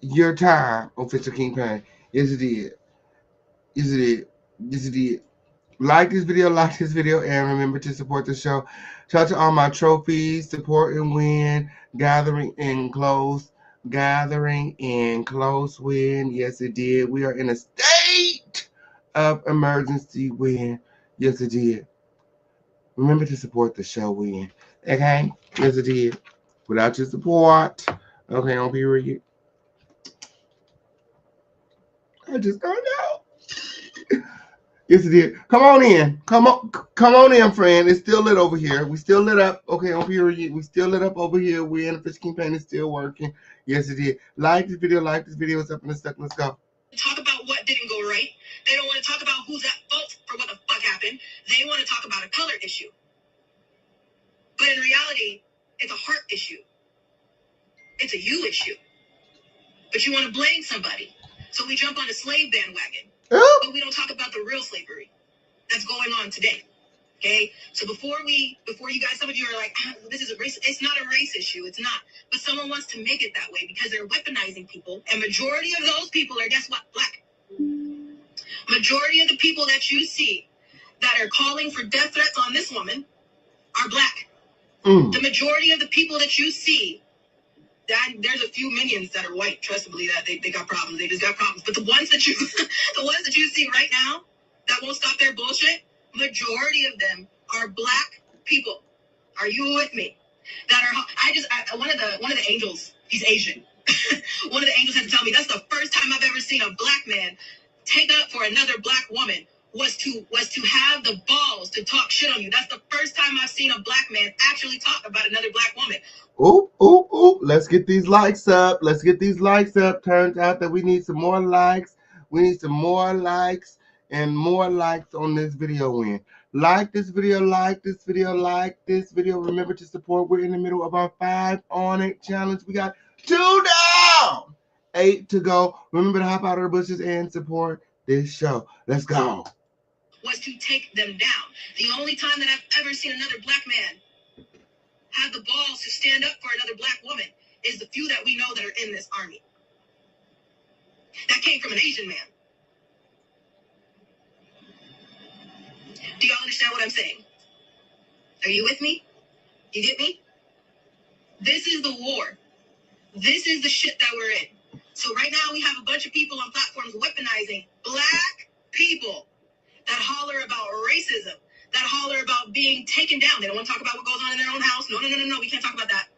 [SPEAKER 3] your time, official campaign. Yes, it did. Yes, it did. Yes, it did. Like this video, and remember to support the show. Shout out to all my trophies, support and win, gathering in close win. Yes, it did. We are in a state of emergency win. Yes, it did. Remember to support the show win. Okay? Yes, it did. Without your support, okay, on period. I just don't know. Yes, it did. Come on in. Come on in, friend. It's still lit over here. We still lit up. Okay, on period. We still lit up over here. We in the Fish campaign is still working. Yes, it did. Like this video. It's up in the stuck. Let's go.
[SPEAKER 4] Talk about what didn't go right. They don't want to talk about who's at fault for what the fuck happened. They want to talk about a color issue. But in reality, it's a heart issue. It's a you issue. But you want to blame somebody. So we jump on a slave bandwagon. But we don't talk about the real slavery that's going on today. Okay? So before you guys, some of you are like, this is a race. It's not a race issue. It's not. But someone wants to make it that way because they're weaponizing people. And majority of those people are, guess what? Black. Majority of the people that you see that are calling for death threats on this woman are black. The majority of the people that you see, that there's a few minions that are white, trust and believe that they got problems. They just got problems. But the ones that you see right now that won't stop their bullshit, majority of them are black people. Are you with me? That are one of the angels, he's Asian. One of the angels had to tell me that's the first time I've ever seen a black man take up for another black woman was to have the balls to talk shit on you. That's the first time I've seen a black man actually talk about another black woman.
[SPEAKER 3] Ooh. Let's get these likes up. Turns out that we need some more likes. We need some more likes and more likes on this video win. Like this video. Remember to support. We're in the middle of our 5 on it challenge. We got 2 down, 8 to go. Remember to hop out of the bushes and support this show. Let's go.
[SPEAKER 4] was to take them down. The only time that I've ever seen another black man have the balls to stand up for another black woman is the few that we know that are in this army. That came from an Asian man. Do y'all understand what I'm saying? Are you with me? You get me? This is the war. This is the shit that we're in. So right now we have a bunch of people on platforms weaponizing black people that holler about racism, that holler about being taken down. They don't want to talk about what goes on in their own house. No, we can't talk about that.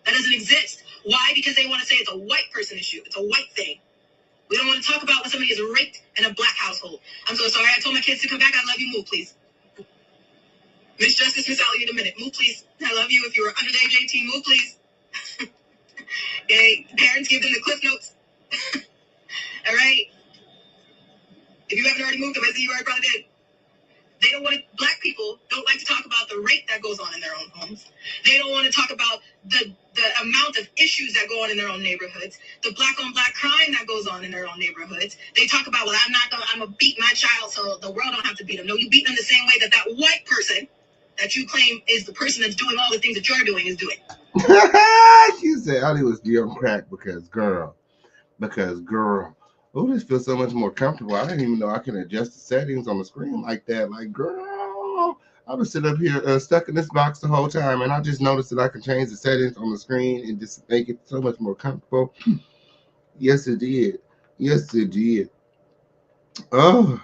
[SPEAKER 4] That doesn't exist. Why? Because they want to say it's a white person issue. It's a white thing. We don't want to talk about when somebody is raped in a black household. I'm so sorry. I told my kids to come back. I love you. Move, please. Miss Justice, Miss Allie, in a minute. Move, please. I love you. If you were under the age 18, move, please. Okay. Parents, give them the cliff notes. All right. If you haven't already moved them, I see you already probably did. They don't want to, black people don't like to talk about the rape that goes on in their own homes. They don't want to talk about the amount of issues that go on in their own neighborhoods, the black on black crime that goes on in their own neighborhoods. They talk about, well, I'm going to beat my child so the world don't have to beat them. No, you beat them the same way that white person that you claim is the person that's doing all the things that you're doing is doing.
[SPEAKER 3] She said Ali was on crack because girl. Oh, this feels so much more comfortable. I didn't even know I can adjust the settings on the screen like that. Like, girl, I was sitting up here stuck in this box the whole time, and I just noticed that I can change the settings on the screen and just make it so much more comfortable. Yes, it did. Yes, it did. Oh.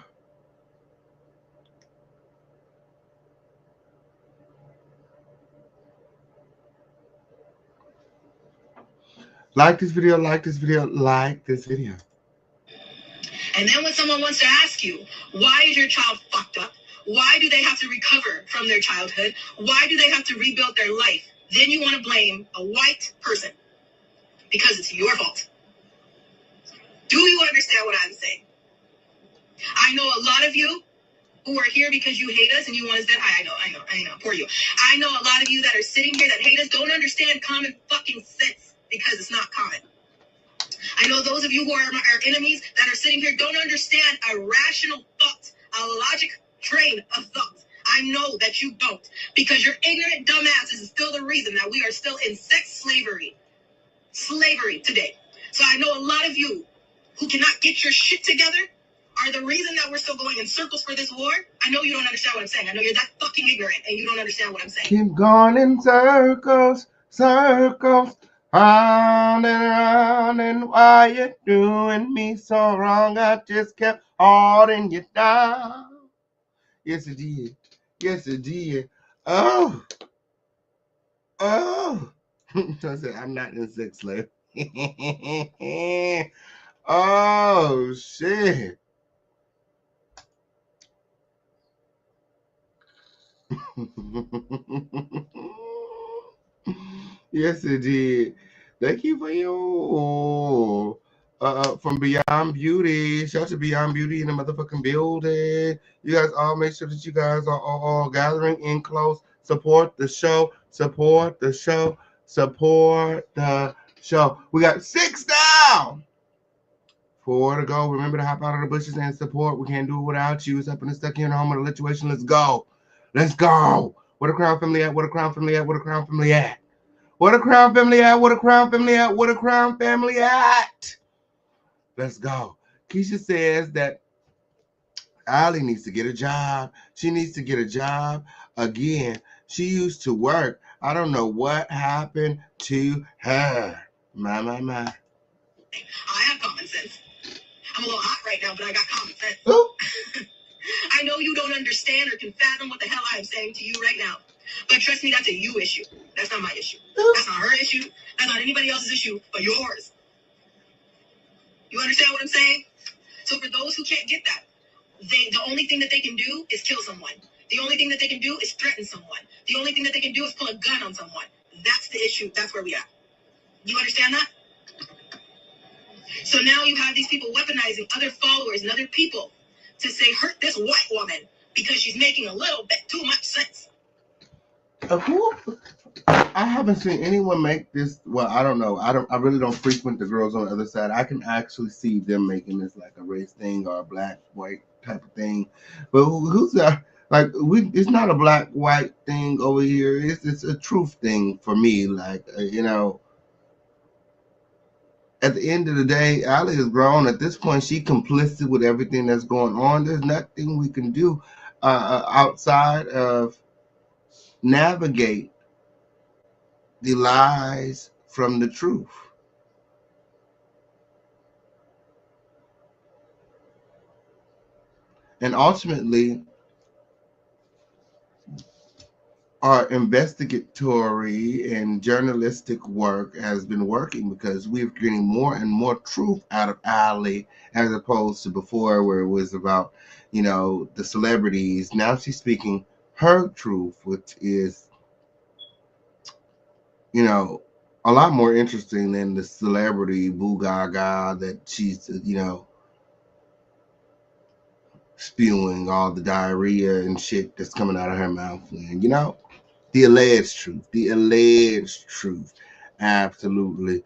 [SPEAKER 3] Like this video, like this video, like this video.
[SPEAKER 4] And then when someone wants to ask you, why is your child fucked up? Why do they have to recover from their childhood? Why do they have to rebuild their life? Then you want to blame a white person because it's your fault. Do you understand what I'm saying? I know a lot of you who are here because you hate us and you want us dead. I know. Poor you. I know a lot of you that are sitting here that hate us don't understand common fucking sense because it's not common. I know those of you who are our enemies that are sitting here don't understand a rational thought, a logic train of thought. I know that you don't, because your ignorant dumbasses is still the reason that we are still in sex slavery today. So I know a lot of you who cannot get your shit together are the reason that we're still going in circles for this war. I know you don't understand what I'm saying. I know you're that fucking ignorant and you don't understand what I'm saying.
[SPEAKER 3] Keep going in circles, round and why you doing me so wrong? I just kept holding you down. Yes, it did. Yes, it did. Oh. I said, I'm not in sex slave. Oh, shit. Yes, it did. Thank you for you. From Beyond Beauty. Shout out to Beyond Beauty in the motherfucking building. You guys all make sure that you guys are all gathering in close. Support the show. Support the show. Support the show. We got 6 down. 4 to go. Remember to hop out of the bushes and support. We can't do it without you. It's up and stuck here in the home of the lituation. Let's go. Let's go. Where the Crown family at? Where the Crown family at? Where the Crown family at? Where the Crown family at? Where the Crown family at? Where the Crown family at? Let's go. Keisha says that Allie needs to get a job. She needs to get a job again. She used to work. I don't know what happened to her. My.
[SPEAKER 4] I have common sense. I'm a little hot right now, but I got common sense.
[SPEAKER 3] Ooh.
[SPEAKER 4] I know you don't understand or can fathom what the hell I am saying to you right now. But trust me, that's a you issue. That's not my issue. That's not her issue. That's not anybody else's issue, but yours. You understand what I'm saying? So for those who can't get that, the only thing that they can do is kill someone. The only thing that they can do is threaten someone. The only thing that they can do is pull a gun on someone. That's the issue. That's where we are. You understand that? So now you have these people weaponizing other followers and other people to say, hurt this white woman because she's making a little bit too much sense.
[SPEAKER 3] I haven't seen anyone make this. Well, I don't know. I really don't frequent the girls on the other side. I can actually see them making this like a race thing or a black white type of thing. But who's that? Like we, it's not a black white thing over here. It's a truth thing for me. Like at the end of the day, Allie is grown. At this point, she complicit with everything that's going on. There's nothing we can do outside of navigate the lies from the truth. And ultimately, our investigatory and journalistic work has been working because we're getting more and more truth out of Ali as opposed to before where it was about, the celebrities. Now she's speaking her truth, which is, a lot more interesting than the celebrity boo gaga that she's, spewing all the diarrhea and shit that's coming out of her mouth. And, the alleged truth. The alleged truth. Absolutely.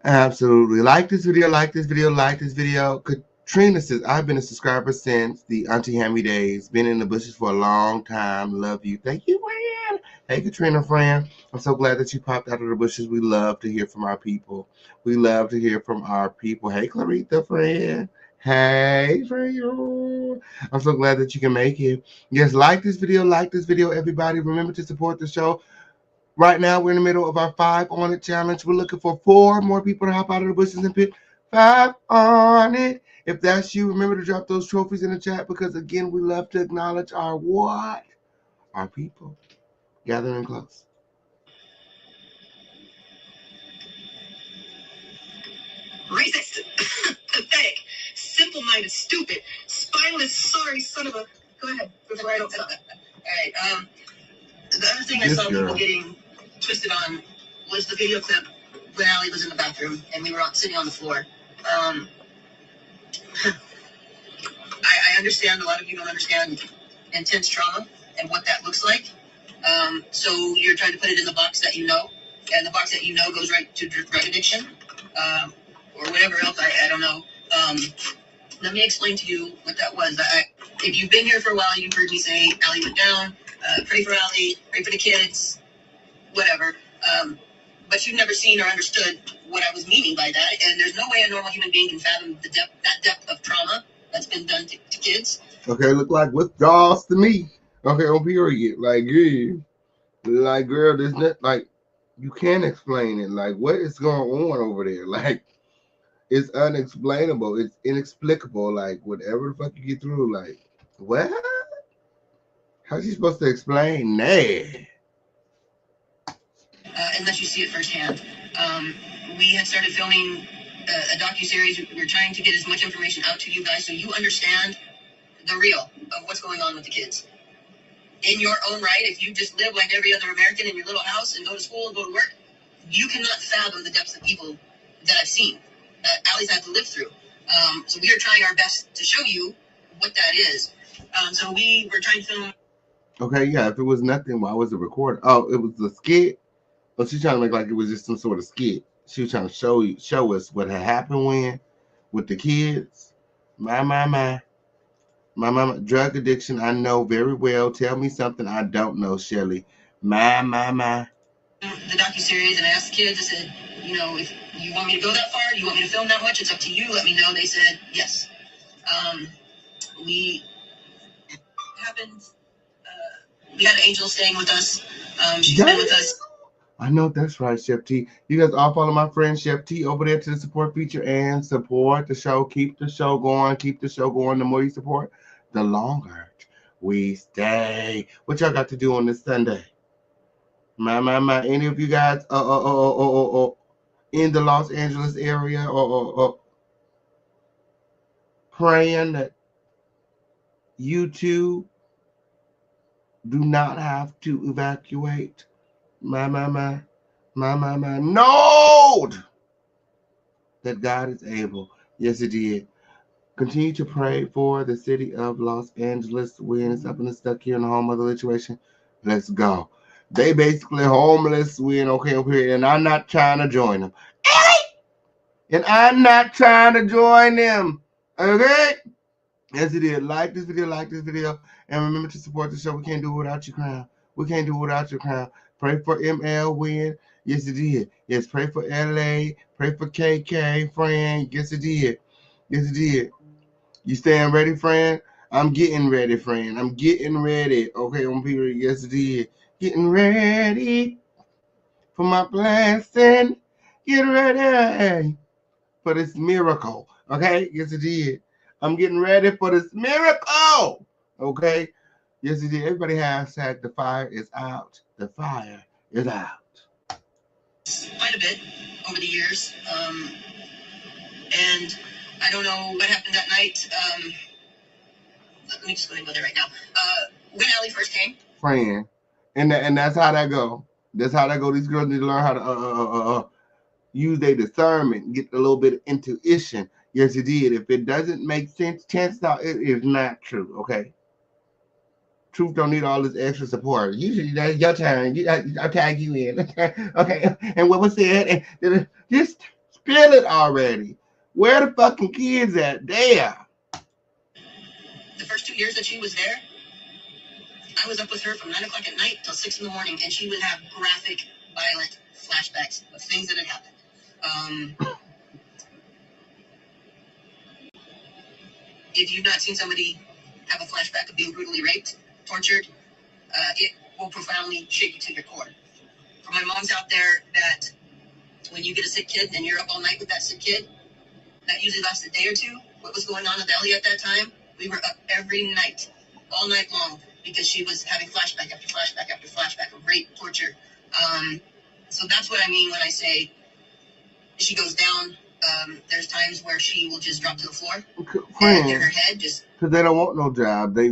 [SPEAKER 3] Absolutely. Like this video, like this video, like this video. Katrina says, I've been a subscriber since the Auntie Hammy days. Been in the bushes for a long time. Love you. Thank you, friend. Hey, Katrina, friend. I'm so glad that you popped out of the bushes. We love to hear from our people. We love to hear from our people. Hey, Clarita, friend. Hey, friend. I'm so glad that you can make it. Yes, like this video, everybody. Remember to support the show. Right now, we're in the middle of our 5 on it challenge. We're looking for 4 more people to hop out of the bushes and pick 5 on it. If that's you, remember to drop those trophies in the chat because, again, we love to acknowledge our what? Our people. Gathering close.
[SPEAKER 4] Racist, pathetic, simple-minded, stupid, spineless, sorry son of a. Go ahead before I don't stop. All right. The other thing I saw people getting twisted on was the video clip when Allie was in the bathroom and we were sitting on the floor. I understand a lot of you don't understand intense trauma and what that looks like. So you're trying to put it in the box that you know, and the box that you know goes right to drug addiction, or whatever else. I don't know. Let me explain to you what that was. If you've been here for a while, you've heard me say Allie went down. Pray for Allie. Pray for the kids. Whatever. But you've never seen or understood what I was meaning by that. And there's no way a normal human being can fathom that depth of trauma that's been done to kids.
[SPEAKER 3] Okay, look like withdrawals to me. Okay, on period. Like, yeah. Like, girl, there's not, like, you can't explain it. Like, what is going on over there? Like, it's unexplainable. It's inexplicable. Like, whatever the fuck you get through, like, what? How's she supposed to explain that?
[SPEAKER 4] Unless you see it firsthand. We had started filming a docuseries. We were trying to get as much information out to you guys so you understand the real of what's going on with the kids. In your own right, if you just live like every other American in your little house and go to school and go to work, you cannot fathom the depths of people that I've seen, that Allie's had to live through. So we are trying our best to show you what that is. So we were trying to film.
[SPEAKER 3] Okay, yeah, if it was nothing, why was it recorded? Oh, it was a skit? Oh, she's trying to make like it was just some sort of skit. She was trying to show us what had happened when with the kids. My. Drug addiction, I know very well. Tell me something I don't know, Shelly. My.
[SPEAKER 4] The docuseries, and I asked the kids, I said, if you want me to go that far, you want me to film that much, it's up to you. Let me know. They said yes. We happened. We had Angel staying with us. She's been with us.
[SPEAKER 3] I know that's right, Chef T. You guys all follow my friend Chef T over there to the support feature and support the show. Keep the show going. Keep the show going. The more you support, the longer we stay. What y'all got to do on this Sunday? My. Any of you guys in the Los Angeles area or praying that you too do not have to evacuate? My. No! That God is able. Yes, it did. Continue to pray for the city of Los Angeles. We're in something that's stuck here in the home of the situation. Let's go. They basically homeless. We're in okay over here, and I'm not trying to join them. And I'm not trying to join them. Okay? Yes, it is. Like this video, and remember to support the show. We can't do it without your crown. We can't do it without your crown. Pray for ML win. Yes, it did. Yes, pray for LA. Pray for KK, friend. Yes, it did. Yes, it did. You staying ready, friend? I'm getting ready, friend. I'm getting ready. Okay, on period. Yes, it did. Getting ready for my blessing. Get ready for this miracle. Okay? Yes, it did. I'm getting ready for this miracle. Okay? Yes, it did. Everybody hashtag the fire is out. The fire is out.
[SPEAKER 4] Quite a bit over the years. And I don't know what happened that night. Let me just go ahead and go there right now. When Allie first came.
[SPEAKER 3] Friend. And that's how that go. That's how that go. These girls need to learn how to use their discernment, get a little bit of intuition. Yes, it did. If it doesn't make sense, chances are it is not true. Okay. Truth don't need all this extra support. Usually that's your turn. I'll tag you in. Okay. And what was said, and just spill it already. Where the fucking kids at? There.
[SPEAKER 4] The first 2 years that she was there, I was up with her from 9 o'clock at night till 6 in the morning, and she would have graphic, violent flashbacks of things that had happened. If you've not seen somebody have a flashback of being brutally raped, tortured, it will profoundly shake you to your core. For my moms out there, that when you get a sick kid and you're up all night with that sick kid, that usually lasts a day or two. What was going on with Ellie at that time? We were up every night, all night long, because she was having flashback after flashback after flashback of rape, torture. So that's what I mean when I say she goes down. There's times where she will just drop to the floor and hit her head. Just
[SPEAKER 3] because they don't want no job. They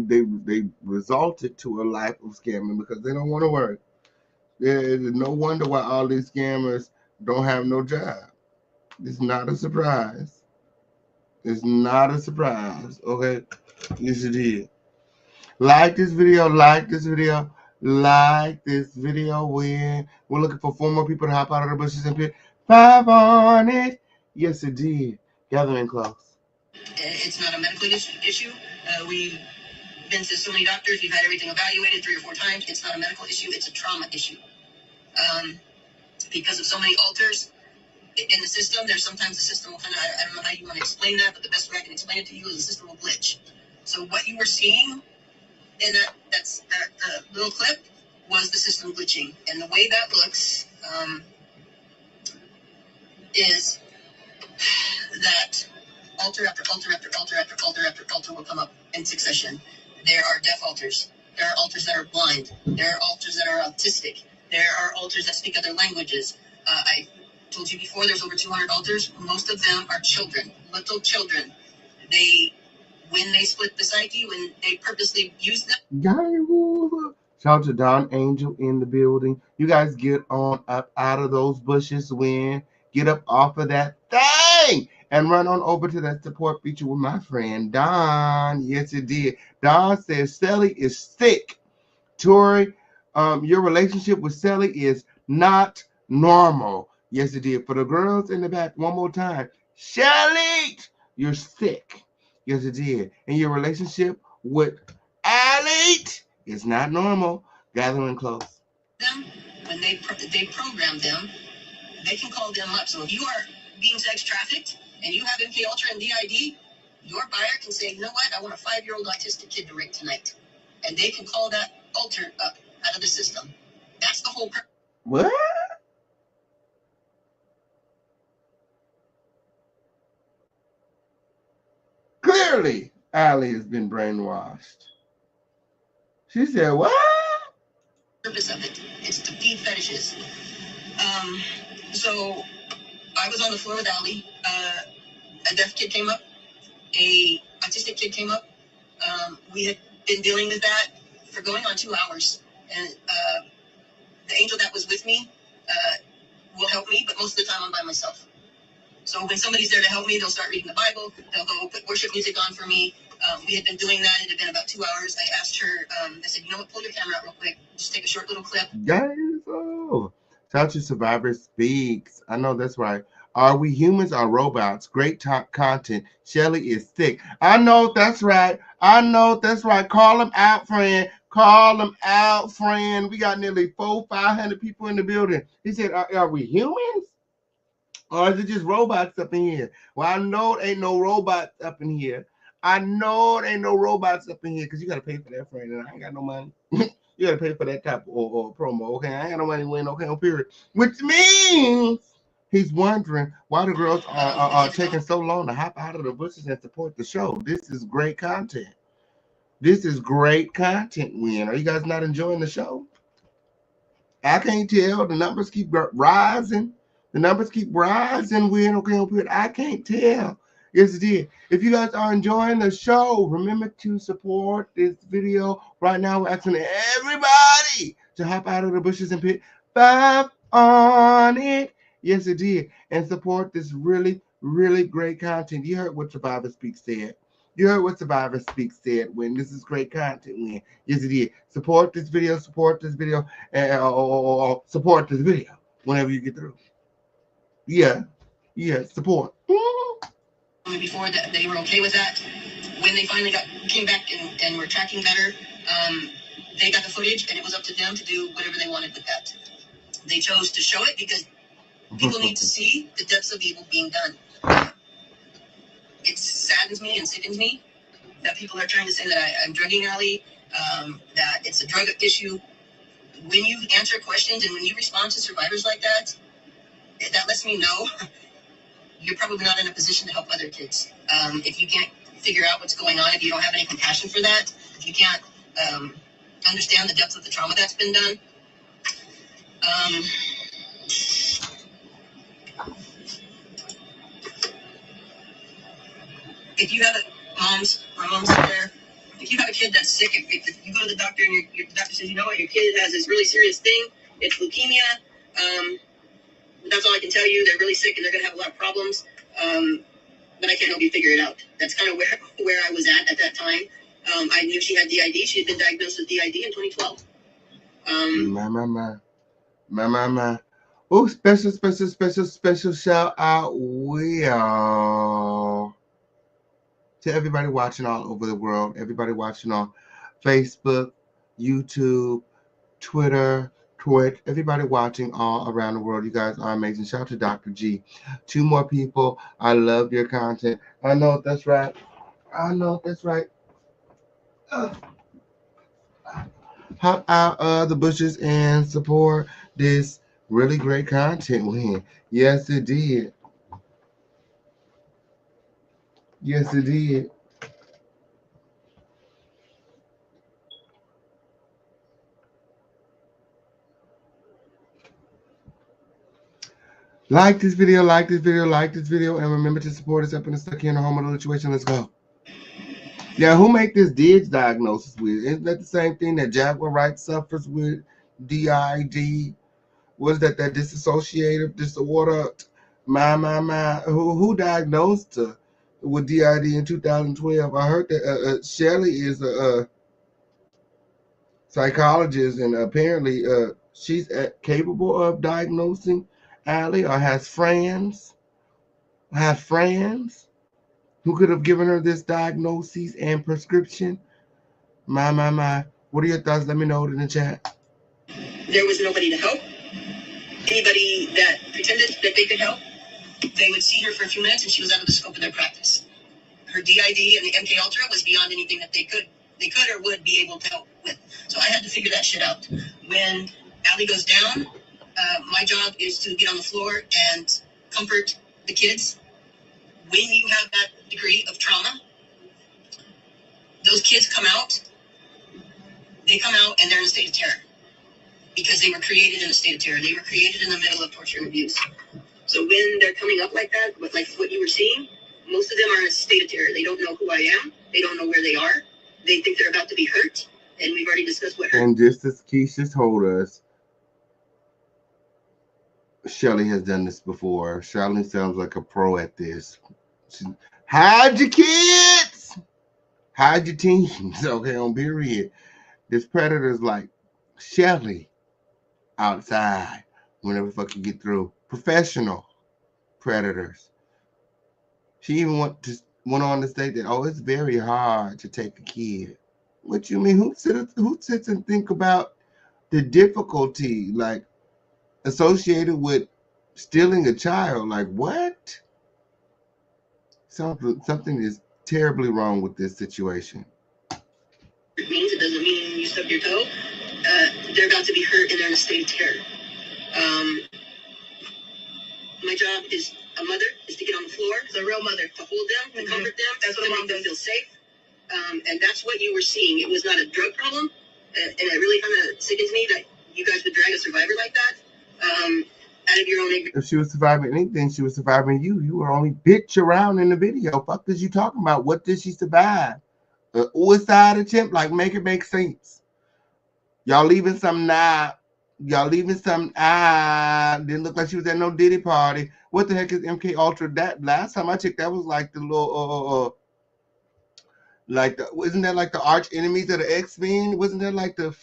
[SPEAKER 3] resulted to a life of scamming because they don't want to work. There's no wonder why all these scammers don't have no job. It's not a surprise. It's not a surprise. Okay? Yes, it is. Like this video, like this video, like this video. We're looking for 4 more people to hop out of the bushes and put 5 on it. Yes, it did. Gathering close.
[SPEAKER 4] It's not a medical issue. We've been to so many doctors. We've had everything evaluated 3 or 4 times. It's not a medical issue. It's a trauma issue. Because of so many alters in the system, there's sometimes the system will kind of, I don't know how you want to explain that, but the best way I can explain it to you is the system will glitch. So what you were seeing in that little clip was the system glitching. And the way that looks is that altar after altar after altar after altar after altar will come up in succession. There are deaf altars. There are altars that are blind. There are altars that are autistic. There are altars that speak other languages. I told you before, there's over 200 altars. Most of them are children, little children. When they split the psyche, when they purposely use them.
[SPEAKER 3] Shout out to Don Angel in the building. You guys get on up out of those bushes, get up off of that thing and run on over to that support feature with my friend Don. Yes, it did. Don says Shelly is sick. Tori, your relationship with Shelly is not normal. Yes, it did. For the girls in the back, one more time. Shelly, you're sick. Yes, it did. And your relationship with Allie is not normal. Gathering close.
[SPEAKER 4] Them, when they program them, they can call them up. So if you are being sex trafficked and you have MK Ultra and DID, your buyer can say, you know what, I want a 5-year-old autistic kid to rape tonight. And they can call that alter up out of the system. That's the whole purpose.
[SPEAKER 3] What? Clearly, Allie has been brainwashed. She said, what?
[SPEAKER 4] Purpose of it is to feed fetishes. So I was on the floor with Allie. A deaf kid came up. A autistic kid came up. We had been dealing with that for going on 2 hours. And the angel that was with me will help me, but most of the time I'm by myself. So when somebody's there to help me, they'll start reading the Bible. They'll go put worship music on for me. We had been doing that. It had been about 2 hours. I asked her, I said, you know what, pull your camera out real quick. Just take a short little clip.
[SPEAKER 3] Guys, oh. Shout out to Survivor Speaks. I know that's right. Are we humans or robots? Great content. Shelly is sick. I know that's right. I know that's right. Call them out, friend. Call them out, friend. We got nearly 500 people in the building. He said, are we humans? Or is it just robots up in here? Well, I know it ain't no robots up in here. I know it ain't no robots up in here because you got to pay for that, friend. And I ain't got no money. You got to pay for that type of or promo. Okay, I ain't got no money to win. Okay, on period. Which means he's wondering why the girls are taking so long to hop out of the bushes and support the show. This is great content. This is great content, Win. Are you guys not enjoying the show? I can't tell. The numbers keep rising. The numbers keep rising. Win. Okay, on period. I can't tell. Yes, it is. If you guys are enjoying the show, remember to support this video. Right now, we're asking everybody to hop out of the bushes and put 5 on it. Yes, it did. And support this really, really great content. You heard what Survivor Speak said. You heard what Survivor Speak said when this is great content. When yes, it did. Support this video. Support this video. And support this video whenever you get through. Yeah, yeah. Support.
[SPEAKER 4] Before that, they were okay with that. When they finally came back and were tracking better, they got the footage, and it was up to them to do whatever they wanted with that. They chose to show it because people need to see the depths of evil being done. It saddens me and sickens me that people are trying to say that I'm drugging Allie, that it's a drug issue. When you answer questions and when you respond to survivors like that, that lets me know you're probably not in a position to help other kids. If you can't figure out what's going on, if you don't have any compassion for that, if you can't understand the depth of the trauma that's been done, if you have my mom's out there, if you have a kid that's sick, if you go to the doctor and your doctor says, you know what, your kid has this really serious thing, it's leukemia, that's all I can tell you, they're really sick and they're going to have a lot of problems, but I can't help you figure it out. That's kind of where I was at that time. I knew she had DID. She had been diagnosed with DID in 2012.
[SPEAKER 3] My. Oh, special shout out, Will. To everybody watching all over the world, everybody watching on Facebook, YouTube, Twitter, Twitch, everybody watching all around the world. You guys are amazing. Shout out to Dr. G. 2 more people. I love your content. I know that's right. I know that's right. Hop out of the bushes and support this really great content win. Yes, it did. Yes, it did. Like this video, like this video, like this video, and remember to support us up in the Stuck in a Home Alone situation. Let's go. Now, who make this DID diagnosis with? Isn't that the same thing that Jaguar Wright suffers with? DID? Was that dissociative disorder? My. Who diagnosed her with DID in 2012? I heard that Shelly is a psychologist, and apparently she's capable of diagnosing Allie, or has friends who could have given her this diagnosis and prescription. My. What are your thoughts? Let me know in the chat.
[SPEAKER 4] There was nobody to help. Anybody that pretended that they could help, they would see her for a few minutes and she was out of the scope of their practice. Her DID and the MK Ultra was beyond anything that they could or would be able to help with. So I had to figure that shit out. When Allie goes down, my job is to get on the floor and comfort the kids. When you have that degree of trauma, those kids come out, and they're in a state of terror. Because they were created in a state of terror. They were created in the middle of torture and abuse. So when they're coming up like that, like what you were seeing, most of them are in a state of terror. They don't know who I am. They don't know where they are. They think they're about to be hurt. And we've already discussed what hurt.
[SPEAKER 3] And just as Keisha told us, Shelly has done this before. Shelly sounds like a pro at this. Hide your kids. Hide your teens. Okay, on period. This predator's like Shelly outside whenever fuck you get through. Professional. predators. She even went on to state that, oh, it's very hard to take a kid. What you mean? Who sits and think about the difficulty like associated with stealing a child? Like what? Something is terribly wrong with this situation.
[SPEAKER 4] It means it doesn't mean you stub your toe. They're about to be hurt and they're in a state of terror. Um, my job is a mother is to get on the floor, as a real mother, to hold them, to comfort them, that's what to make them feel safe. And that's what you were seeing. It was not a drug problem, and it really kind of sickens me that you guys would drag a survivor like that out of your own ignorance.
[SPEAKER 3] If she was surviving anything, she was surviving you. You were only bitch around in the video. Fuck is you talking about? What did she survive? Suicide attempt? Like, make it make sense. Y'all leaving some now. Y'all leaving some. Didn't look like she was at no Diddy party. What the heck is MK Ultra? That last time I checked, that was like the little isn't that like the arch enemies of the X-Men? Wasn't that like the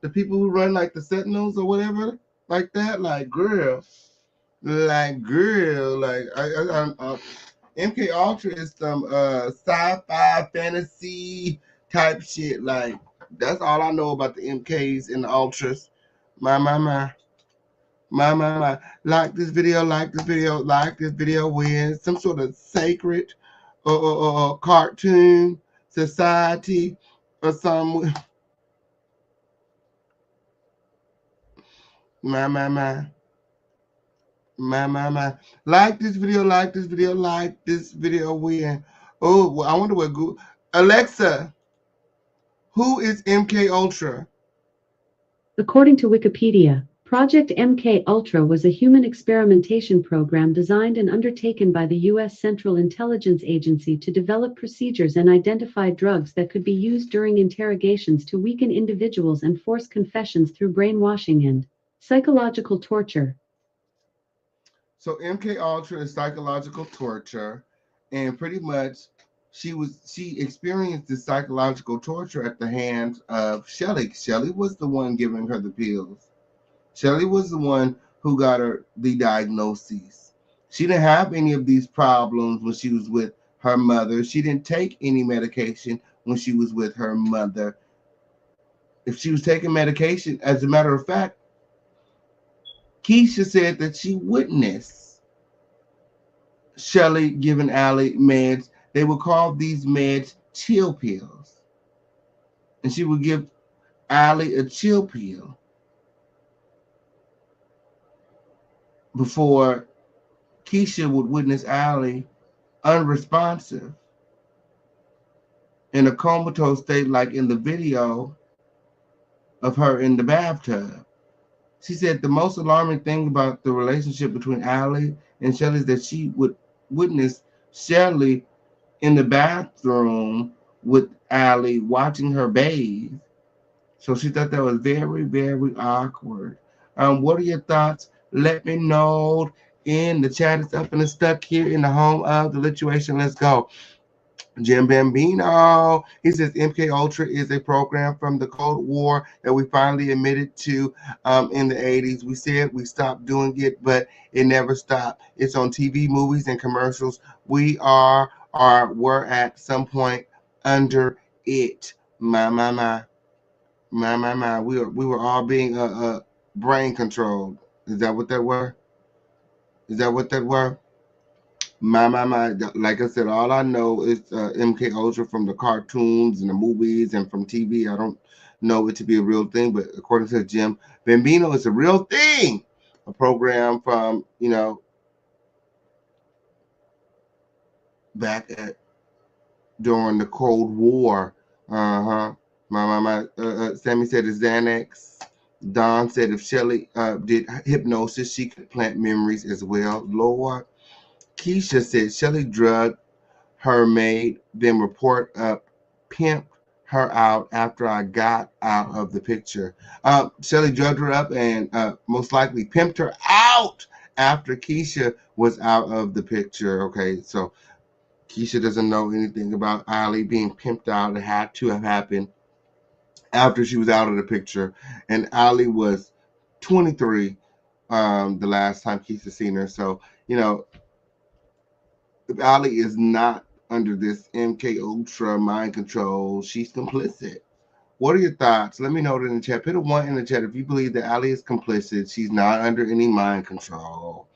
[SPEAKER 3] people who run like the Sentinels or whatever? Like that? Like girl. MK Ultra is some sci-fi fantasy type shit. Like that's all I know about the MKs and the Ultras. My. Like this video, like this video, like this video with some sort of sacred cartoon society or some. My. Like this video, like this video, like this video when. Oh, well, I wonder what Google. Alexa, who is MK Ultra?
[SPEAKER 6] According to Wikipedia, Project MK Ultra was a human experimentation program designed and undertaken by the U.S. Central Intelligence Agency to develop procedures and identify drugs that could be used during interrogations to weaken individuals and force confessions through brainwashing and psychological torture.
[SPEAKER 3] So MK Ultra is psychological torture, and pretty much she experienced this psychological torture at the hands of Shelly. Shelly was the one giving her the pills. Shelly was the one who got her the diagnoses. She didn't have any of these problems when she was with her mother. She didn't take any medication when she was with her mother. If she was taking medication, as a matter of fact, Keisha said that she witnessed Shelly giving Allie meds. They would call these meds chill pills. And she would give Allie a chill pill before Keisha would witness Allie unresponsive in a comatose state, like in the video of her in the bathtub. She said the most alarming thing about the relationship between Allie and Shelly is that she would witness Shelly in the bathroom with Allie watching her bathe. So she thought that was very, very awkward. What are your thoughts? Let me know in the chat. It's up and it's stuck here in the home of the lituation. Let's go. Jim Bambino, he says MK Ultra is a program from the Cold War that we finally admitted to in the 80s. We said we stopped doing it, but it never stopped. It's on TV, movies, and commercials. We are or were at some point under it. My. We were all being brain controlled. Is that what that were? Is that what that were? My. Like I said, all I know is MK Ultra from the cartoons and the movies and from TV. I don't know it to be a real thing, but according to Jim Bambino, it's a real thing. A program from, back at during the Cold War. Sammy said it's Xanax. Don said if Shelly did hypnosis, she could plant memories as well. Lord. Keisha said Shelly drugged her maid, then report up, pimped her out after I got out of the picture. Shelly drugged her up and most likely pimped her out after Keisha was out of the picture. Okay, so Keisha doesn't know anything about Allie being pimped out. It had to have happened after she was out of the picture. And Allie was 23 the last time Keisha seen her. So, If Ali is not under this MK Ultra mind control, she's complicit. What are your thoughts? Let me know it in the chat. Put a one in the chat if you believe that Ali is complicit. She's not under any mind control.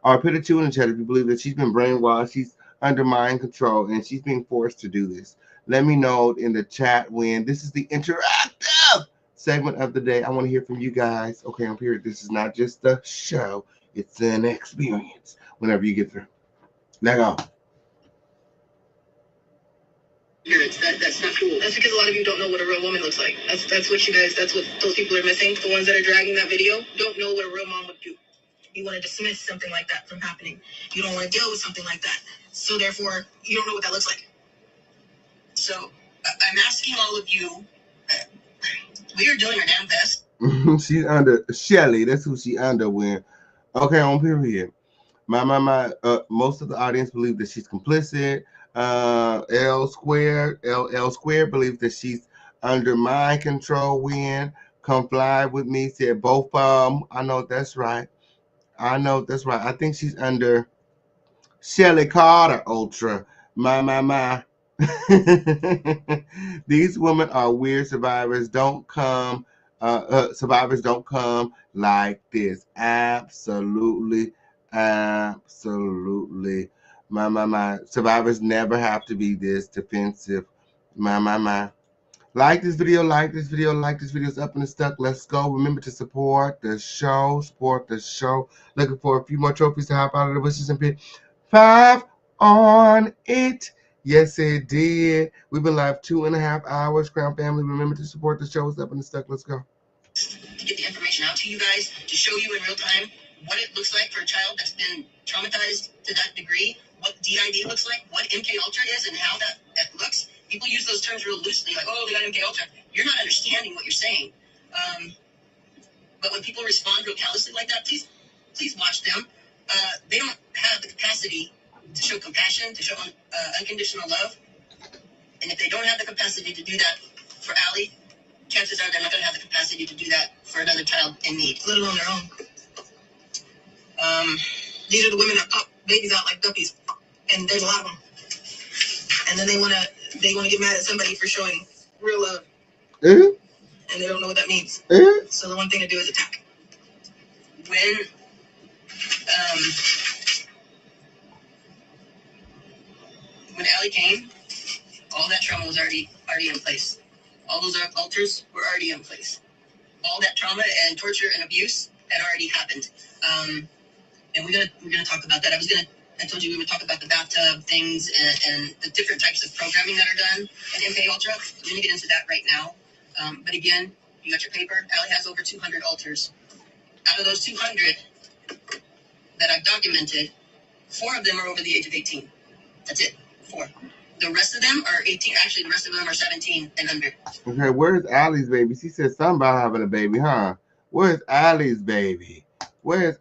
[SPEAKER 3] Or put a two in the chat if you believe that she's been brainwashed. She's under mind control and she's being forced to do this. Let me know in the chat when this is the interactive segment of the day. I want to hear from you guys. Okay, I'm here. This is not just a show, it's an experience whenever you get through. Let go.
[SPEAKER 4] That's not cool. That's because a lot of you don't know what a real woman looks like. That's what you guys. That's what those people are missing. The ones that are dragging that video don't know what a real mom would do. You want to dismiss something like that from happening. You don't want to deal with something like that. So therefore, you don't know what that looks like. So I'm asking all of you. We are doing our damn best.
[SPEAKER 3] She's under Shelly. That's who she under when. Okay, on period. Most of the audience believe that she's complicit. L squared believes that she's under mind control. When comply with me said both of them. I know that's right. I think she's under Shelly Carter Ultra. My. These women are weird survivors. Survivors don't come like this. Absolutely. My. Survivors never have to be this defensive. My. Like this video. It's up and it's stuck. Let's go. Remember to support the show. Looking for a few more trophies to hop out of the bushes and pick 5 on it. Yes, it did. We've been live 2.5 hours. Crown family, remember to support the show. It's up and it's stuck. Let's go.
[SPEAKER 4] To get the information out to you guys, to show you in real time what it looks like for a child that's been traumatized to that degree, what DID looks like, what MK Ultra is, and how that looks. People use those terms real loosely, like, oh, they got MK Ultra. You're not understanding what you're saying. But when people respond real callously like that, please watch them. They don't have the capacity to show compassion, to show unconditional love. And if they don't have the capacity to do that for Allie, chances are they're not going to have the capacity to do that for another child in need, let alone their own. These are the women that pop babies out like guppies, and there's a lot of them. And then they want to get mad at somebody for showing real love, and they don't know what that means. So the one thing to do is attack. When Allie came, all that trauma was already in place. All those altars were already in place. All that trauma and torture and abuse had already happened. And we're gonna talk about that. I told you we would talk about the bathtub things and the different types of programming that are done at MK Ultra. We're gonna get into that right now. But again, you got your paper. Allie has over 200 altars. Out of those 200 that I've documented, 4 of them are over the age of 18. That's it. 4. The rest of them are 18. Actually, the rest of them are 17 and under.
[SPEAKER 3] Okay, where's Allie's baby? She said something about having a baby, huh? Where's Allie's baby? My.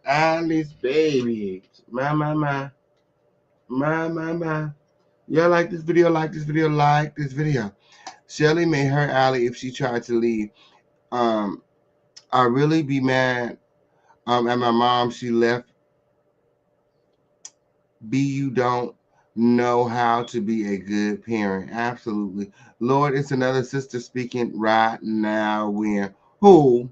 [SPEAKER 3] Y'all like this video? Shelly may hurt Allie if she tried to leave. I really be mad at my mom. She left. You don't know how to be a good parent. Absolutely. Lord, it's another sister speaking right now. When who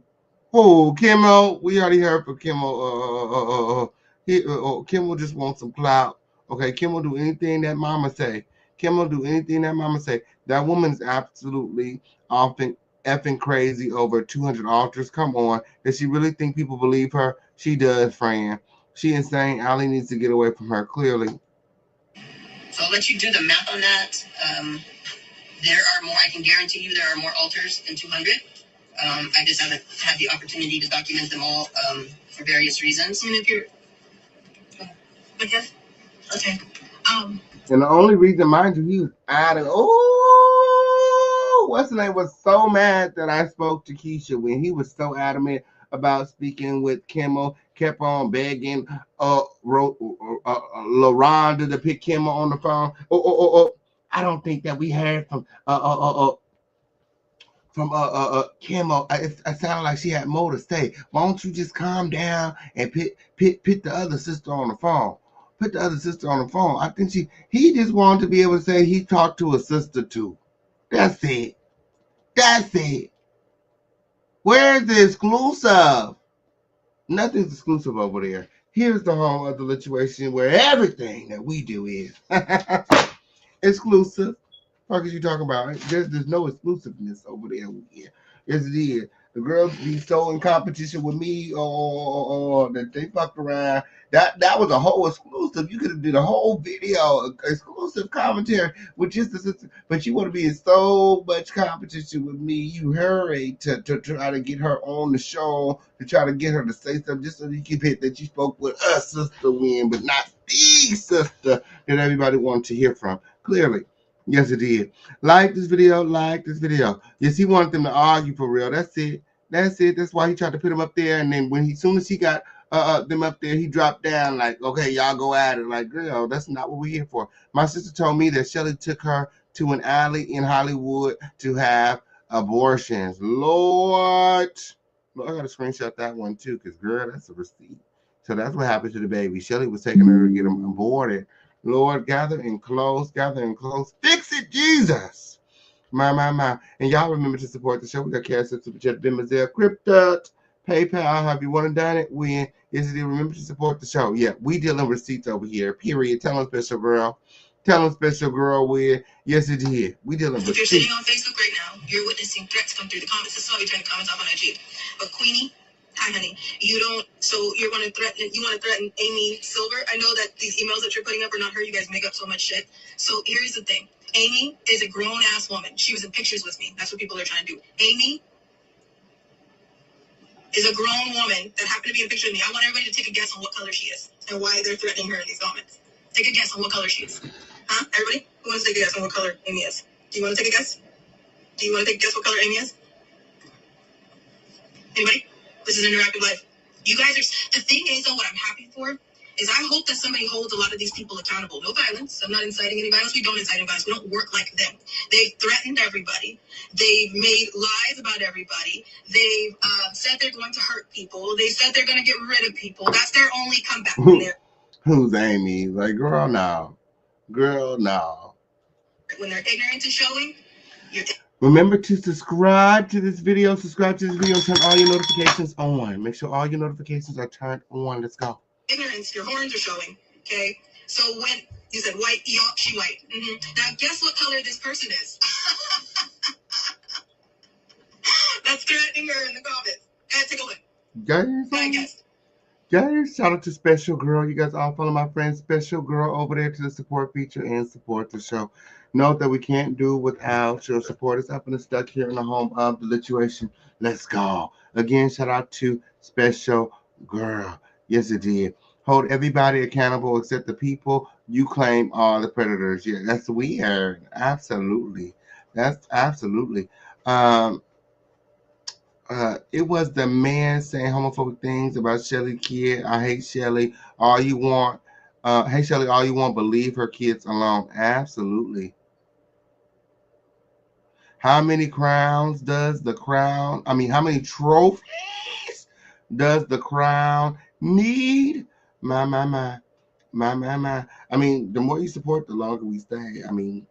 [SPEAKER 3] Kimmel? We already heard from Kimmel. Kimmel just wants some clout. Okay, Kimmel do anything that mama say. That woman's absolutely often effing crazy over 200 altars. Come on. Does she really think people believe her? She does, friend. She insane. Allie needs to get away from her, clearly.
[SPEAKER 4] So I'll let you do the math on that. There are more, I can guarantee you there are more altars than 200. I just haven't had the opportunity to document them all for various reasons. And if you're... Okay.
[SPEAKER 3] And the only reason, mind you, he was adding, what's the name, was so mad that I spoke to Keisha when he was so adamant about speaking with Kimmel, kept on begging LaRonda to pick Kimmel on the phone. I don't think that we heard from Kimmel. It sounded like she had more to say. Why don't you just calm down and pit the other sister on the phone? put the other sister on the phone. I think he just wanted to be able to say he talked to a sister too. That's it. That's it. Where's the exclusive? Nothing's exclusive over there. Here's the whole other situation where everything that we do is exclusive. What is you talking about? There's no exclusiveness over there. Yes, it is. The girls be so in competition with me, or that they fucked around. That was a whole exclusive. You could have did a whole video, exclusive commentary with just the sister. But you want to be in so much competition with me. You hurry to try to get her on the show, to try to get her to say something, just so you can hit that you spoke with a sister win, but not the sister that everybody wanted to hear from. Clearly. Yes, it did. Like this video, like this video. Yes, he wanted them to argue for real. That's it. That's it. That's why he tried to put him up there. And then soon as he got them up there, he dropped down like, okay, y'all go at it. Like, girl, that's not what we're here for. My sister told me that Shelly took her to an alley in Hollywood to have abortions. Lord. Well, I got to screenshot that one too, because, girl, that's a receipt. So that's what happened to the baby. Shelly was taking her to get him aborted. Lord, gather in close, gather in close. Fix it, Jesus. My. And y'all remember to support the show. We got Cash Super Chat, Bimazelle, Crypto, PayPal. Have you want to done it? When is it? Remember to support the show. Yeah, we dealing receipts over here. Period. Tell them, special girl. Tell them, special girl. Where? Yes, it did. We dealing
[SPEAKER 4] If
[SPEAKER 3] receipts.
[SPEAKER 4] you're sitting on Facebook right now, you're witnessing threats come through the comments. This is why we turn the comments off on IG. But Queenie, hi honey, you don't. So you're going to threaten. You want to threaten Amy Silver? I know that these emails that you're putting up are not her. You guys make up so much shit. So here's the thing. Amy is a grown ass woman. She was in pictures with me. That's what people are trying to do. Amy is a grown woman that happened to be in a picture with me. I want everybody to take a guess on what color she is and why they're threatening her in these comments. Take a guess on what color she is. Huh? Everybody? Who wants to take a guess on what color Amy is? Do you want to take a guess? Do you want to take a guess what color Amy is? Anybody? This is interactive life. You guys are. The thing is, though, what I'm happy for is I hope that somebody holds a lot of these people accountable. No violence. I'm not inciting any violence. We don't incite any violence. We don't work like them. They've threatened everybody. They've made lies about everybody. They've said they're going to hurt people. They said they're going to get rid of people. That's their only comeback.
[SPEAKER 3] Who's Amy? Like, girl, no. Girl, no.
[SPEAKER 4] When they're ignorant to showing, you're.
[SPEAKER 3] Remember to subscribe to this video. Subscribe to this video and turn all your notifications on. Make sure all your notifications are turned on. Let's go.
[SPEAKER 4] Ignorance, your horns are showing. Okay? So when you said white, she white. Mm-hmm. Now guess what color this person is? That's threatening her in the comments. Take a look.
[SPEAKER 3] Guys, shout out to Special Girl. You guys all follow my friend Special Girl over there to the support feature and support the show. Note that we can't do without your support. It's up and stuck here in the home of the situation. Let's go. Again, shout out to Special Girl. Yes, it did. Hold everybody accountable except the people you claim are the predators. Yeah, that's weird. Absolutely. That's absolutely. It was the man saying homophobic things about Shelly kid. I hate Shelly. All you want, hey Shelly, all you want, but leave her kids alone. Absolutely. How many crowns does the crown? I mean, how many trophies does the crown need? My. I mean, the more you support, the longer we stay. I mean,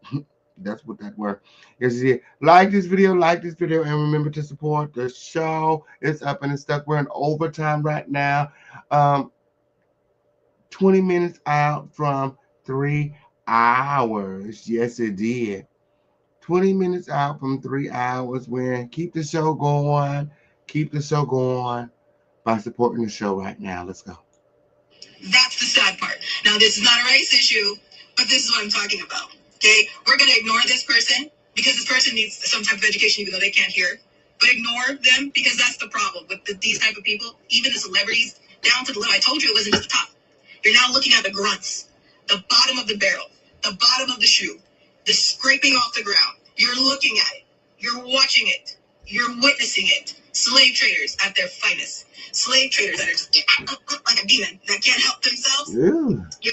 [SPEAKER 3] that's what that word is. Like this video, and remember to support the show. It's up and it's stuck. We're in overtime right now. 20 minutes out from 3 hours. Yes, it did. 20 minutes out from 3 hours. When keep the show going. Keep the show going by supporting the show right now. Let's go.
[SPEAKER 4] That's the sad part. Now, this is not a race issue, but this is what I'm talking about. Okay? We're going to ignore this person because this person needs some type of education even though they can't hear. But ignore them because that's the problem with these type of people, even the celebrities, down to the little. I told you it wasn't just the top. You're now looking at the grunts, the bottom of the barrel, the bottom of the shoe, the scraping off the ground. You're looking at it. You're watching it. You're witnessing it. Slave traders at their finest. Slave traders that are just like a demon that can't help themselves.
[SPEAKER 3] Yeah.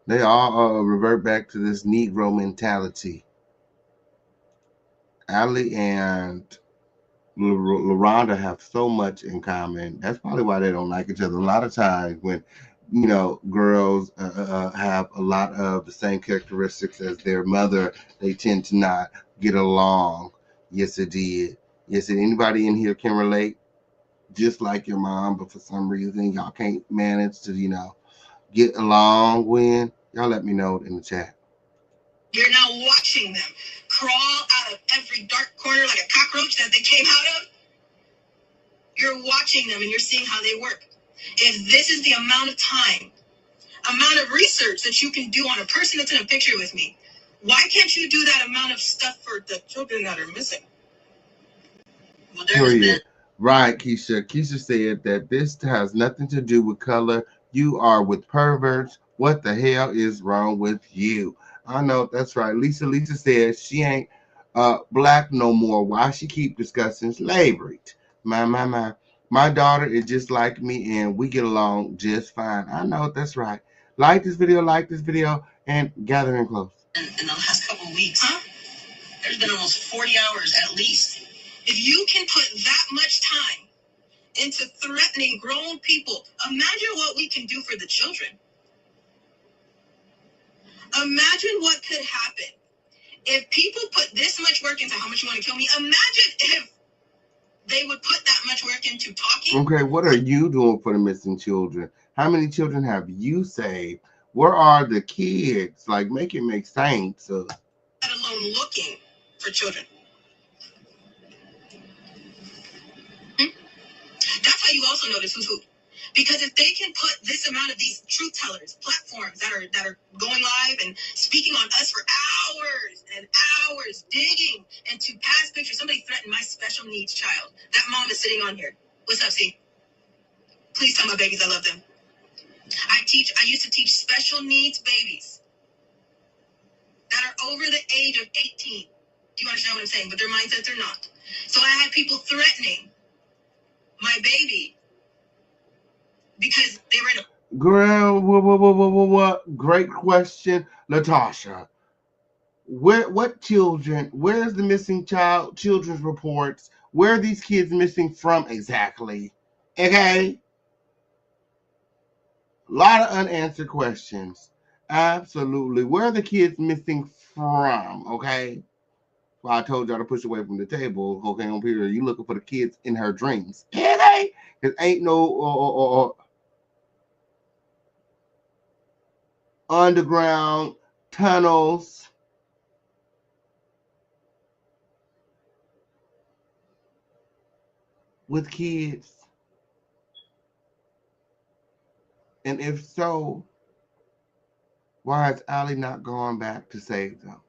[SPEAKER 3] They all revert back to this Negro mentality. Ali and Londa have so much in common. That's probably why they don't like each other. A lot of times when girls have a lot of the same characteristics as their mother. They tend to not get along. Yes, it did. Yes, and anybody in here can relate, just like your mom, but for some reason y'all can't manage to, get along when. Y'all let me know in the chat.
[SPEAKER 4] You're now watching them crawl out of every dark corner like a cockroach that they came out of. You're watching them and you're seeing how they work. If this is the amount of time, amount of research that you can do on a person that's in a picture with me, why can't you do that amount of stuff for the children that are missing? Well,
[SPEAKER 3] Period. Right, Keisha. Keisha said that this has nothing to do with color. You are with perverts. What the hell is wrong with you? I know that's right. Lisa said she ain't black no more. Why she keep discussing slavery? My. My daughter is just like me and we get along just fine. I know that's right. Like this video, and gathering close.
[SPEAKER 4] In the last couple of weeks, huh? There's been almost 40 hours at least. If you can put that much time into threatening grown people, imagine what we can do for the children. Imagine what could happen if people put this much work into how much you want to kill me. Imagine if they would put that much work into talking.
[SPEAKER 3] Okay, what are you doing for the missing children? How many children have you saved? Where are the kids? Like, make it make sense.
[SPEAKER 4] Let alone looking for children. That's how you also notice who's who. Because if they can put this amount of these truth tellers, platforms that are going live and speaking on us for hours and hours, digging into past pictures. Somebody threatened my special needs child. That mom is sitting on here. What's up, C? Please tell my babies I love them. I used to teach special needs babies that are over the age of 18. Do you understand what I'm saying? But their mindsets are not. So I had people threatening my baby because they were in a...
[SPEAKER 3] Girl, what? Great question, Latasha. What children? Where's the missing children's reports? Where are these kids missing from exactly? Okay. A lot of unanswered questions. Absolutely. Where are the kids missing from? Okay. Well, I told y'all to push away from the table. Okay, on Peter, you looking for the kids in her dreams. Okay. Because ain't no underground tunnels. With kids. And if so, why is Allie not going back to save them?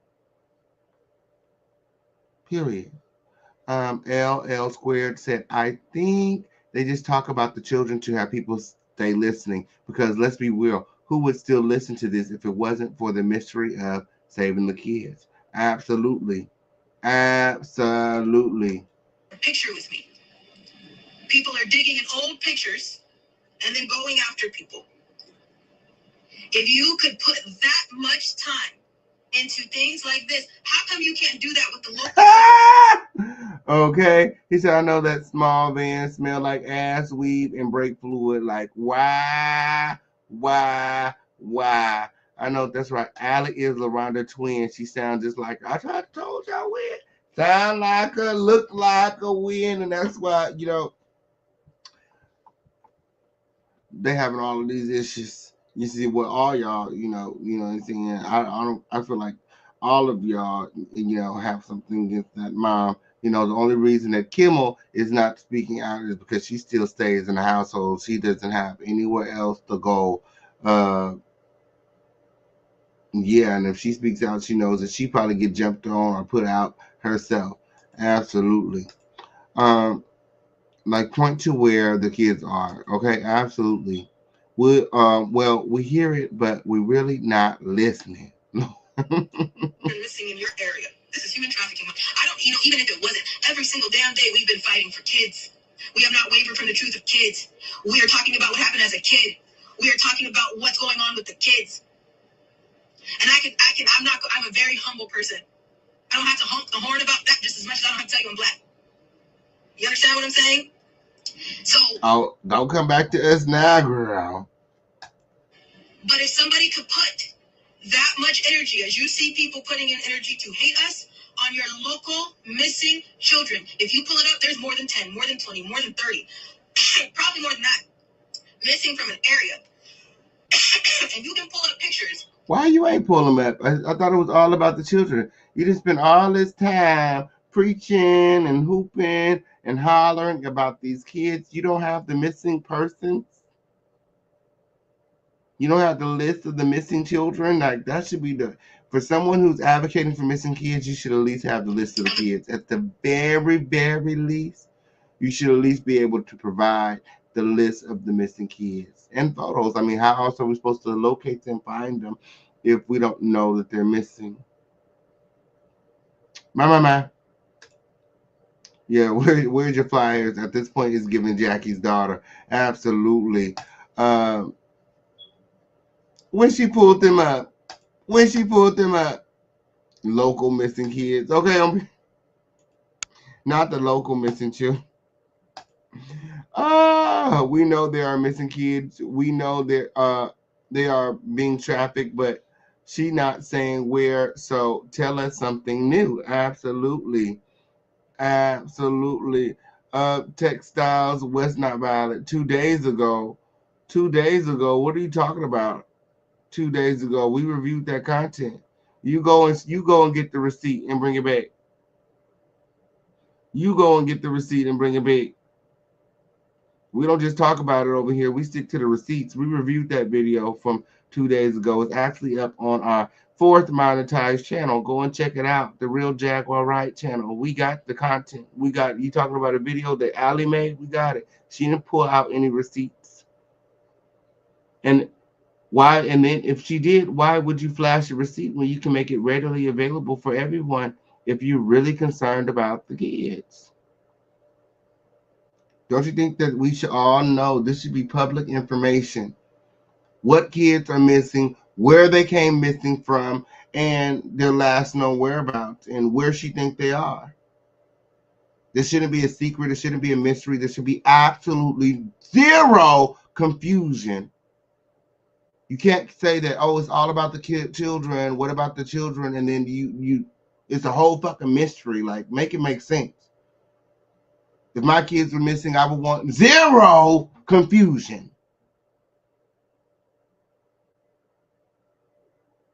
[SPEAKER 3] Period. LL squared said, I think they just talk about the children to have people stay listening. Because let's be real, who would still listen to this if it wasn't for the mystery of saving the kids? Absolutely. Absolutely.
[SPEAKER 4] A picture with me. People are digging in old pictures and then going after people. If you could put that much time into things like this, how come you can't do that with the local?
[SPEAKER 3] Okay. He said, I know that small van smell like ass, weed, and brake fluid. Like, why? I know that's right. Allie is LaRonda twin. She sounds just like her. I told y'all when. Sound like her, look like a win, and that's why, they having all of these issues. You see what all y'all, anything. I feel like all of y'all, have something against that mom. The only reason that Kimmel is not speaking out is because she still stays in the household. She doesn't have anywhere else to go. Yeah, and if she speaks out, she knows that she probably get jumped on or put out herself. Absolutely. Like point to where the kids are. Okay, absolutely. We hear it, but we're really not listening.
[SPEAKER 4] Missing in your area. This is human trafficking. I don't, even if it wasn't, every single damn day we've been fighting for kids. We have not wavered from the truth of kids. We are talking about what happened as a kid. We are talking about what's going on with the kids. And I'm a very humble person. I don't have to honk the horn about that just as much as I don't have to tell you I'm black. You understand what I'm saying? So.
[SPEAKER 3] Oh, don't come back to us now, girl.
[SPEAKER 4] But if somebody could put that much energy, as you see people putting in energy to hate us, on your local missing children, if you pull it up, there's more than 10, more than 20, more than 30, probably more than that, missing from an area. And you can pull up pictures.
[SPEAKER 3] Why you ain't pulling them up? I thought it was all about the children. You just spend all this time preaching and hooping and hollering about these kids. You don't have the missing persons. You don't have the list of the missing children. Like that should be for someone who's advocating for missing kids, you should at least have the list of the kids. At the very, very least, you should at least be able to provide the list of the missing kids and photos. I mean, how else are we supposed to locate them, find them, if we don't know that they're missing? My. Yeah, where's your flyers? At this point, it's giving Jackie's daughter. Absolutely. When she pulled them up, local missing kids. Okay, not the local missing children. We know there are missing kids. We know they are being trafficked, but she not saying where. So tell us something new. Absolutely. Textiles was not violent 2 days ago. 2 days ago. What are you talking about? 2 days ago, we reviewed that content. You go and get the receipt and bring it back. You go and get the receipt and bring it back. We don't just talk about it over here. We stick to the receipts. We reviewed that video from 2 days ago. It's actually up on our 4th monetized channel. Go and check it out. The Real Jaguar Right channel. We got the content. We got you talking about a video that Allie made. We got it. She didn't pull out any receipts. And why? And then if she did, why would you flash a receipt when you can make it readily available for everyone if you're really concerned about the kids? Don't you think that we should all know this should be public information? What kids are missing, where they came missing from, and their last known whereabouts, and where she think they are. There shouldn't be a secret. There shouldn't be a mystery. There should be absolutely zero confusion. You can't say that, oh, it's all about the children. What about the children? And then you it's a whole fucking mystery. Like, make it make sense. If my kids were missing, I would want zero confusion.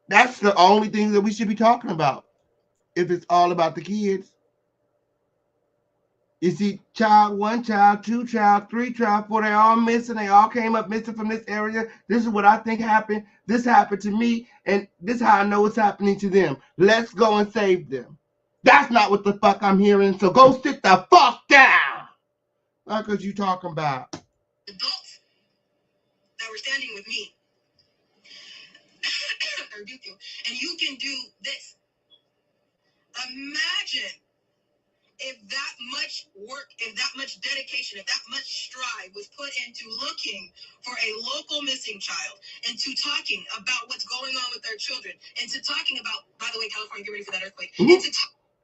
[SPEAKER 3] That's the only thing that we should be talking about. If it's all about the kids. You see, child 1, child 2, child 3, child 4, they all missing. They all came up missing from this area. This is what I think happened. This happened to me, and this is how I know it's happening to them. Let's go and save them. That's not what the fuck I'm hearing, so go sit the fuck down. What are you talking about?
[SPEAKER 4] Adults that were standing with me. I rebuke you. And you can do this. Imagine if that much work, if that much dedication, if that much strive was put into looking for a local missing child, into talking about what's going on with their children, into talking about, by the way, California, get ready for that earthquake.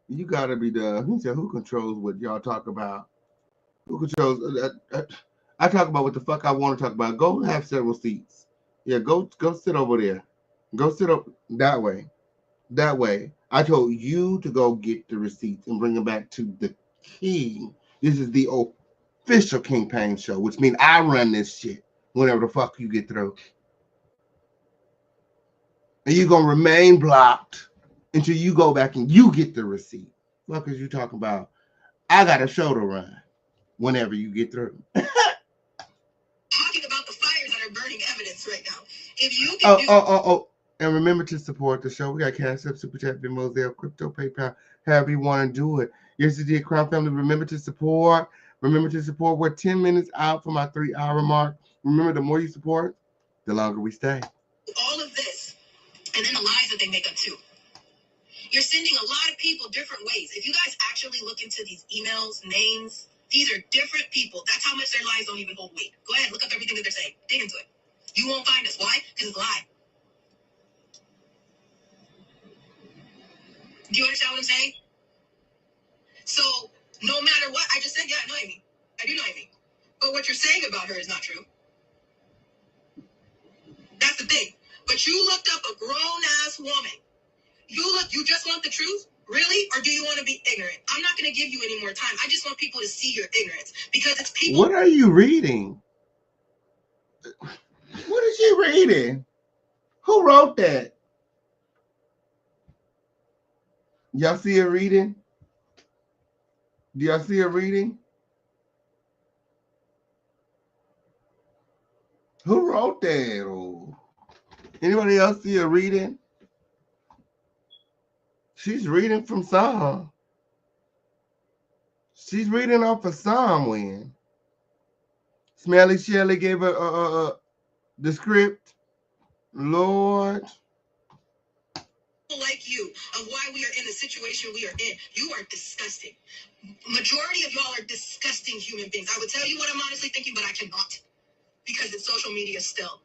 [SPEAKER 3] You gotta be who said who controls what y'all talk about? Who controls? I talk about what the fuck I want to talk about. Go have several seats. Yeah, go sit over there. Go sit up that way. That way. I told you to go get the receipts and bring them back to the king. This is the official King Pain show, which means I run this shit whenever the fuck you get through. And you're gonna remain blocked until you go back and you get the receipt. What is you talking about? I got a show to run whenever you get through.
[SPEAKER 4] Talking about the fires that are burning evidence right now. If you can
[SPEAKER 3] And remember to support the show. We got Cash App, Super Chat, Venmo, Zelle, Crypto, PayPal, however you want to do it. Yesterday, Crown Family, remember to support. Remember to support. We're 10 minutes out from our 3-hour mark. Remember, the more you support, the longer we stay.
[SPEAKER 4] All of this, and then the lies that they make up too. You're sending a lot of people different ways. If you guys actually look into these emails, names, these are different people. That's how much their lies don't even hold weight. Go ahead, look up everything that they're saying. Dig into it. You won't find us. Why? Because it's a lie. Do you understand what I'm saying? So, no matter what, I just said, yeah, I know Amy. I do know Amy. But what you're saying about her is not true. That's the thing. But you looked up a grown-ass woman. You just want the truth? Really? Or do you want to be ignorant? I'm not going to give you any more time. I just want people to see your ignorance. Because it's people...
[SPEAKER 3] What are you reading? What is she reading? Who wrote that? Y'all see her reading? Do y'all see her reading? Who wrote that? Oh. Anybody else see her reading? She's reading from Psalm. She's reading off of Psalm when Smelly Shelly gave her the script. Lord.
[SPEAKER 4] Like you, of why we are in the situation we are in. You are disgusting. Majority of y'all are disgusting human beings. I would tell you what I'm honestly thinking, but I cannot. Because it's social media still.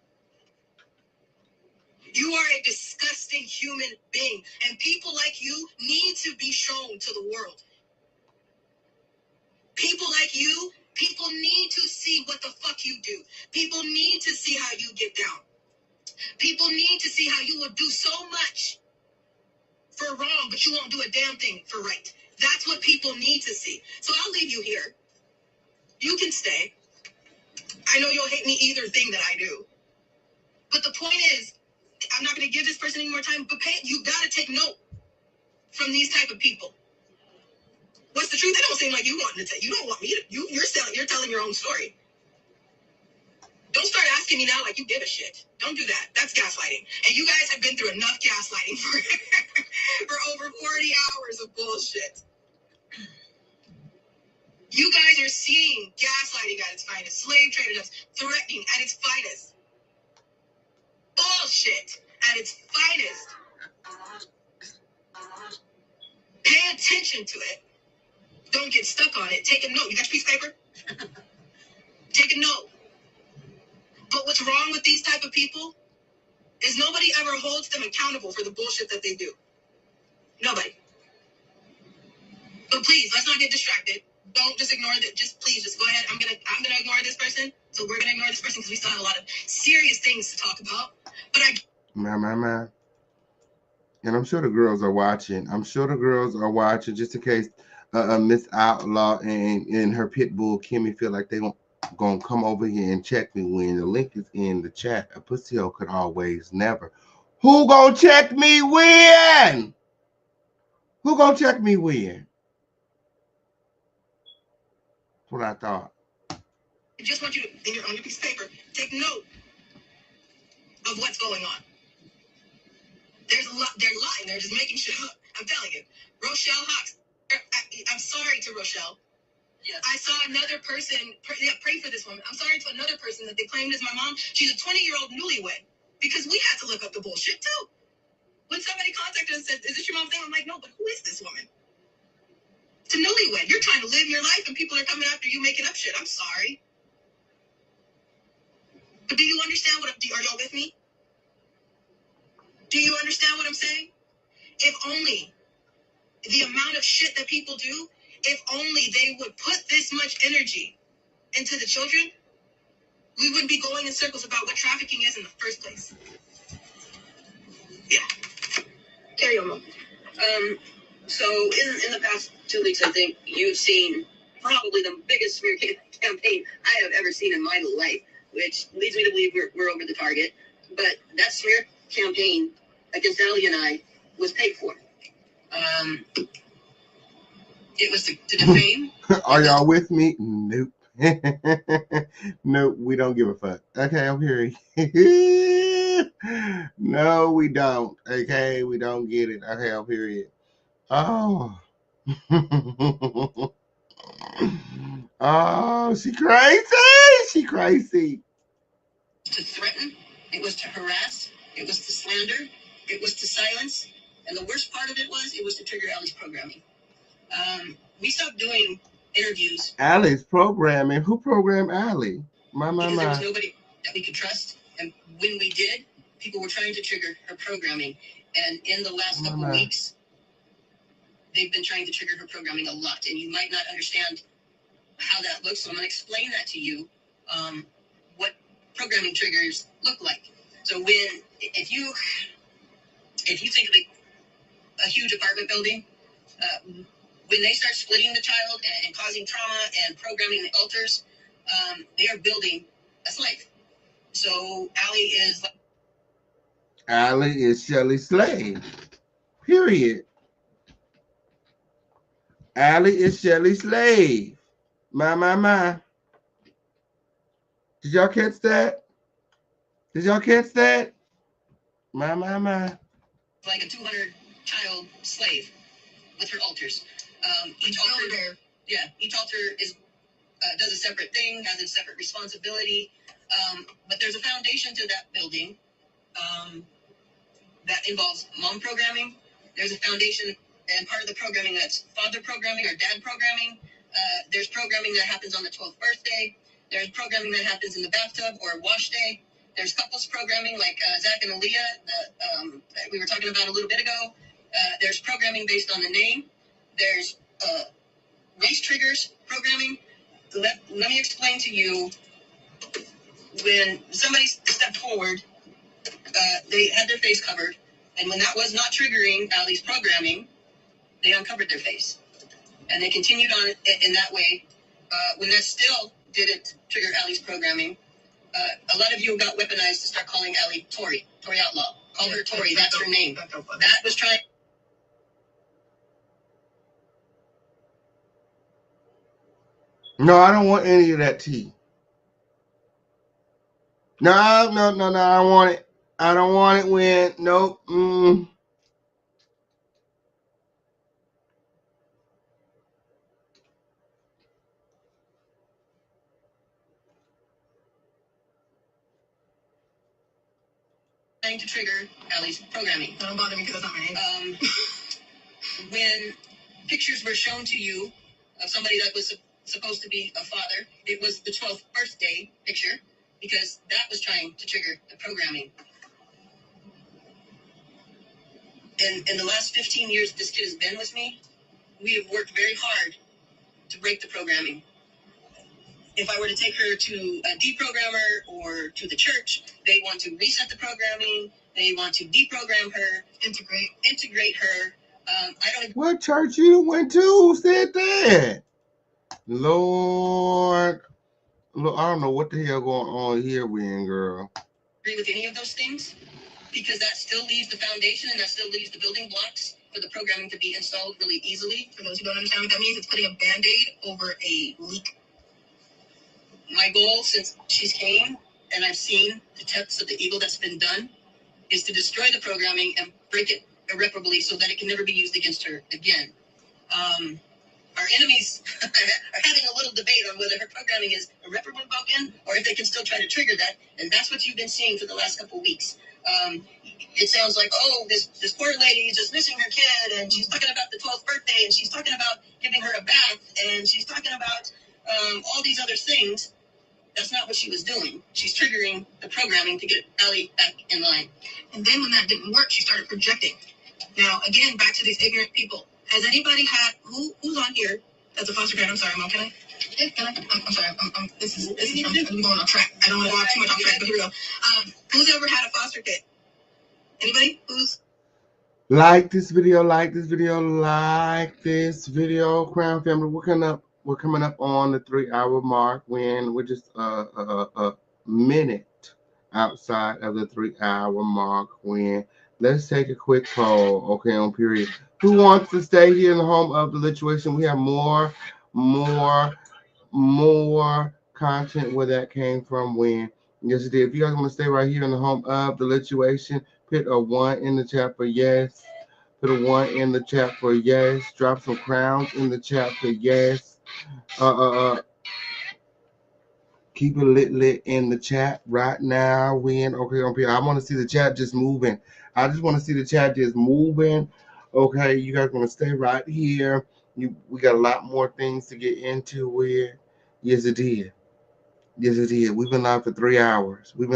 [SPEAKER 4] You are a disgusting human being. And people like you need to be shown to the world. People like you, people need to see what the fuck you do. People need to see how you get down. People need to see how you will do so much for wrong, but you won't do a damn thing for right. That's what people need to see. So I'll leave you here. You can stay. I know you'll hate me either thing that I do. But the point is, I'm not going to give this person any more time, but you got to take note from these type of people. What's the truth? It don't seem like you want to take. You don't want me to. You're telling your own story. Don't start asking me now like you give a shit. Don't do that. That's gaslighting. And you guys have been through enough gaslighting for over 40 hours of bullshit. You guys are seeing gaslighting at its finest, slave traders, threatening at its finest, bullshit at its finest. Pay attention to it. Don't get stuck on it. Take a note. You got your piece of paper? Take a note. But what's wrong with these type of people is nobody ever holds them accountable for the bullshit that they do. Nobody. But please, let's not get distracted. Don't just ignore that. Just go ahead. I'm gonna ignore this person. So we're gonna ignore this person because we still have a lot of serious things to talk about. But
[SPEAKER 3] Man. And I'm sure the girls are watching. Just in case Miss Outlaw and her pit bull Kimmy feel like they gonna come over here and check me when the link is in the chat. A pussy hole could always never. Who gonna check me when? Who gonna check me when? That's what I thought.
[SPEAKER 4] I just want you to, on your piece of paper, take note of what's going on. There's a lot. They're lying. They're just making shit up. I'm telling you. Rochelle Hawks. I'm sorry to Rochelle. Yes. I saw another person. Pray for this woman. I'm sorry to another person that they claimed as my mom. She's a 20-year-old newlywed. Because we had to look up the bullshit too. When somebody contacted us and said, "Is this your mom's name?" I'm like, "No, but who is this woman?" It's a newlywed. You're trying to live your life and people are coming after you making up shit. I'm sorry. But do you understand are y'all with me? Do you understand what I'm saying? If only the amount of shit that people do, if only they would put this much energy into the children, we wouldn't be going in circles about what trafficking is in the first place. Yeah. Carry on, Mom. So in the past 2 weeks, I think you've seen probably the biggest smear campaign I have ever seen in my life, which leads me to believe we're over the target. But that smear campaign against Allie and I was paid for. It was to defame.
[SPEAKER 3] Are y'all with me? Nope. Nope, we don't give a fuck. Okay, I'm hearing. No, we don't. Okay, we don't get it. Okay, I'm hearing. Oh. Oh, she crazy. She crazy.
[SPEAKER 4] To threaten. It was to harass. It was to slander. It was to silence. And the worst part of it was to trigger Allie's programming. We stopped doing interviews.
[SPEAKER 3] Allie's programming. Who programmed Allie?
[SPEAKER 4] Because there was nobody that we could trust. And when we did, people were trying to trigger her programming. And in the last couple of weeks, they've been trying to trigger her programming a lot. And you might not understand how that looks. So I'm going to explain that to you, what programming triggers look like. So if you think of a huge apartment building, when they start splitting the child and causing trauma and programming the alters, they are building a slave. So
[SPEAKER 3] Allie is Shelly's slave. Period. Allie is Shelly's slave. My. Did y'all catch that? Did y'all catch that? My.
[SPEAKER 4] Like a 200 child slave with her alters. Each altar is does a separate thing, has a separate responsibility. But there's a foundation to that building that involves mom programming. There's a foundation and part of the programming that's father programming or dad programming. There's programming that happens on the 12th birthday. There's programming that happens in the bathtub or wash day. There's couples programming like Zach and Aaliyah that we were talking about a little bit ago. There's programming based on the name. There's race triggers programming. Let me explain to you. When somebody stepped forward, they had their face covered, and when that was not triggering Allie's programming, they uncovered their face, and they continued on in that way. When that still didn't trigger Allie's programming, a lot of you got weaponized to start calling Allie Tori Outlaw. Call her Tori. That's her name. That was trying.
[SPEAKER 3] No, I don't want any of that tea. No, I don't want it. I don't want it when, nope.
[SPEAKER 4] Trying to trigger Allie's programming. Don't bother me because that's not my name. When pictures were shown to you of somebody that was supposed to be a father, it was the 12th birthday picture because that was trying to trigger the programming. In the last 15 years this kid has been with me, we have worked very hard to break the programming. If I were to take her to a deprogrammer or to the church, they want to reset the programming. They want to deprogram her, integrate her. I don't.
[SPEAKER 3] What church you went to? Who said that? Lord, look, I don't know what the hell going on here, Win girl.
[SPEAKER 4] Agree with any of those things because that still leaves the foundation and that still leaves the building blocks for the programming to be installed really easily. For those who don't understand what that means, it's putting a band-aid over a leak. My goal since she's came and I've seen the depths of the evil that's been done is to destroy the programming and break it irreparably so that it can never be used against her again. Our enemies are having a little debate on whether her programming is irreparably broken or if they can still try to trigger that, and that's what you've been seeing for the last couple of weeks. It sounds like, oh, this poor lady is just missing her kid, and she's talking about the 12th birthday, and she's talking about giving her a bath, and she's talking about all these other things. That's not what she was doing. She's triggering the programming to get Allie back in line. And then when that didn't work, she started projecting. Now, again, back to these ignorant people. Has anybody had, who's on here that's a foster parent? I'm sorry, Mom, can I? Can I? I'm sorry. I'm going off track. I don't want to go off too much off track, but here we go. Who's ever had a foster kid? Anybody?
[SPEAKER 3] Like this video, Crown Family. We're coming up on the 3-hour mark when we're just a minute outside of the 3-hour mark when let's take a quick poll, okay, on period. Who wants to stay here in the home of the lituation? We have more content where that came from when. Yes, it did. If you guys want to stay right here in the home of the lituation, put a 1 in the chat for yes. Put a 1 in the chat for yes. Drop some crowns in the chat for yes. Keep it lit in the chat right now. Okay, I want to see the chat just moving. I just want to see the chat just moving. Okay, you guys want to stay right here. We got a lot more things to get into with. Yes, it did. Yes, it did. We've been live for 3 hours. If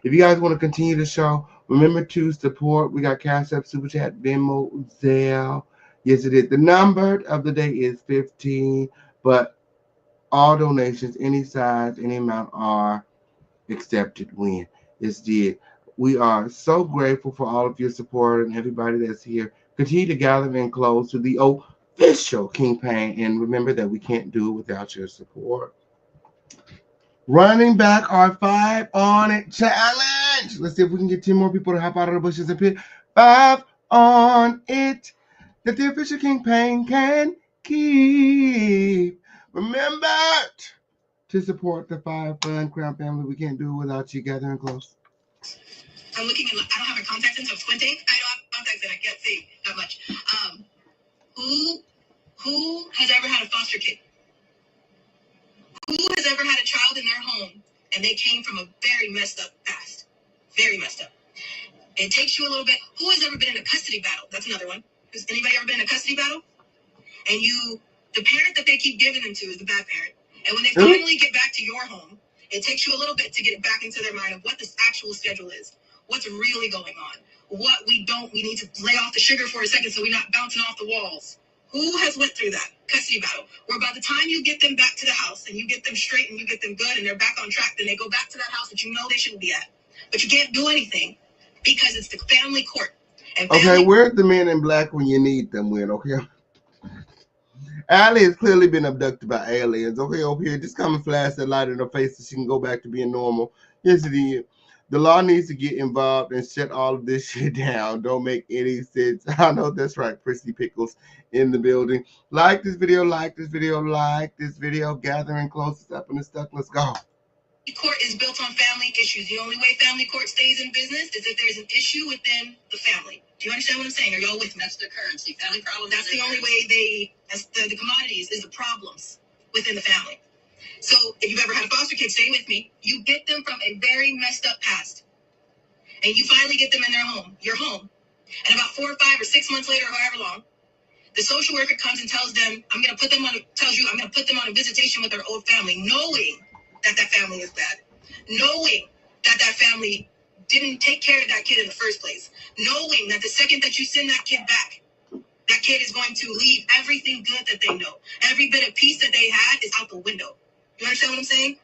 [SPEAKER 3] you guys want to continue the show, remember to support. We got Cash App, Super Chat, Venmo, Zelle. Yes, it is. The number of the day is 15, but all donations, any size, any amount, are accepted when it's did. We are so grateful for all of your support and everybody that's here. Continue to gather and close to the official campaign, and remember that we can't do it without your support. Running back our 5 on it challenge. Let's see if we can get 10 more people to hop out of the bushes and pick 5 on it that the official campaign can keep. Remember to support the 5 Fun Crown family. We can't do it without you gathering close.
[SPEAKER 4] I'm looking at, I don't have my contacts in, so I'm squinting. I don't have contacts in, I can't see that much. Who has ever had a foster kid? Who has ever had a child in their home and they came from a very messed up past? Very messed up. It takes you a little bit. Who has ever been in a custody battle? That's another one. Has anybody ever been in a custody battle? And the parent that they keep giving them to is the bad parent. And when they finally get back to your home, it takes you a little bit to get it back into their mind of what this actual schedule is, what's really going on, what we need to lay off the sugar for a second so we're not bouncing off the walls. Who has went through that custody battle where by the time you get them back to the house and you get them straight and you get them good and they're back on track, then they go back to that house that you know they shouldn't be at, but you can't do anything because it's the family court. And
[SPEAKER 3] okay, where's the men in black when you need them? Okay. Allie has clearly been abducted by aliens. Okay, over here, just come and flash that light in her face so she can go back to being normal. Yes, it is. The law needs to get involved and shut all of this shit down. Don't make any sense. I know that's right, Prissy Pickles in the building. Like this video, like this video, like this video. Gathering closest up in the stuck. Let's go.
[SPEAKER 4] Court is built on family issues. The only way family court stays in business is if there's an issue within the family. Do you understand what I'm saying? Are y'all with me? That's the currency. Family problems. That's the only way the commodities is the problems within the family. So if you've ever had a foster kid, stay with me. You get them from a very messed up past. And you finally get them in their home, your home. And about 4 or 5 or 6 months later, or however long, the social worker comes and tells them, I'm going to put them on a visitation with their old family, knowing that family is bad, knowing that family didn't take care of that kid in the first place, knowing that the second that you send that kid back, that kid is going to leave everything good that they know. Every bit of peace that they had is out the window. You understand what I'm saying?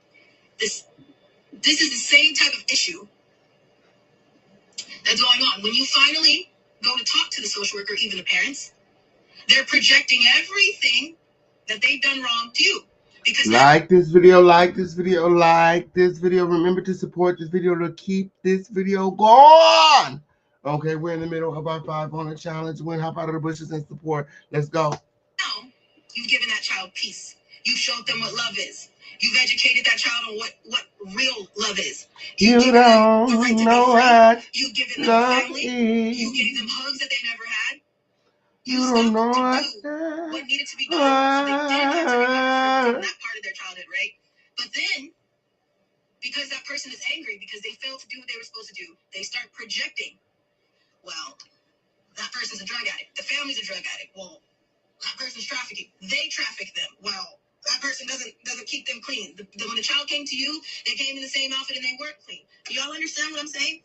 [SPEAKER 4] This is the same type of issue that's going on. When you finally go to talk to the social worker, even the parents, they're projecting everything that they've done wrong to you. Because
[SPEAKER 3] like this video, like this video, like this video. Remember to support this video to keep this video going. Okay, we're in the middle of our 5 on a challenge. Win, hop out of the bushes and support. Let's go.
[SPEAKER 4] Now, you've given that child peace. You've showed them what love is. You've educated that child on what real love is.
[SPEAKER 3] You don't the right know what
[SPEAKER 4] you've given them family. You gave them hugs that they never had.
[SPEAKER 3] You don't know
[SPEAKER 4] what needed to be done. So they didn't have to remember that part of their childhood, right? But then, because that person is angry because they failed to do what they were supposed to do, they start projecting. Well, that person's a drug addict. The family's a drug addict. Well, that person's trafficking. They traffic them. Well, that person doesn't keep them clean. When the child came to you, they came in the same outfit and they weren't clean. Do y'all understand what I'm saying?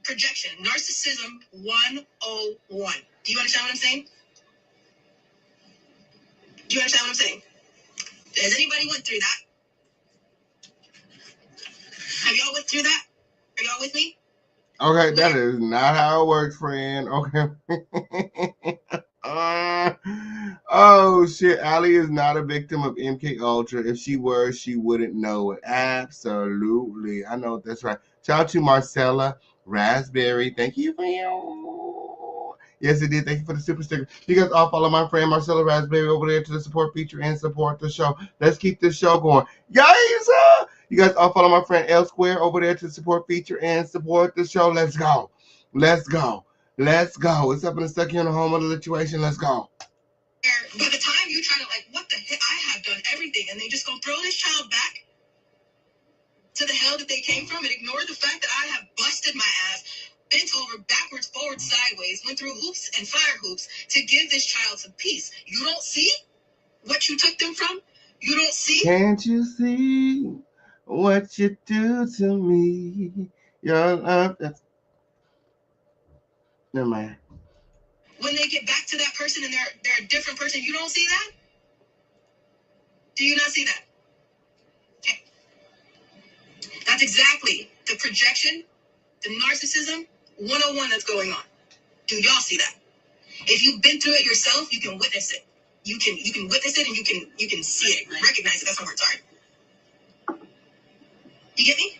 [SPEAKER 4] Projection. Narcissism 101. Do you understand what I'm saying? Do you understand what I'm saying? Has anybody went through that? Have y'all went through that? Are y'all with me?
[SPEAKER 3] Okay, that is not how it works, friend. Okay. Oh shit, Allie is not a victim of MK Ultra. If she were, she wouldn't know it. Absolutely. I know that's right. Shout out to Marcella Raspberry. Thank you for you. Yes, it did. Thank you for the super sticker. You guys all follow my friend Marcella Raspberry over there to the support feature and support the show. Let's keep this show going. Guys, you guys all follow my friend L Square over there to support feature and support the show. Let's go. Let's go. Let's go. It's up in the stuck here in the home of the situation. Let's go.
[SPEAKER 4] By the time you try to what the heck, I have done everything, and they just gonna throw this child back to the hell that they came from and ignore the fact that I have busted my ass, bent over, backwards, forward, sideways, went through hoops and fire hoops to give this child some peace. You don't see what you took them from? You don't see?
[SPEAKER 3] Can't you see what you do to me? Your love, that's... Never mind.
[SPEAKER 4] When they get back to that person and they're a different person, you don't see that? Do you not see that? Okay. That's exactly the projection, the narcissism 101 that's going on. Do y'all see that? If you've been through it yourself, you can witness it. You can witness it and you can see it, recognize it. That's my word. Sorry. You get me?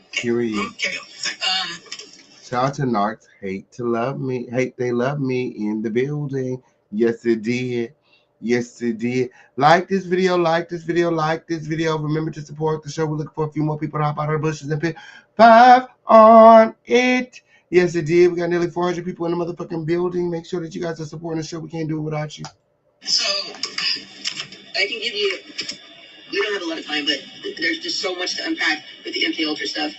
[SPEAKER 4] Okay.
[SPEAKER 3] Period.
[SPEAKER 4] Carry on. Sorry.
[SPEAKER 3] Shout out to Narcs. Hate they love me in the building. Yes, it did. Yes, it did. Like this video, like this video, like this video. Remember to support the show. We're looking for a few more people to hop out of the bushes and put 5 on it. Yes, it did. We got nearly 400 people in the motherfucking building. Make sure that you guys are supporting the show. We can't do it without you.
[SPEAKER 4] So, I can give you, we don't have a lot of time, but there's just so much to unpack with the MK Ultra stuff.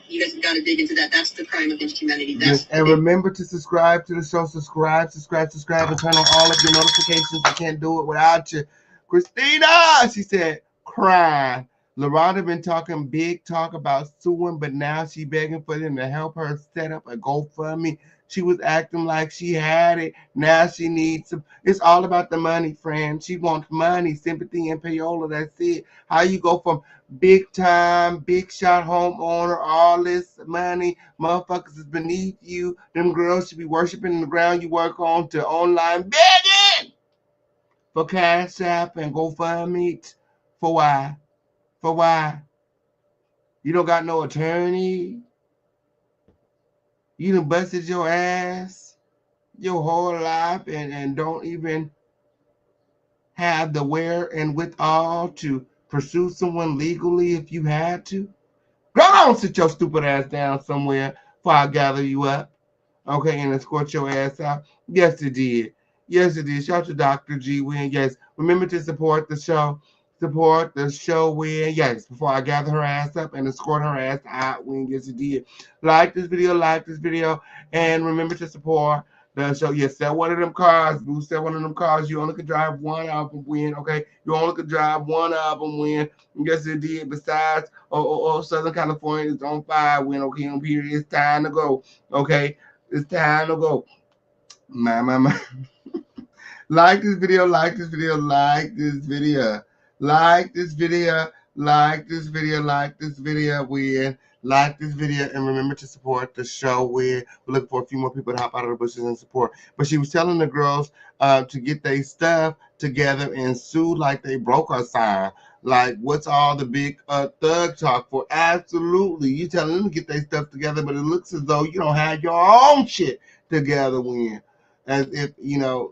[SPEAKER 4] You guys have got to dig into that. That's the crime against humanity.
[SPEAKER 3] And remember to subscribe to the show. Subscribe, and turn on all of your notifications. I can't do it without you. Christina, she said, crying. LaRonda been talking big talk about suing, but now she begging for them to help her set up a GoFundMe. She was acting like she had it. Now she needs some. It's all about the money, friend. She wants money, sympathy, and payola. That's it. How you go from big time, big shot homeowner, all this money, motherfuckers is beneath you. Them girls should be worshiping the ground you work on to online begging for Cash App and GoFundMe. For why? For why? You don't got no attorney. You done busted your ass your whole life and don't even have the where and withal to pursue someone legally if you had to. Go on, sit your stupid ass down somewhere before I gather you up, okay, and escort your ass out. Yes, it did. Yes, it did. Shout out to Dr. G. Win. Yes, remember to support the show. Support the show, Win. Yes, before I gather her ass up and escort her ass out, Win. Yes, it did. Like this video, and remember to support the show. Yes, sell one of them cars, boo. Sell one of them cars. You only can drive one of them, Win. Okay, you only can drive one of them, Win. Yes, it did. Besides, Southern California is on fire, Win. Okay, it's time to go. Okay, it's time to go. My. Like this video, like this video, like this video, like this video, like this video, like this video, Win. Like this video, and remember to support the show. We're looking for a few more people to hop out of the bushes and support. But she was telling the girls to get their stuff together and sue like they broke her sign. Like, what's all the big thug talk for? Absolutely. You telling them to get their stuff together, but it looks as though you don't have your own shit together, Win. As if,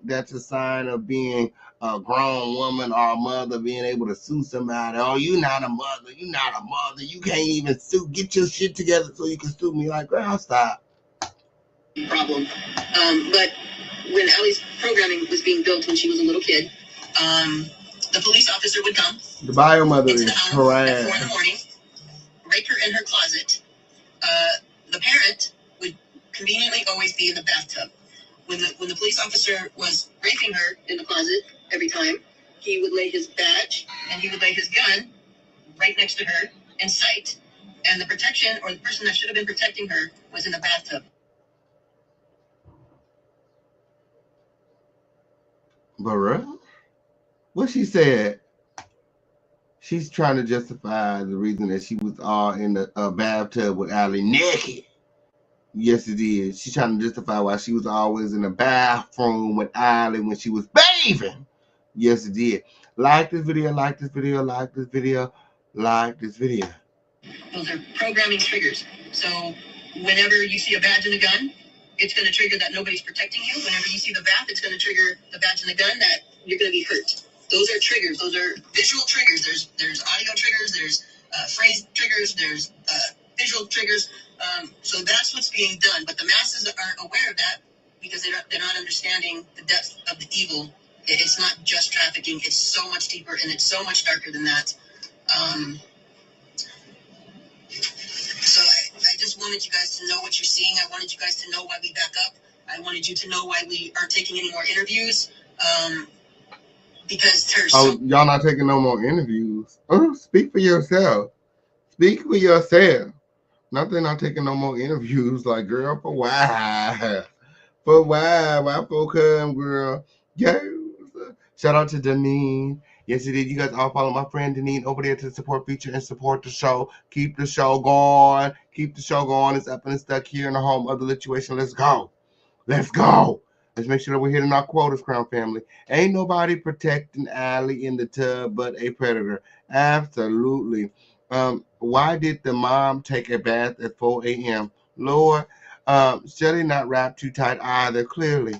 [SPEAKER 3] that's a sign of being a grown woman or a mother being able to sue somebody. Oh, you're not a mother. You're not a mother. You can't even sue. Get your shit together so you can sue me. Like, girl, stop.
[SPEAKER 4] Problem. But when Allie's programming was being built when she was a little kid, the police officer would come.
[SPEAKER 3] The bio mother
[SPEAKER 4] into
[SPEAKER 3] is
[SPEAKER 4] the house
[SPEAKER 3] trash.
[SPEAKER 4] at 4 a.m, rape her in her closet. The parent would conveniently always be in the bathtub. When the police officer was raping her in the closet every time, he would lay his badge and he would lay his gun right next to her in sight. And the protection, or the person that should have been protecting her, was in the bathtub.
[SPEAKER 3] Bruh? What she said? She's trying to justify the reason that she was all in the bathtub with Allie naked. Yes, it is. She's trying to justify why she was always in the bathroom with Allie when she was bathing. Yes, it did. Like this video, like this video, like this video, like this video.
[SPEAKER 4] Those are programming triggers. So whenever you see a badge and a gun, it's going to trigger that nobody's protecting you. Whenever you see the bath, it's going to trigger the badge and the gun that you're going to be hurt. Those are triggers. Those are visual triggers. There's audio triggers. There's phrase triggers. There's visual triggers. So that's what's being done. But the masses aren't aware of that because they're not understanding the depth of the evil. It's not just trafficking. It's so much deeper and it's so much darker than that. So I just wanted you guys to know what you're seeing. I wanted you guys to know why we back up. I wanted you to know why we aren't taking any more interviews. Because there's
[SPEAKER 3] y'all not taking no more interviews. Oh, speak for yourself. Speak for yourself. Nothing, not taking no more interviews. Like, girl, for why? For why? Why for come, girl? Yeah. Shout out to Deneen Yes, it did. You guys all follow my friend Deneen over there to the support feature and support the show. Keep the show going. Keep the show going. It's up and it's stuck here in the home of the lituation. Let's go. Let's go. Let's make sure that we're hitting our quotas, Crown Family. Ain't nobody protecting Allie in the tub but a predator. Absolutely. Why did the mom take a bath at 4 a.m.? Lord, Shelly not wrapped too tight either, clearly.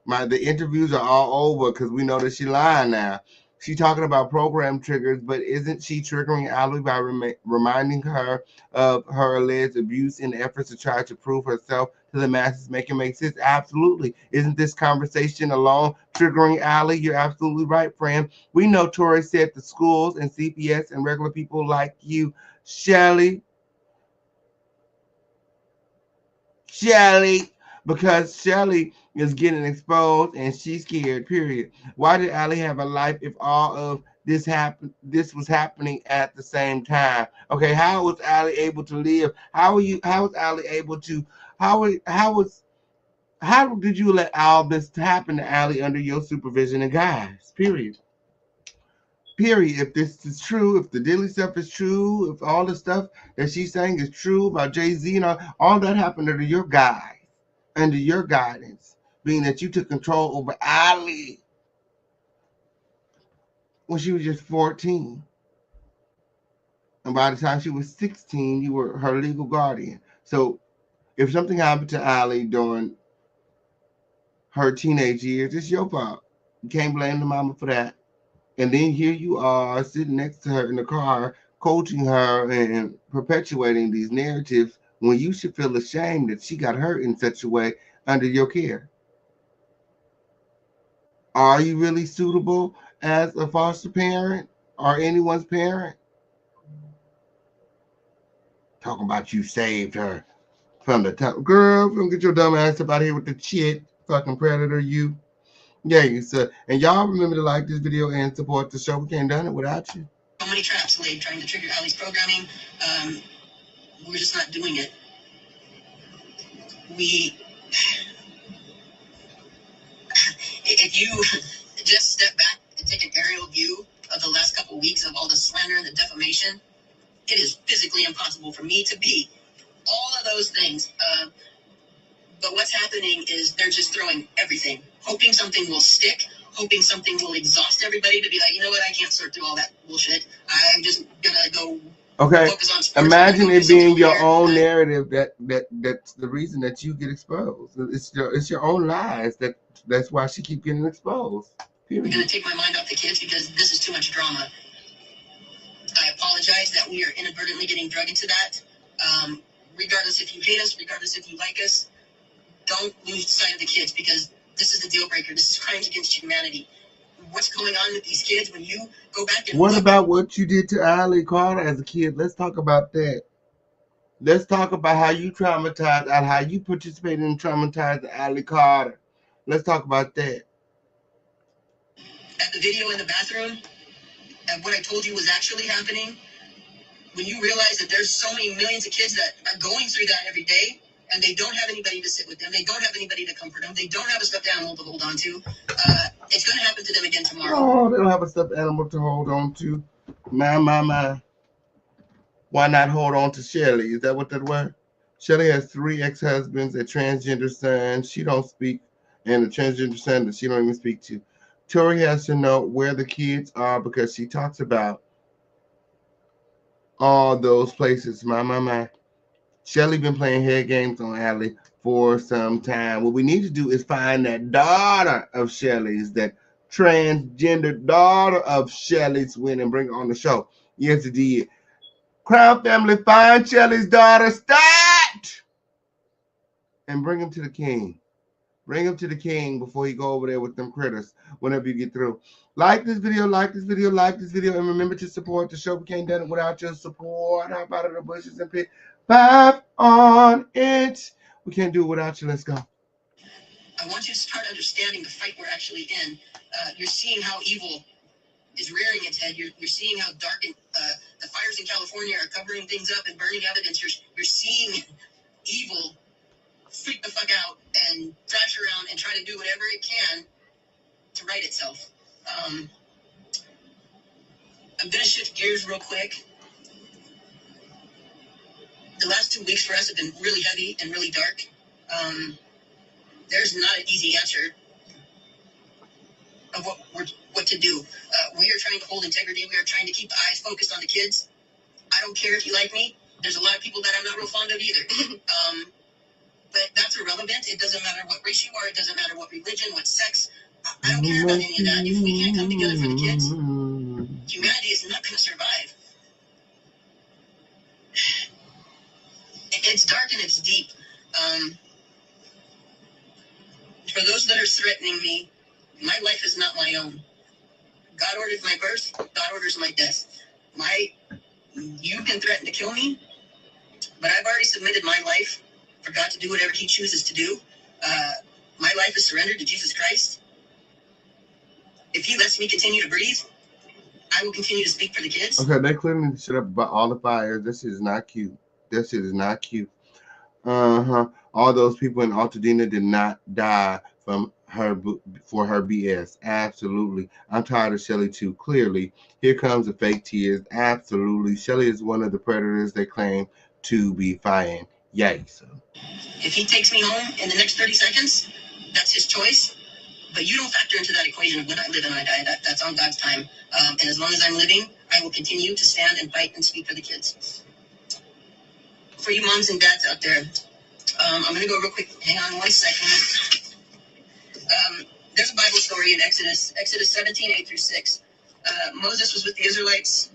[SPEAKER 3] The interviews are all over because we know that she lying now. She talking about program triggers, but isn't she triggering Allie by reminding her of her alleged abuse in efforts to try to prove herself to the masses, make it make sense? Absolutely. Isn't this conversation alone triggering Allie? You're absolutely right, friend. We know Tori said the schools and CPS and regular people like you, Shelly, because Shelly is getting exposed and she's scared. Period. Why did Allie have a life if all of this happened? This was happening at the same time. Okay, how was Allie able to live? How are you? How was Allie able to? How did you let all this happen to Allie under your supervision and guidance? Period. Period. If this is true, if the Dilly stuff is true, if all the stuff that she's saying is true about Jay-Z and all that happened under your guidance, being that you took control over Allie when she was just 14. And by the time she was 16, you were her legal guardian. So if something happened to Allie during her teenage years, it's your fault. You can't blame the mama for that. And then here you are sitting next to her in the car, coaching her and perpetuating these narratives when you should feel ashamed that she got hurt in such a way under your care. Are you really suitable as a foster parent or anyone's parent? Talking about you saved her from the top. Girl, don't get your dumb ass up out here with the shit. Fucking predator, you. Yeah, you said. And y'all remember to like this video and support the show. We can't done it without you.
[SPEAKER 4] So many traps laid trying to trigger Allie's programming. We're just not doing it. If you just step back and take an aerial view of the last couple of weeks of all the slander and the defamation, it is physically impossible for me to be all of those things. But what's happening is they're just throwing everything, hoping something will stick, hoping something will exhaust everybody to be like, you know what, I can't sort through all that bullshit. I'm just gonna go.
[SPEAKER 3] Okay. Imagine it being your own narrative that's the reason that you get exposed. It's your own lies that's why she keep getting exposed.
[SPEAKER 4] I'm gonna take my mind off the kids because this is too much drama. I apologize that we are inadvertently getting drugged into that. Regardless if you hate us, regardless if you like us, don't lose sight of the kids because this is the deal breaker. This is crimes against humanity. What's going on with these kids when you go back and
[SPEAKER 3] what about what you did to Allie Carter as a kid? Let's talk about that. Let's talk about how you traumatized and how you participated in traumatizing Allie Carter. Let's talk about that.
[SPEAKER 4] At the video in the bathroom, and what I told you was actually happening, when you realize that there's so many millions of kids that are going through that every day, and they don't have anybody to sit with them, they don't have anybody to comfort them, they don't have a stuffed animal to hold on to, it's going to happen to them again tomorrow.
[SPEAKER 3] Oh, they don't have a stuffed animal to hold on to. My. Why not hold on to Shelly? Is that what that was? Shelly has 3 ex-husbands, a transgender son she don't speak, and a transgender son that she don't even speak to. Tori has to know where the kids are because she talks about all those places. My. Shelly been playing head games on Allie for some time. What we need to do is find that daughter of Shelly's, that transgender daughter of Shelly's, win and bring her on the show. Yes, it did. Crown Family, find Shelly's daughter, stat, and bring him to the king. Bring him to the king before he go over there with them critters whenever you get through. Like this video, like this video, like this video, and remember to support the show. We can't do it without your support. How about the bushes and pick 5 on it? We can't do it without you. Let's go.
[SPEAKER 4] I want you to start understanding the fight we're actually in. You're seeing how evil is rearing its head. You're seeing how dark the fires in California are covering things up and burning evidence. You're seeing evil freak the fuck out and thrash around and try to do whatever it can to right itself. I'm going to shift gears real quick. The last 2 weeks for us have been really heavy and really dark. There's not an easy answer of what to do. We are trying to hold integrity. We are trying to keep the eyes focused on the kids. I don't care if you like me. There's a lot of people that I'm not real fond of either. But that's irrelevant. It doesn't matter what race you are. It doesn't matter what religion, what sex. I don't care about any of that. If we can't come together for the kids, humanity is not going to survive. It's dark and it's deep. For those that are threatening me, my life is not my own. God ordered my birth. God orders my death. You can threaten to kill me, but I've already submitted my life for God to do whatever He chooses to do. My life is surrendered to Jesus Christ. If He lets me continue to breathe, I will continue to speak for the kids.
[SPEAKER 3] Okay, they clearly shut up about all the fires. This shit is not cute. This shit is not cute. All those people in Altadena did not die from her for her BS. Absolutely. I'm tired of Shelly too. Clearly. Here comes the fake tears. Absolutely. Shelly is one of the predators they claim to be fighting. Yikes.
[SPEAKER 4] If he takes me home in the next 30 seconds, that's his choice. But you don't factor into that equation of when I live and I die. That's on God's time. And as long as I'm living, I will continue to stand and fight and speak for the kids. For you moms and dads out there, I'm going to go real quick. Hang on 1 second. There's a Bible story in Exodus 17, 8 through 6. Moses was with the Israelites.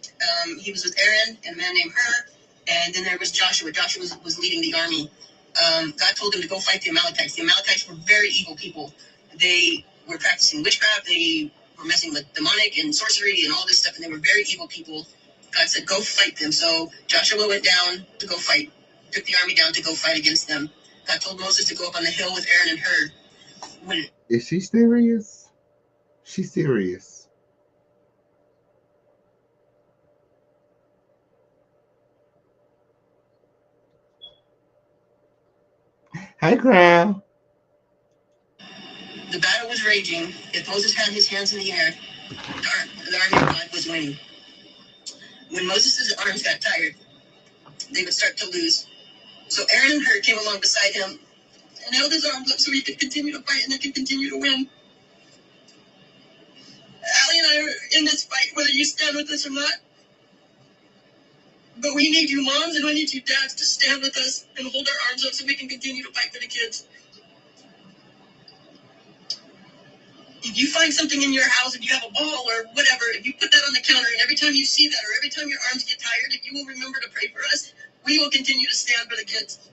[SPEAKER 4] He was with Aaron and a man named Hur. And then there was Joshua. Joshua was leading the army. God told him to go fight the Amalekites. The Amalekites were very evil people. They were practicing witchcraft. They were messing with demonic and sorcery and all this stuff. And they were very evil people. God said, go fight them. So Joshua went down to go fight. Took the army down to go fight against them. God told Moses to go up on the hill with Aaron and Hur.
[SPEAKER 3] Is she serious? She's serious. Hi, Crown.
[SPEAKER 4] The battle was raging. If Moses had his hands in the air, the army of God was winning. When Moses' arms got tired, they would start to lose. So Aaron and Hur came along beside him and held his arms up so he could continue to fight and they could continue to win. Allie and I are in this fight, whether you stand with us or not. But we need you moms and we need you dads to stand with us and hold our arms up so we can continue to fight for the kids. If you find something in your house, if you have a ball or whatever, if you put that on the counter and every time you see that or every time your arms get tired, if you will remember to pray for us, we will continue to stand for the kids.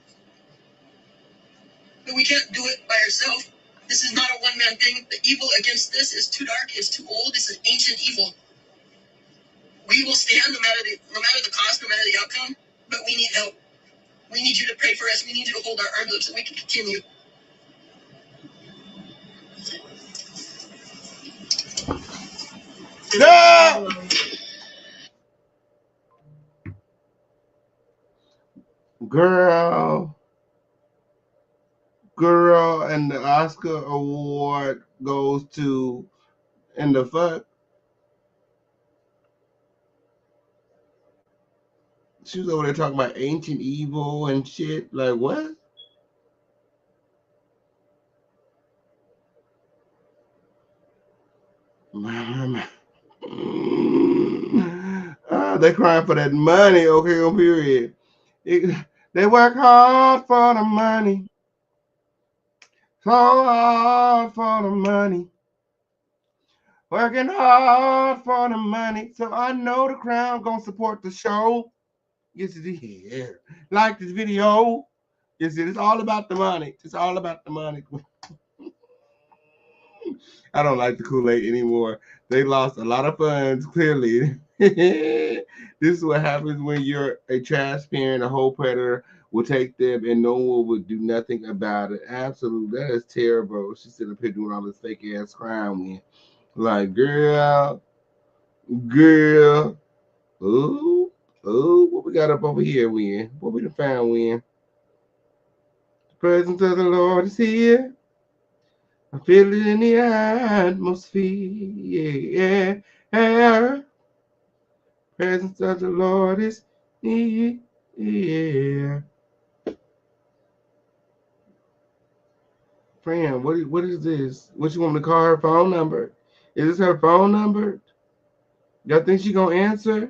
[SPEAKER 4] But we can't do it by ourselves. This is not a one-man thing. The evil against this is too dark, it's too old, it's an ancient evil. We will stand no matter the cost, no matter the outcome, but we need help. We need you to pray for us. We need you to hold our arms up so we can continue.
[SPEAKER 3] No! Girl, and the Oscar award goes to, and the fuck? She was over there talking about ancient evil and shit. Like, what? They crying for that money, okay, on period. They work hard for the money. So hard for the money. Working hard for the money. So I know the Crown gonna support the show. Yes, it is. Like this video. Yes, it's all about the money. It's all about the money. I don't like the Kool-Aid anymore. They lost a lot of funds, clearly. This is what happens when you're a trash parent, a whole predator will take them and no one will do nothing about it. Absolutely. That is terrible. She's sitting up here doing all this fake ass crime win. Like, girl, ooh, what we got up over here, win? What we found, win? The presence of the Lord is here. I feel it in the atmosphere. Yeah. Presence of the Lord is here. Friend, what is this? What you want me to call her phone number? Is this her phone number? Y'all think she gonna answer?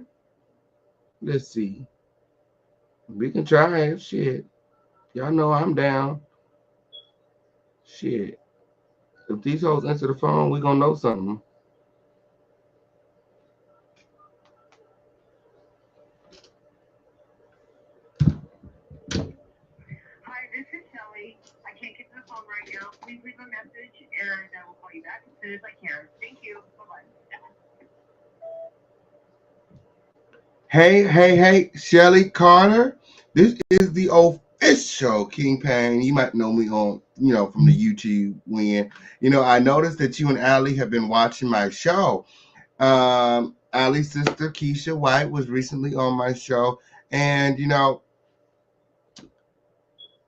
[SPEAKER 3] Let's see. We can try it. Shit. Y'all know I'm down. Shit. If these hoes answer the phone, we gonna know something.
[SPEAKER 5] Hi, this is Shelly. I can't get to the phone right now. Please leave a message and I will call you back as soon as I can. Thank you. Bye-bye.
[SPEAKER 3] Hey, Shelly Carter. This is the official Kingpin. You might know me on, from the YouTube when, I noticed that you and Allie have been watching my show. Allie's sister, Keisha White, was recently on my show. And,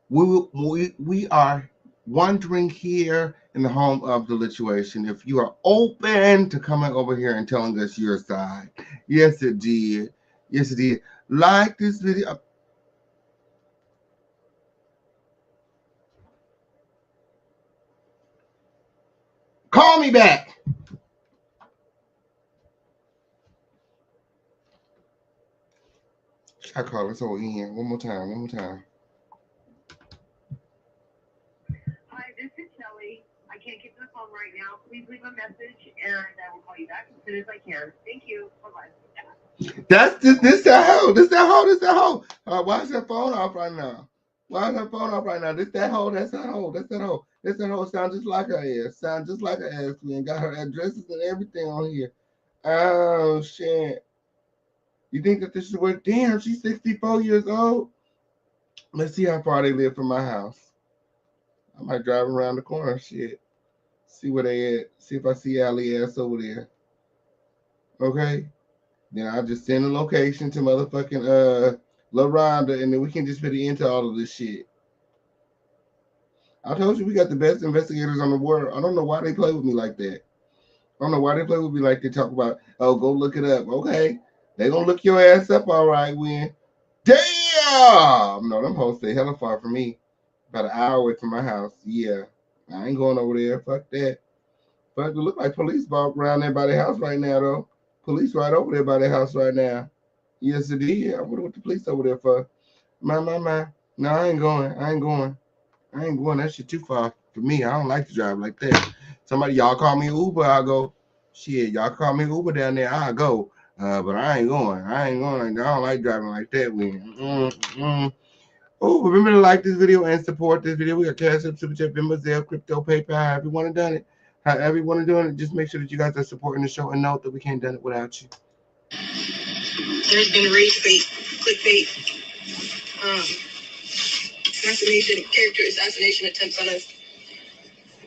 [SPEAKER 3] we are wondering here in the home of the lituation if you are open to coming over here and telling us your side. Yes, it did. Yes, it did. Like this video. Call me back. I call us over again. One more time.
[SPEAKER 5] Hi, this is Shelly. I can't get to the phone right now. Please leave a message and I will call you back as soon as I can. Thank you. Bye-bye.
[SPEAKER 3] That's this that hoe. This that hoe. Why is her phone off right now? Why is her phone off right now? This that hoe. That's that hoe. This that hoe sound just like her ass. Sound just like her ass. We ain't got her addresses and everything on here. Oh shit. You think that this is what? Damn, she's 64 years old. Let's see how far they live from my house. I might drive around the corner. Shit. See where they at. See if I see Allie ass over there. Okay. Then I'll just send a location to motherfucking LaRonda, and then we can just put it into all of this shit. I told you we got the best investigators on the world. I don't know why they play with me like that. I don't know why they play with me like they talk about, oh, go look it up. Okay. They gonna look your ass up all right when. Damn! No, them hoes stay hella far from me. About an hour away from my house. Yeah. I ain't going over there. Fuck that. Fuck, it look like police walk around there by the house right now, though. Police right over there by the house right now. Yes, it is. I wonder what the police over there for. My. No, I ain't going. That shit too far for me. I don't like to drive like that. Somebody, y'all call me Uber, I'll go. Shit, y'all call me Uber down there, I'll go. But I ain't going. I don't like driving like that. Oh, remember to like this video and support this video. We got Cash App, Super Chat, Venmo, Zelle, Crypto, PayPal. However you want to done it. However you want to do it. Just make sure that you guys are supporting the show and note that we can't done it without you.
[SPEAKER 4] There's been rage bait, clickbait, character assassination attempts on us.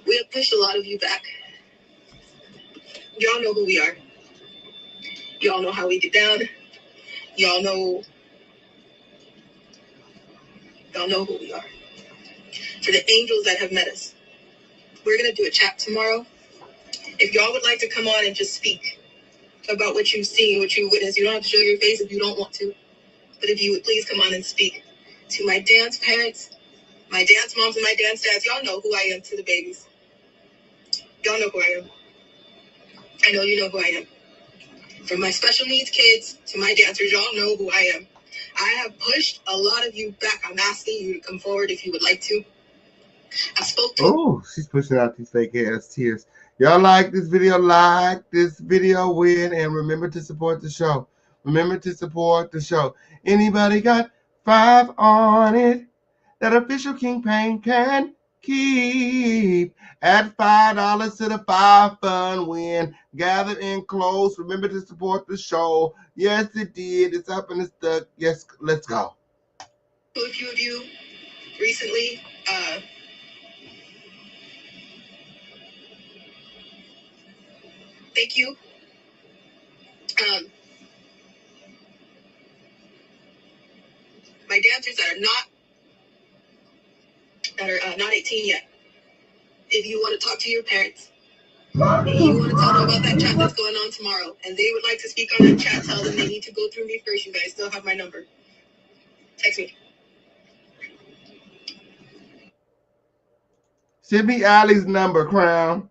[SPEAKER 4] We have pushed a lot of you back. Y'all know who we are. Y'all know how we get down. Y'all know who we are. For the angels that have met us, we're going to do a chat tomorrow. If y'all would like to come on and just speak about what you've seen, what you witnessed, you don't have to show your face if you don't want to. But if you would please come on and speak to my dance parents, my dance moms, and my dance dads, y'all know who I am to the babies. Y'all know who I am. I know you know who I am. From my special needs kids to my dancers, y'all know who I am. I have pushed a lot of you back. I'm asking you to come forward if you would like to. I spoke to.
[SPEAKER 3] Oh, she's pushing out these fake ass tears. Y'all like this video? Like this video, win, and remember to support the show. Anybody got 5 on it? That official Kingpin can keep. Add $5 to the 5 fun win. Gather in close. Remember to support the show. Yes, it did. It's up and it's stuck. Yes, let's go.
[SPEAKER 4] A few of you recently, thank you. My dancers that are not 18 yet. If you want to talk to your parents, You want to tell them about that chat that's going on tomorrow, and they would like to speak on that chat, tell them they need to go through me first. You guys still have my number. Text me.
[SPEAKER 3] Send me Allie's number, Crown.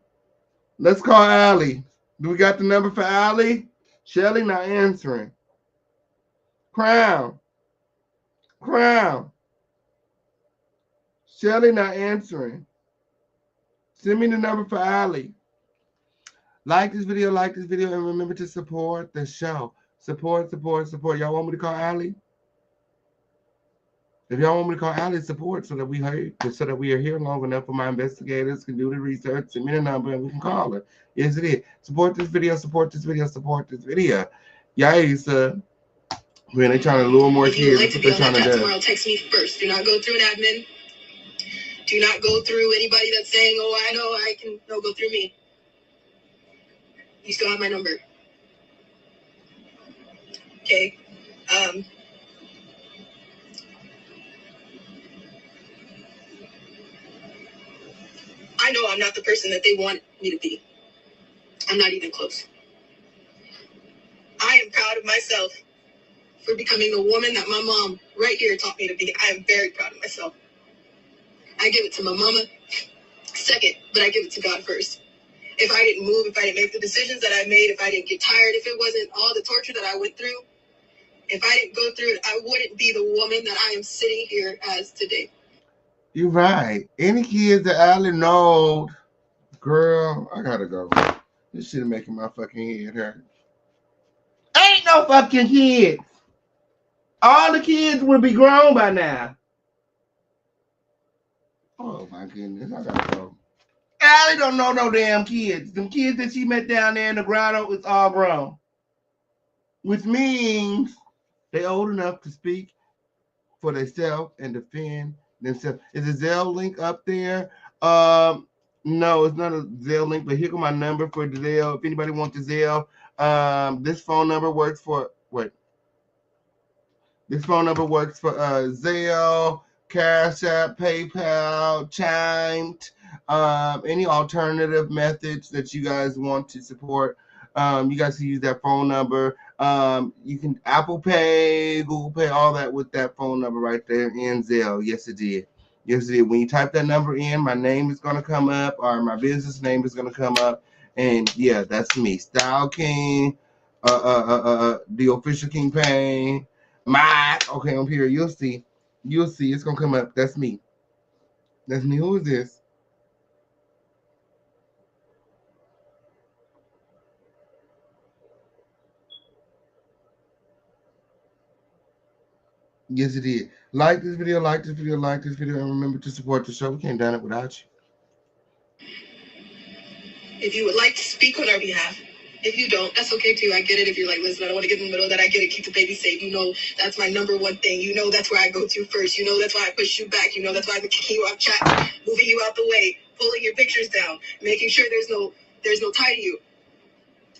[SPEAKER 3] Let's call Allie. Do we got the number for Allie? Shelly not answering. Crown. Shelly not answering. Send me the number for Allie. Like this video, and remember to support the show. Support. Y'all want me to call Allie? If y'all want me to call Allie, support so that we are here long enough for my investigators can do the research, send me the number, and we can call her. Yes, it is. Support this video. Yikes, man, they trying to lure more kids.
[SPEAKER 4] Like to be on that chat tomorrow, text me first. Do not go through an admin. Do not go through anybody that's saying, oh, I know I can. No, go through me. You still have my number. Okay. I know I'm not the person that they want me to be. I'm not even close. I am proud of myself for becoming the woman that my mom right here taught me to be. I am very proud of myself. I give it to my mama second, but I give it to God first. If I didn't move, if I didn't make the decisions that I made, if I didn't get tired, if it wasn't all the torture that I went through, if I didn't go through it, I wouldn't be the woman that I am sitting here as today.
[SPEAKER 3] You're right. Any kids that Allie know, girl, I gotta go. This shit is making my fucking head hurt. Ain't no fucking kids. All the kids would be grown by now. Oh my goodness, I gotta go. Allie don't know no damn kids. Them kids that she met down there in the grotto is all grown. Which means they old enough to speak for themselves and defend themselves. Is the Zelle link up there? No, it's not a Zelle link, but here go my number for the Zelle. If anybody wants the Zelle, this phone number works for Zelle, Cash App, PayPal, Chimed, any alternative methods that you guys want to support. You guys can use that phone number. You can Apple Pay, Google Pay, all that with that phone number right there in Zelle. Yes, it did. When you type that number in, my name is going to come up, or my business name is going to come up. And yeah, that's me. Style King, the official King Payne. Okay, I'm here. You'll see. It's going to come up. That's me. Who is this? Yes, it is. Like this video, and remember to support the show. We can't done it without you.
[SPEAKER 4] If you would like to speak on our behalf, if you don't, that's okay too. I get it. If you're like, listen, I don't want to get in the middle of that. I get it. Keep the baby safe. You know, that's my number one thing. You know, that's where I go to first. You know, that's why I push you back. You know, that's why I'm kicking you off chat, moving you out the way, pulling your pictures down, making sure there's no tie to you.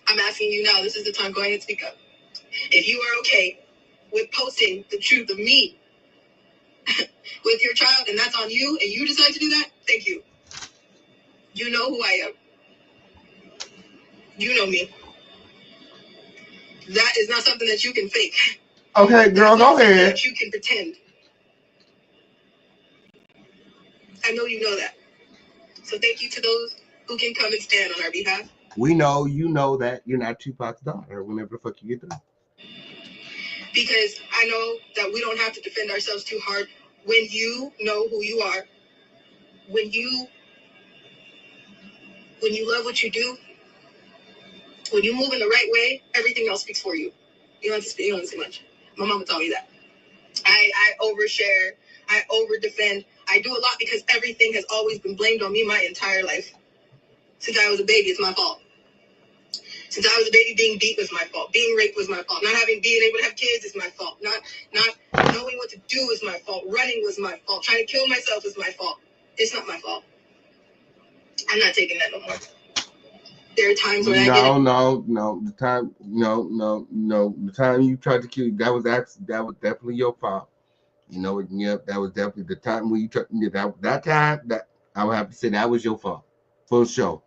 [SPEAKER 4] I'm asking you now. This is the time. Go ahead and speak up. If you are okay with posting the truth of me with your child, and that's on you, and you decide to do that, thank you. You know who I am. You know me. That is not something that you can fake.
[SPEAKER 3] Okay, girl, go ahead.
[SPEAKER 4] That you can pretend. I know you know that. So thank you to those who can come and stand on our behalf.
[SPEAKER 3] We know you know that you're not Tupac's daughter whenever the fuck you get there.
[SPEAKER 4] Because I know that we don't have to defend ourselves too hard. When you know who you are, when you love what you do, when you move in the right way, everything else speaks for you. You don't have to speak, you don't have to say much. My mama taught me that. I overshare, I over-defend. I do a lot because everything has always been blamed on me my entire life. Since I was a baby, it's my fault. Since I was a baby, being beat was my fault. Being raped was my fault. Not being able to have kids is my fault. Not knowing what to do is my fault. Running was my fault. Trying to kill myself is my fault. It's not my fault. I'm not taking that no more. There are times when I get it.
[SPEAKER 3] No. The time you tried to kill, that was definitely your fault. You know, yep, that was definitely the time when you tried. That time, that I would have to say that was your fault, for sure.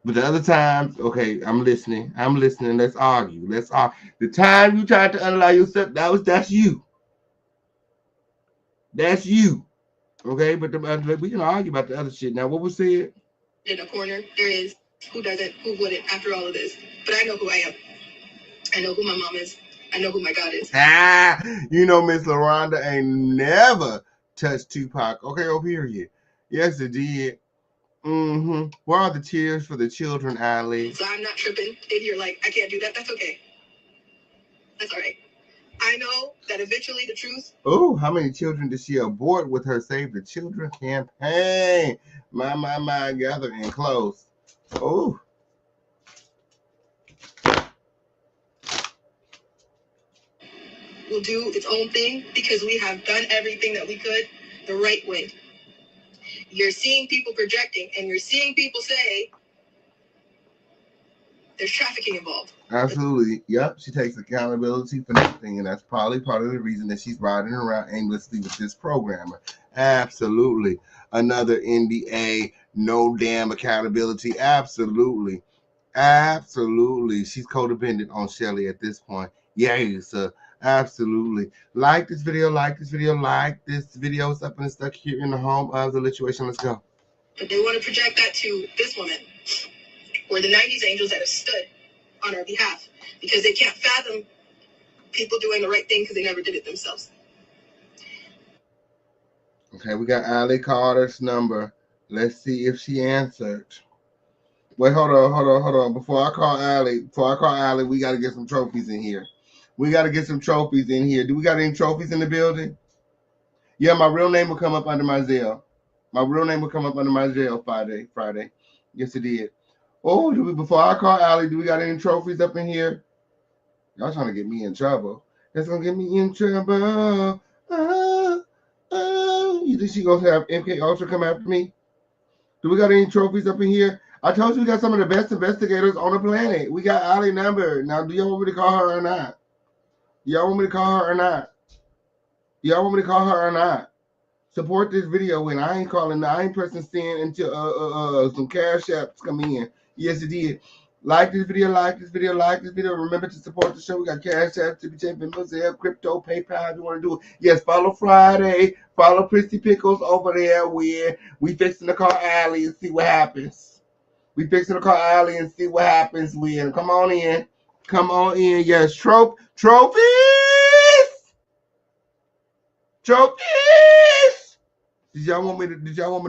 [SPEAKER 3] But the other times, okay, I'm listening. I'm listening. Let's argue. Let's argue. The time you tried to unallow yourself, that's you. That's you. Okay, but we can argue about the other shit. Now, what was said?
[SPEAKER 4] In a corner, there is who doesn't, who wouldn't after all of this. But I know who I am. I know who my mom is. I know who my God is.
[SPEAKER 3] You know, Miss Londa ain't never touched Tupac. Okay, oh, period. Yes, it did. Where are the tears for the children, Ali?
[SPEAKER 4] So I'm not tripping. If you're like, I can't do that, that's okay. That's all right. I know that eventually the truth.
[SPEAKER 3] Oh, how many children did she abort with her Save the Children campaign? My, gather in close. Oh.
[SPEAKER 4] Will do its own thing because we have done everything that we could the right way. You're seeing people projecting and you're seeing people say there's trafficking involved.
[SPEAKER 3] Absolutely. Yep. She takes accountability for nothing, and that's probably part of the reason that she's riding around aimlessly with this programmer. Absolutely. Another NDA, no damn accountability. Absolutely. Absolutely. She's codependent on Shelly at this point. Yes. Absolutely. Like this video, like this video, like this video. It's up and stuck here in the home of the situation. Let's go.
[SPEAKER 4] But they want to project that to this woman or the 90s angels that have stood on our behalf because they can't fathom people doing the right thing because they never did it themselves.
[SPEAKER 3] Okay, we got Ali Carter's number. Let's see if she answered. Wait, hold on. Before I call Ali, we got to get some trophies in here. We got to get some trophies in here. Do we got any trophies in the building? Yeah, my real name will come up under my Zelle. My real name will come up under my Zelle Friday. Yes, it did. Oh, before I call Ali, do we got any trophies up in here? Y'all trying to get me in trouble. That's going to get me in trouble. You think she going to have MK Ultra come after me? Do we got any trophies up in here? I told you we got some of the best investigators on the planet. We got Ali number. Now, do y'all want me to call her or not? Y'all want me to call her or not? Y'all want me to call her or not? Support this video and I ain't calling. I ain't pressing send until some cash apps come in. Yes, it did. Like this video, like this video, like this video. Remember to support the show. We got cash apps, to be taking Mosaic, crypto, PayPal if you want to do it. Yes, follow Friday. Follow Christy Pickles over there where we fixing to call Ali and see what happens. We fixing to call Ali and see what happens when. Come on in. Come on in. Yes, trophies. Trophies. Did y'all want me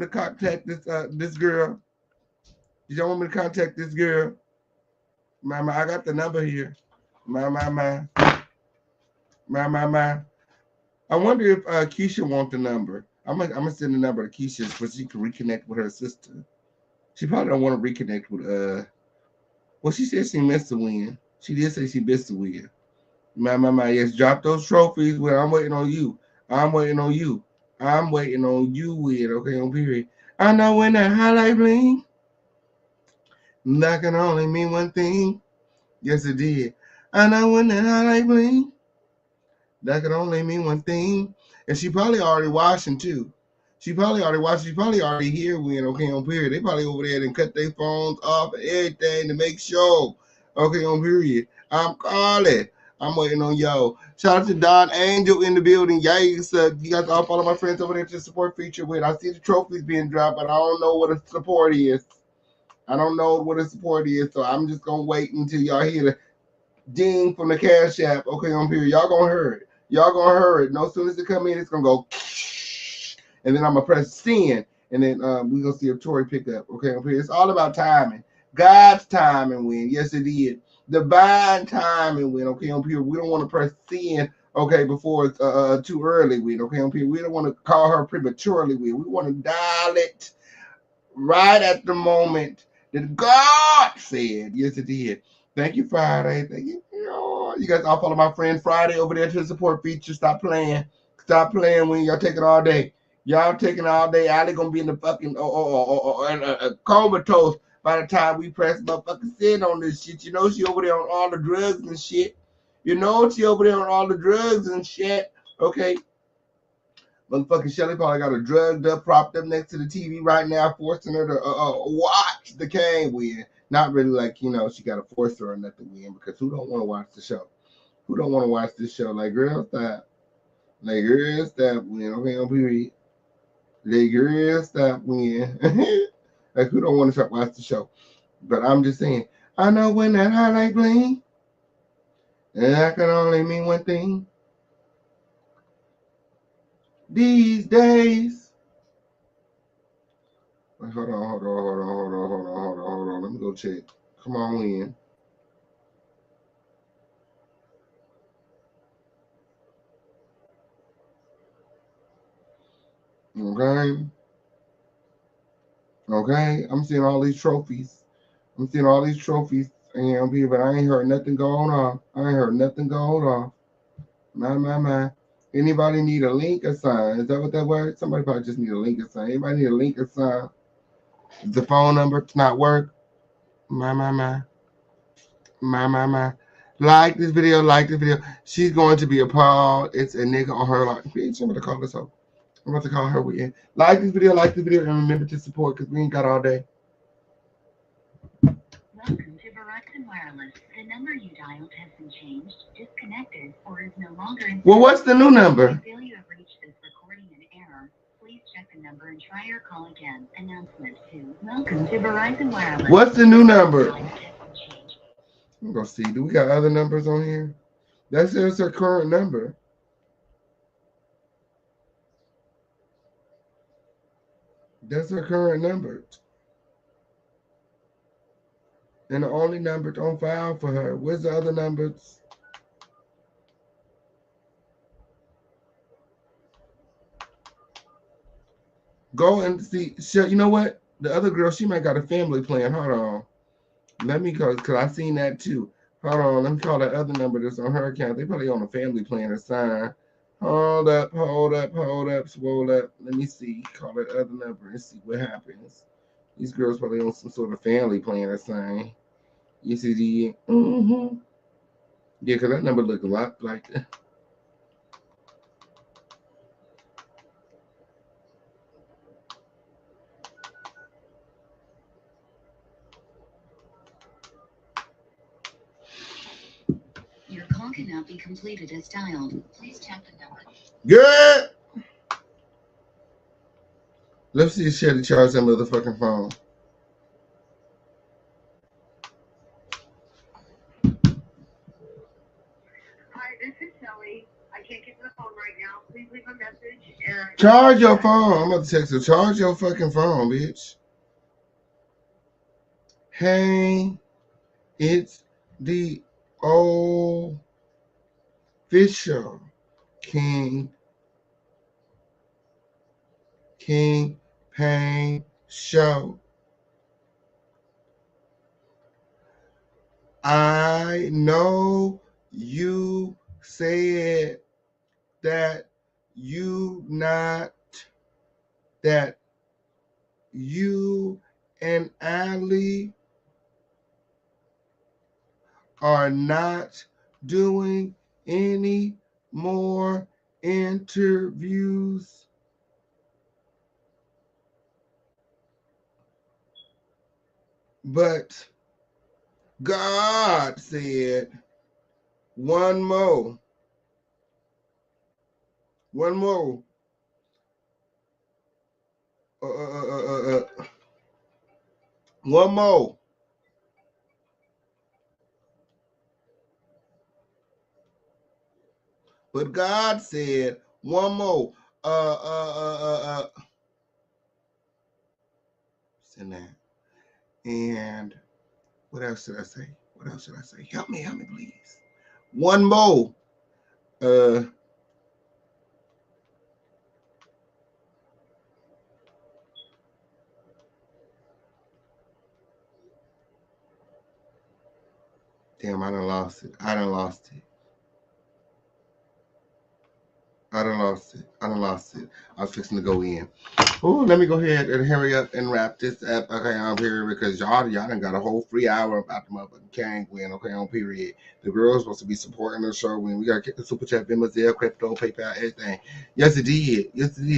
[SPEAKER 3] to contact this girl? Did y'all want me to contact this girl? My, I got the number here. My. I wonder if Keisha want the number. I'm gonna send the number to Keisha so she can reconnect with her sister. She probably don't want to reconnect with well, she said she missed the win. She did say she missed the win. My. Yes, drop those trophies. Well, I'm waiting on you. I'm waiting on you. Win. Okay, on period. I know when that highlight bling, that can only mean one thing. Yes, it did. I know when that highlight bling, that can only mean one thing. And she probably already watching too. She probably already watching. She probably already here when okay on period. They probably over there and cut their phones off and everything to make sure. Okay on period. I'm calling. I'm waiting on y'all. Shout out to Don Angel in the building. Yikes. You guys all follow my friends over there to support feature with. I see the trophies being dropped, but I don't know what a support is. I don't know what a support is, so I'm just gonna wait until y'all hear the ding from the cash app. Okay, on here. Y'all gonna hear it. Y'all gonna hear it. No sooner as it come in, it's gonna go, and then I'm gonna press send, and then we gonna see a Tory pick up. Okay, on here. It's all about timing. God's timing win. Yes, it is. Divine timing win. Okay, on here. We don't want to press send. Okay, before it's too early win. Okay, on here. We don't want to call her prematurely win. We want to dial it right at the moment that God said. Yes, it did. Thank you, Friday. Thank you. You guys all follow my friend Friday over there to the support feature. Stop playing. Stop playing when y'all taking all day. Y'all taking all day. Ali gonna be in the fucking comatose by the time we press motherfucking send on this shit. You know she over there on all the drugs and shit. You know she over there on all the drugs and shit. Okay. Motherfucking Shelly probably got her drugged up, propped up next to the TV right now, forcing her to watch the Kane win. Not really like, she got to force her or nothing in, because who don't want to watch the show? Who don't want to watch this show? Like, girl, stop. Like, girl, stop. Okay, on period. Like, girl, stop. Like, who don't want to watch the show? But I'm just saying, I know when that highlight bling, and that can only mean one thing. These days. Wait, hold on. Let me go check. Come on in. Okay. I'm seeing all these trophies. And but I ain't heard nothing going on. My. Anybody need a link assigned? Is that what that word? Somebody probably just need a link assigned. Anybody need a link assigned? Is the phone number not work? My. Like this video. She's going to be appalled. It's a nigga on her like, bitch, I'm going to call this up. I'm about to call her. We in. Like this video, and remember to support, because we ain't got all day.
[SPEAKER 6] Welcome to Verizon Wireless. The number you dialed has been changed, disconnected, or is no longer in.
[SPEAKER 3] Well, what's the new number?
[SPEAKER 6] If you feel you have reached this recording in error, please check the number and try your call again. Announcement 2. Welcome to Verizon Wireless.
[SPEAKER 3] What's the new number? I'm going to see. Do we got other numbers on here? That says her current number. That's her current number. And the only number on file for her. Where's the other numbers? Go and see. You know what? The other girl, she might got a family plan. Hold on. Let me go, because I seen that too. Hold on. Let me call that other number that's on her account. They probably on a family plan or sign. Hold up. Swole up. Let me see. Call that other number and see what happens. These girls probably on some sort of family plan or sign. You see the yeah, because that number look a lot like that.
[SPEAKER 6] Your call cannot be completed as dialed. Please check the number.
[SPEAKER 3] Good. Let's see if Shelly charged that motherfucking phone.
[SPEAKER 5] Hi, this is Shelly. I can't get to the phone right now. Please leave a message. And
[SPEAKER 3] Charge your phone. I'm about to text her. Charge your fucking phone, bitch. Hey, it's the official King Pain Show. I know you said that you and Ali are not doing any more interviews. But God said one more. One more. But God said one more. Send that. And what else should I say? Help me, please. One more. Damn, I done lost it. I done lost it. I was fixing to go in. Oh, let me go ahead and hurry up and wrap this up. Okay, on period, because y'all done got a whole free hour about the motherfucking Kang win. Okay, on period. The girls supposed to be supporting the show when we gotta get the super chat, Venmo, Zelle, crypto, PayPal, everything. Yes, it did.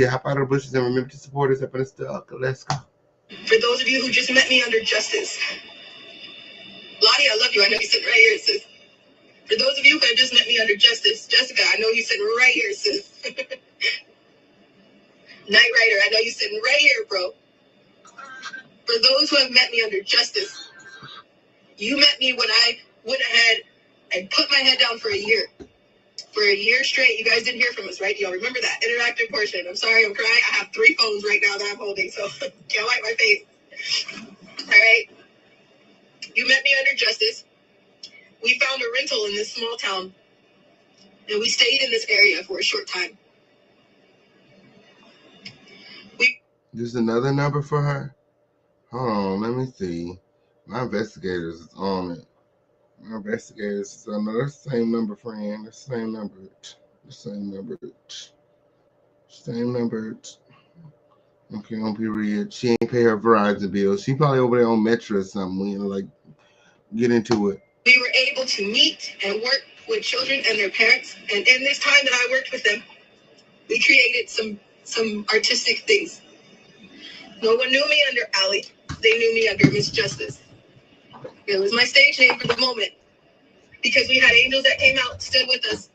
[SPEAKER 3] Hop out of the bushes and remember to support us up in the stuff. Let's go.
[SPEAKER 4] For those of you who just met me under justice, Lonnie, I love you. I know you're sitting right here, sis. For those of you who have just met me under Justice, Jessica, I know you're sitting right here, sis. Night Rider, I know you're sitting right here, bro. For those who have met me under Justice, you met me when I went ahead and put my head down for a year. For a year straight, you guys didn't hear from us, right? Y'all remember that interactive portion? I'm sorry, I'm crying. I have 3 phones right now that I'm holding, so can't wipe my face. All right? You met me under Justice. We found a rental in this small town, and we stayed in this area for a short time.
[SPEAKER 3] There's another number for her? Hold on, let me see. My investigators is on it. My investigators is on it. That's the same number, friend. That's the same number. The same number. Same number. Okay, on period. She ain't pay her Verizon bill. She probably over there on Metro or something. We like get into it.
[SPEAKER 4] We were able to meet and work with children and their parents, and in this time that I worked with them, we created some artistic things. No one knew me under Allie. They knew me under Miss Justice. It was my stage name for the moment, because we had angels that came out, stood with us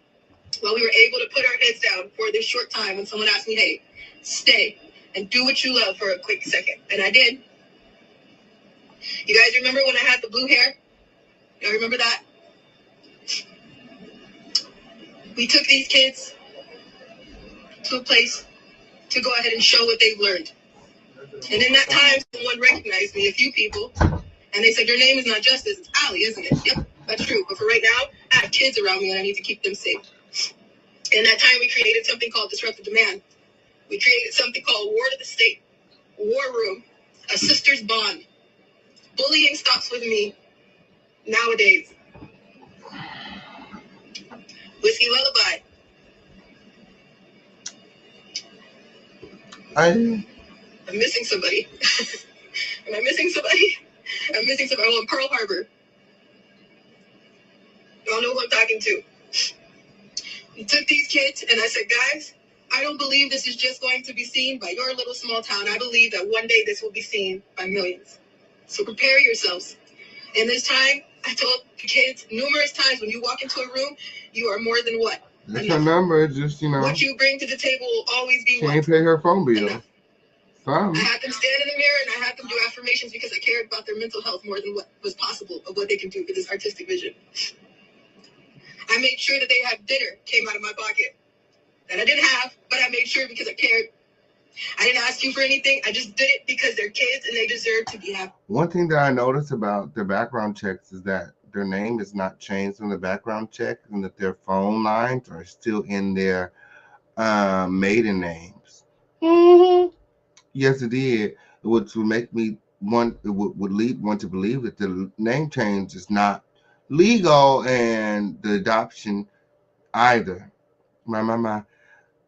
[SPEAKER 4] while we were able to put our heads down for this short time when someone asked me, hey, stay and do what you love for a quick second. And I did. You guys remember when I had the blue hair? Y'all remember that? We took these kids to a place to go ahead and show what they've learned. And in that time, someone recognized me, a few people, and they said, your name is not Justice, it's Allie, isn't it? Yep, that's true. But for right now, I have kids around me and I need to keep them safe. In that time, we created something called Disruptive Demand. We created something called Ward of the State, War Room, a sister's bond. Bullying stops with me nowadays. Whiskey Lullaby. I'm missing somebody. Am I missing somebody? I'm missing somebody. Oh, in Pearl Harbor. Y'all know who I'm talking to. We took these kids and I said, guys, I don't believe this is just going to be seen by your little small town. I believe that one day this will be seen by millions. So prepare yourselves. In this time, I told the kids numerous times, when you walk into a room, you are more than what?
[SPEAKER 3] That's her number. Just,
[SPEAKER 4] what you bring to the table will always be
[SPEAKER 3] she ain't pay her phone bill.
[SPEAKER 4] Enough. I had them stand in the mirror and I had them do affirmations because I cared about their mental health more than what was possible of what they can do for this artistic vision. I made sure that they had dinner came out of my pocket that I didn't have, but I made sure because I cared. I didn't ask you for anything. I just did it because they're kids and they deserve to be happy.
[SPEAKER 3] One thing that I noticed about the background checks is that their name is not changed on the background check and that their phone lines are still in their maiden names. Mm-hmm. Yes, it did. Which would make me would lead one to believe that the name change is not legal and the adoption either. My.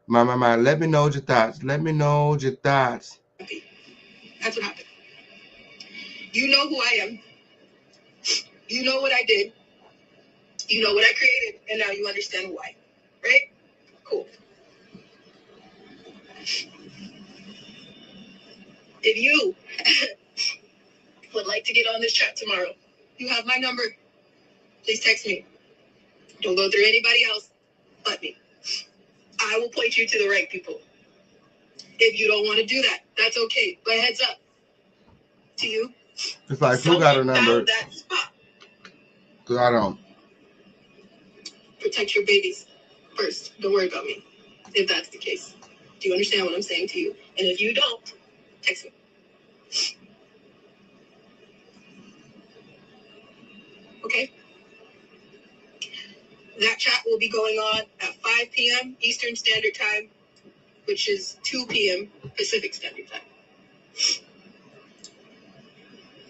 [SPEAKER 3] Let me know your thoughts. Let me know your thoughts.
[SPEAKER 4] That's what happened. You know who I am. You know what I did. You know what I created. And now you understand why. Right? Cool. If you would like to get on this chat tomorrow, you have my number. Please text me. Don't go through anybody else but me. I will point you to the right people. If you don't want to do that, that's okay. But heads up to you.
[SPEAKER 3] It's like, who got a number?
[SPEAKER 4] That spot.
[SPEAKER 3] Because I don't.
[SPEAKER 4] Protect your babies first. Don't worry about me, if that's the case. Do you understand what I'm saying to you? And if you don't, text me. Okay? That chat will be going on at 5 p.m. Eastern Standard Time, which is 2 p.m. Pacific Standard Time.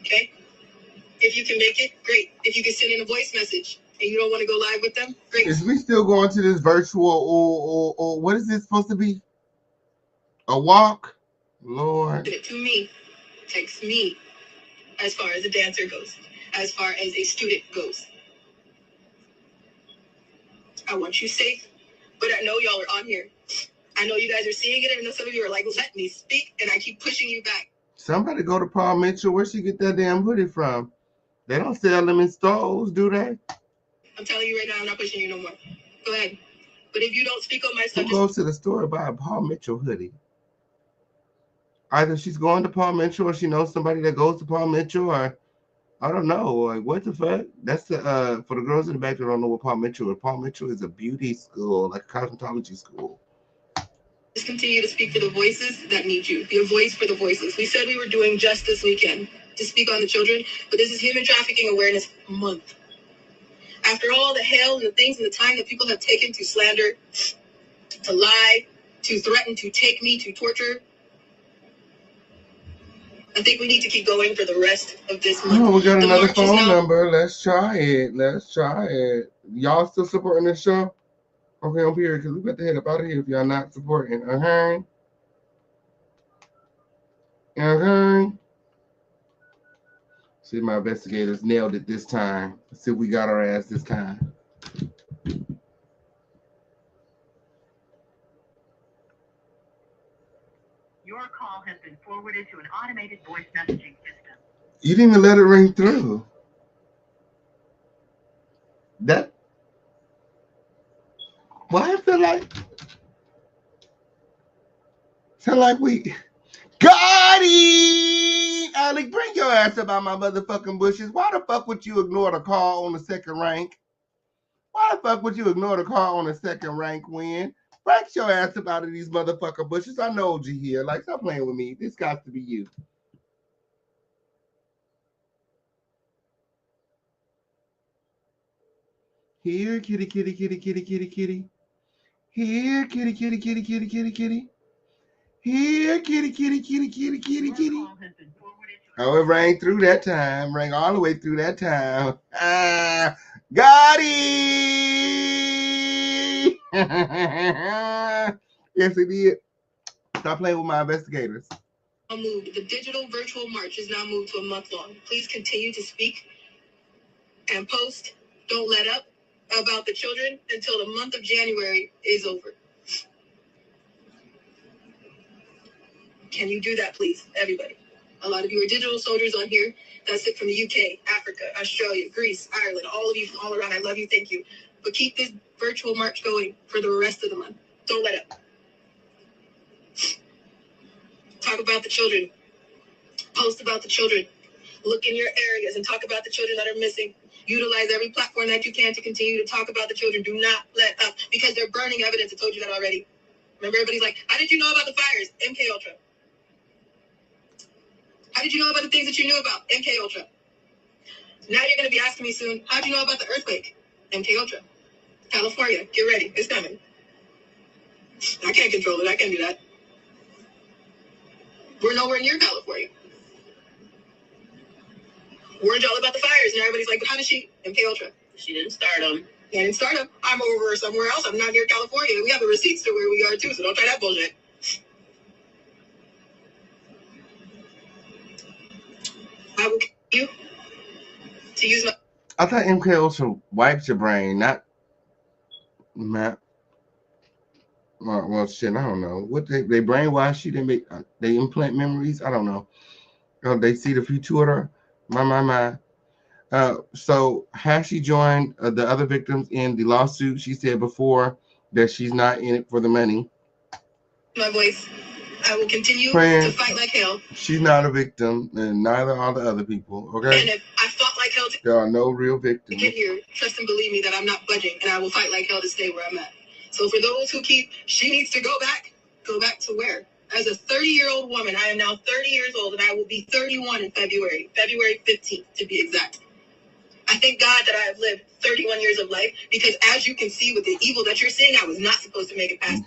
[SPEAKER 4] Okay? If you can make it, great. If you can send in a voice message and you don't want to go live with them, great.
[SPEAKER 3] Is we still going to this virtual or what is this supposed to be? A walk? Lord.
[SPEAKER 4] Send it to me. Text me as far as a dancer goes, as far as a student goes. I want you safe, but I know y'all are on here. I know you guys are seeing it, and I know some of you are like, let me speak, and I keep pushing you back.
[SPEAKER 3] Somebody go to Paul Mitchell. Where'd she get that damn hoodie from? They don't sell them in stores, do they?
[SPEAKER 4] I'm telling you right now, I'm not pushing you no more. Go ahead. But if you don't speak on my stuff,
[SPEAKER 3] who goes to the store to buy a Paul Mitchell hoodie? Either she's going to Paul Mitchell or she knows somebody that goes to Paul Mitchell, or I don't know. Like, what the fuck? That's the for the girls in the back that don't know what Paul Mitchell is. Paul Mitchell is a beauty school, like a cosmetology school.
[SPEAKER 4] Just continue to speak for the voices that need you. Be a voice for the voiceless. We said we were doing just this weekend to speak on the children, but this is Human Trafficking Awareness Month. After all the hell and the things and the time that people have taken to slander, to lie, to threaten, to take me, to torture, I think we need to keep going for the rest of this month.
[SPEAKER 3] Oh, we got
[SPEAKER 4] The
[SPEAKER 3] another
[SPEAKER 4] march is
[SPEAKER 3] phone
[SPEAKER 4] now-
[SPEAKER 3] number. Let's try it. Let's try it. Y'all still supporting this show? Okay, I'm here because we got to head up out of here if y'all not supporting. Okay. Okay. See, my investigators nailed it this time. Let's see if we got our ass this time.
[SPEAKER 5] Your call has been forwarded to an automated voice messaging system.
[SPEAKER 3] You didn't even let it ring through. That. Why I feel like we. Gotti! Alec, bring your ass up out my motherfucking bushes. Why the fuck would you ignore the call on the second rank? Why the fuck would you ignore the call on the second rank win? Bring your ass up out of these motherfucking bushes. I know you here. Like, stop playing with me. This got to be you. Here, kitty, kitty, kitty, kitty, kitty, kitty. Here, kitty, kitty, kitty, kitty, kitty, kitty. Here, kitty, kitty, kitty, kitty, kitty, kitty. Oh, it rang through that time. Rang all the way through that time. Got it! Yes, it did. Stop playing with my investigators.
[SPEAKER 4] Moved. The digital virtual march is now moved to a month long. Please continue to speak and post. Don't let up about the children until the month of January is over. Can you do that, please, everybody? A lot of you are digital soldiers on here. That's it from the UK, Africa, Australia, Greece, Ireland, all of you all around. I love you. Thank you. But keep this virtual march going for the rest of the month. Don't let up. Talk about the children. Post about the children. Look in your areas and talk about the children that are missing. Utilize every platform that you can to continue to talk about the children. Do not let up because they're burning evidence. I told you that already. Remember, everybody's like, how did you know about the fires? MK Ultra. How did you know about the things that you knew about? MK Ultra. Now you're going to be asking me soon, how did you know about the earthquake? MK Ultra. California, get ready. It's coming. I can't control it. I can't do that. We're nowhere near California. Warned y'all about the fires, and everybody's like, but how did she? MK Ultra. She didn't start them. I didn't start them. I'm over somewhere else. I'm not near California. We have the receipts to where we are, too, so don't try that bullshit. I will you to use my...
[SPEAKER 3] I thought MK Ultra wipes your brain, not Matt. Well, shit, I don't know. What they brainwash you? They implant memories? I don't know. They see the future. My. So has she joined the other victims in the lawsuit? She said before that she's not in it for the money.
[SPEAKER 4] My voice. I will continue to fight like hell.
[SPEAKER 3] She's not a victim, and neither are the other people. Okay.
[SPEAKER 4] And if I fought like hell
[SPEAKER 3] there are no real victims.
[SPEAKER 4] To get here, trust and believe me that I'm not budging, and I will fight like hell to stay where I'm at. So for those who she needs to go back to where? As a 30-year-old woman, I am now 30 years old, and I will be 31 in February 15th to be exact. I thank God that I have lived 31 years of life because, as you can see with the evil that you're seeing, I was not supposed to make it past.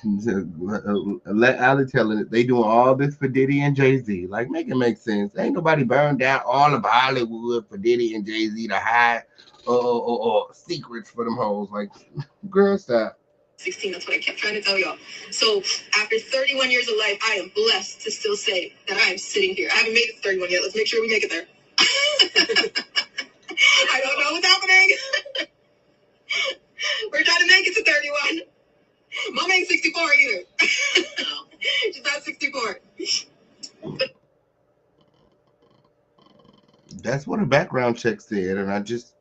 [SPEAKER 3] Let Ali tell it. They doing all this for Diddy and Jay-Z. Like, make it make sense. Ain't nobody burned down all of Hollywood for Diddy and Jay-Z to hide or secrets for them hoes. Like, girl, stop.
[SPEAKER 4] 16, that's what I kept trying to tell y'all. So after 31 years of life, I am blessed to still say that I am sitting here. I haven't made it to 31 yet. Let's make sure we make it there. I don't know what's happening. We're trying to make it to 31. Mom ain't 64 either. She's not 64.
[SPEAKER 3] That's what a background check said, and I just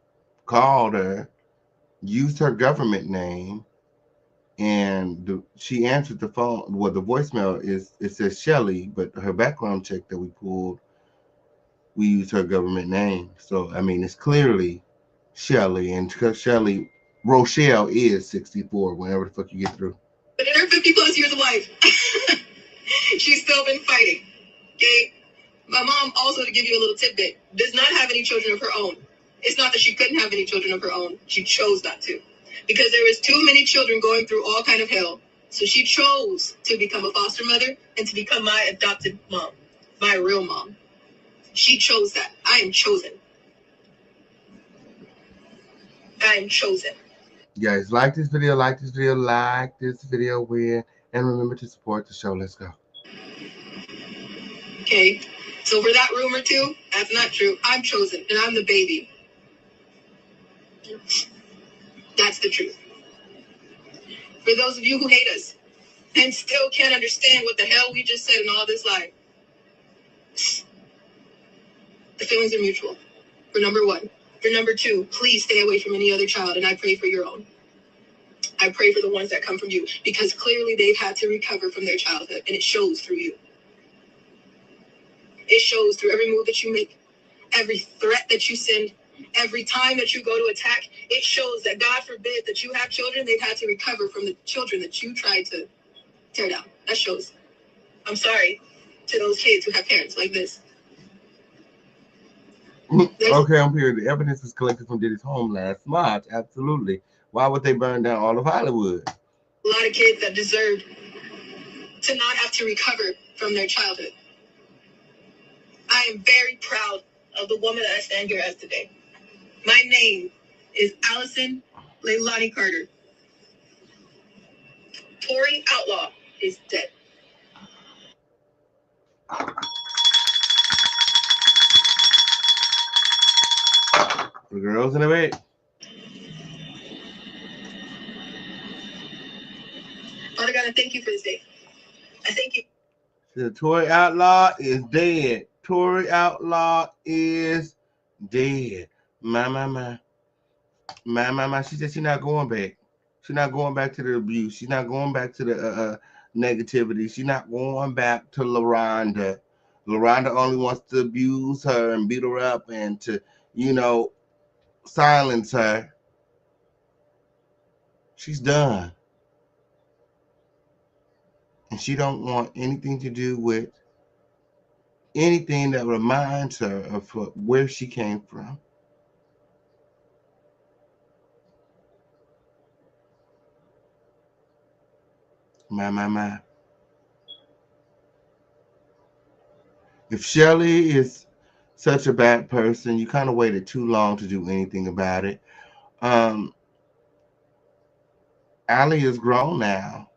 [SPEAKER 3] called her, used her government name, and she answered the phone. Well, the voicemail it says Shelly, but her background check that we pulled, we used her government name. So I mean, it's clearly Shelly, and because Shelly Rochelle is 64. Whenever the fuck you get through.
[SPEAKER 4] But in her 50 plus years of life, she's still been fighting. Okay. My mom, also to give you a little tidbit, does not have any children of her own. It's not that she couldn't have any children of her own. She chose not to. Because there was too many children going through all kind of hell. So she chose to become a foster mother and to become my adopted mom, my real mom. She chose that. I am chosen. I am chosen.
[SPEAKER 3] Guys, like this video, like this video, like this video, and remember to support the show. Let's go.
[SPEAKER 4] Okay. So for that rumor too, that's not true. I'm chosen and I'm the baby. That's the truth. For those of you who hate us and still can't understand what the hell we just said in all this life, the feelings are mutual. For number one. For number two, please stay away from any other child, and I pray for your own. I pray for the ones that come from you, because clearly they've had to recover from their childhood, and it shows through you. It shows through every move that you make, every threat that you send, every time that you go to attack. It shows that, God forbid, that you have children, they've had to recover from the children that you tried to tear down. That shows. I'm sorry to those kids who have parents like this.
[SPEAKER 3] Okay, I'm here. The evidence was collected from Diddy's home last March. Absolutely. Why would they burn down all of Hollywood?
[SPEAKER 4] A lot of kids that deserve to not have to recover from their childhood. I am very proud of the woman that I stand here as today. My name is Allison Leilani Carter. Tory Outlaw is dead.
[SPEAKER 3] The girls in the bed.
[SPEAKER 4] Father God, I thank you for this day. I thank you.
[SPEAKER 3] The Tory Outlaw is dead. Tory Outlaw is dead. My. She said she's not going back. She's not going back to the abuse. She's not going back to the negativity. She's not going back to LaRonda. LaRonda only wants to abuse her and beat her up and to, silence her. She's done. And she don't want anything to do with anything that reminds her of where she came from. My. If Shelly is such a bad person, you kind of waited too long to do anything about it. Allie is grown now.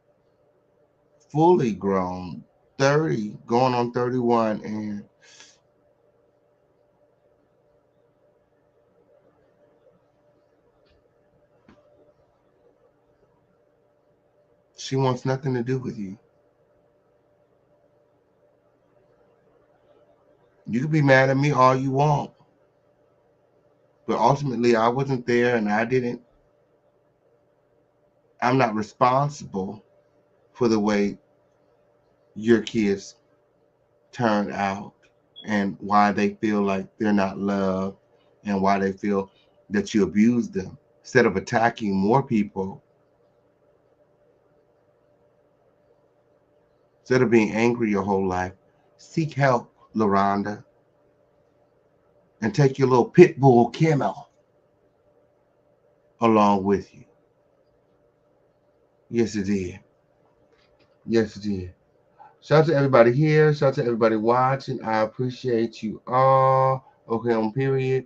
[SPEAKER 3] Fully grown. 30, going on 31, and she wants nothing to do with you. You can be mad at me all you want, but ultimately I wasn't there and I'm not responsible for the way your kids turned out and why they feel like they're not loved and why they feel that you abuse them. Instead of attacking more people, instead of being angry your whole life, seek help, LaRonda, and take your little pit bull Kimmel along with you. Yes, it did. Yes, it did. Shout out to everybody here. Shout out to everybody watching. I appreciate you all. Okay, on period.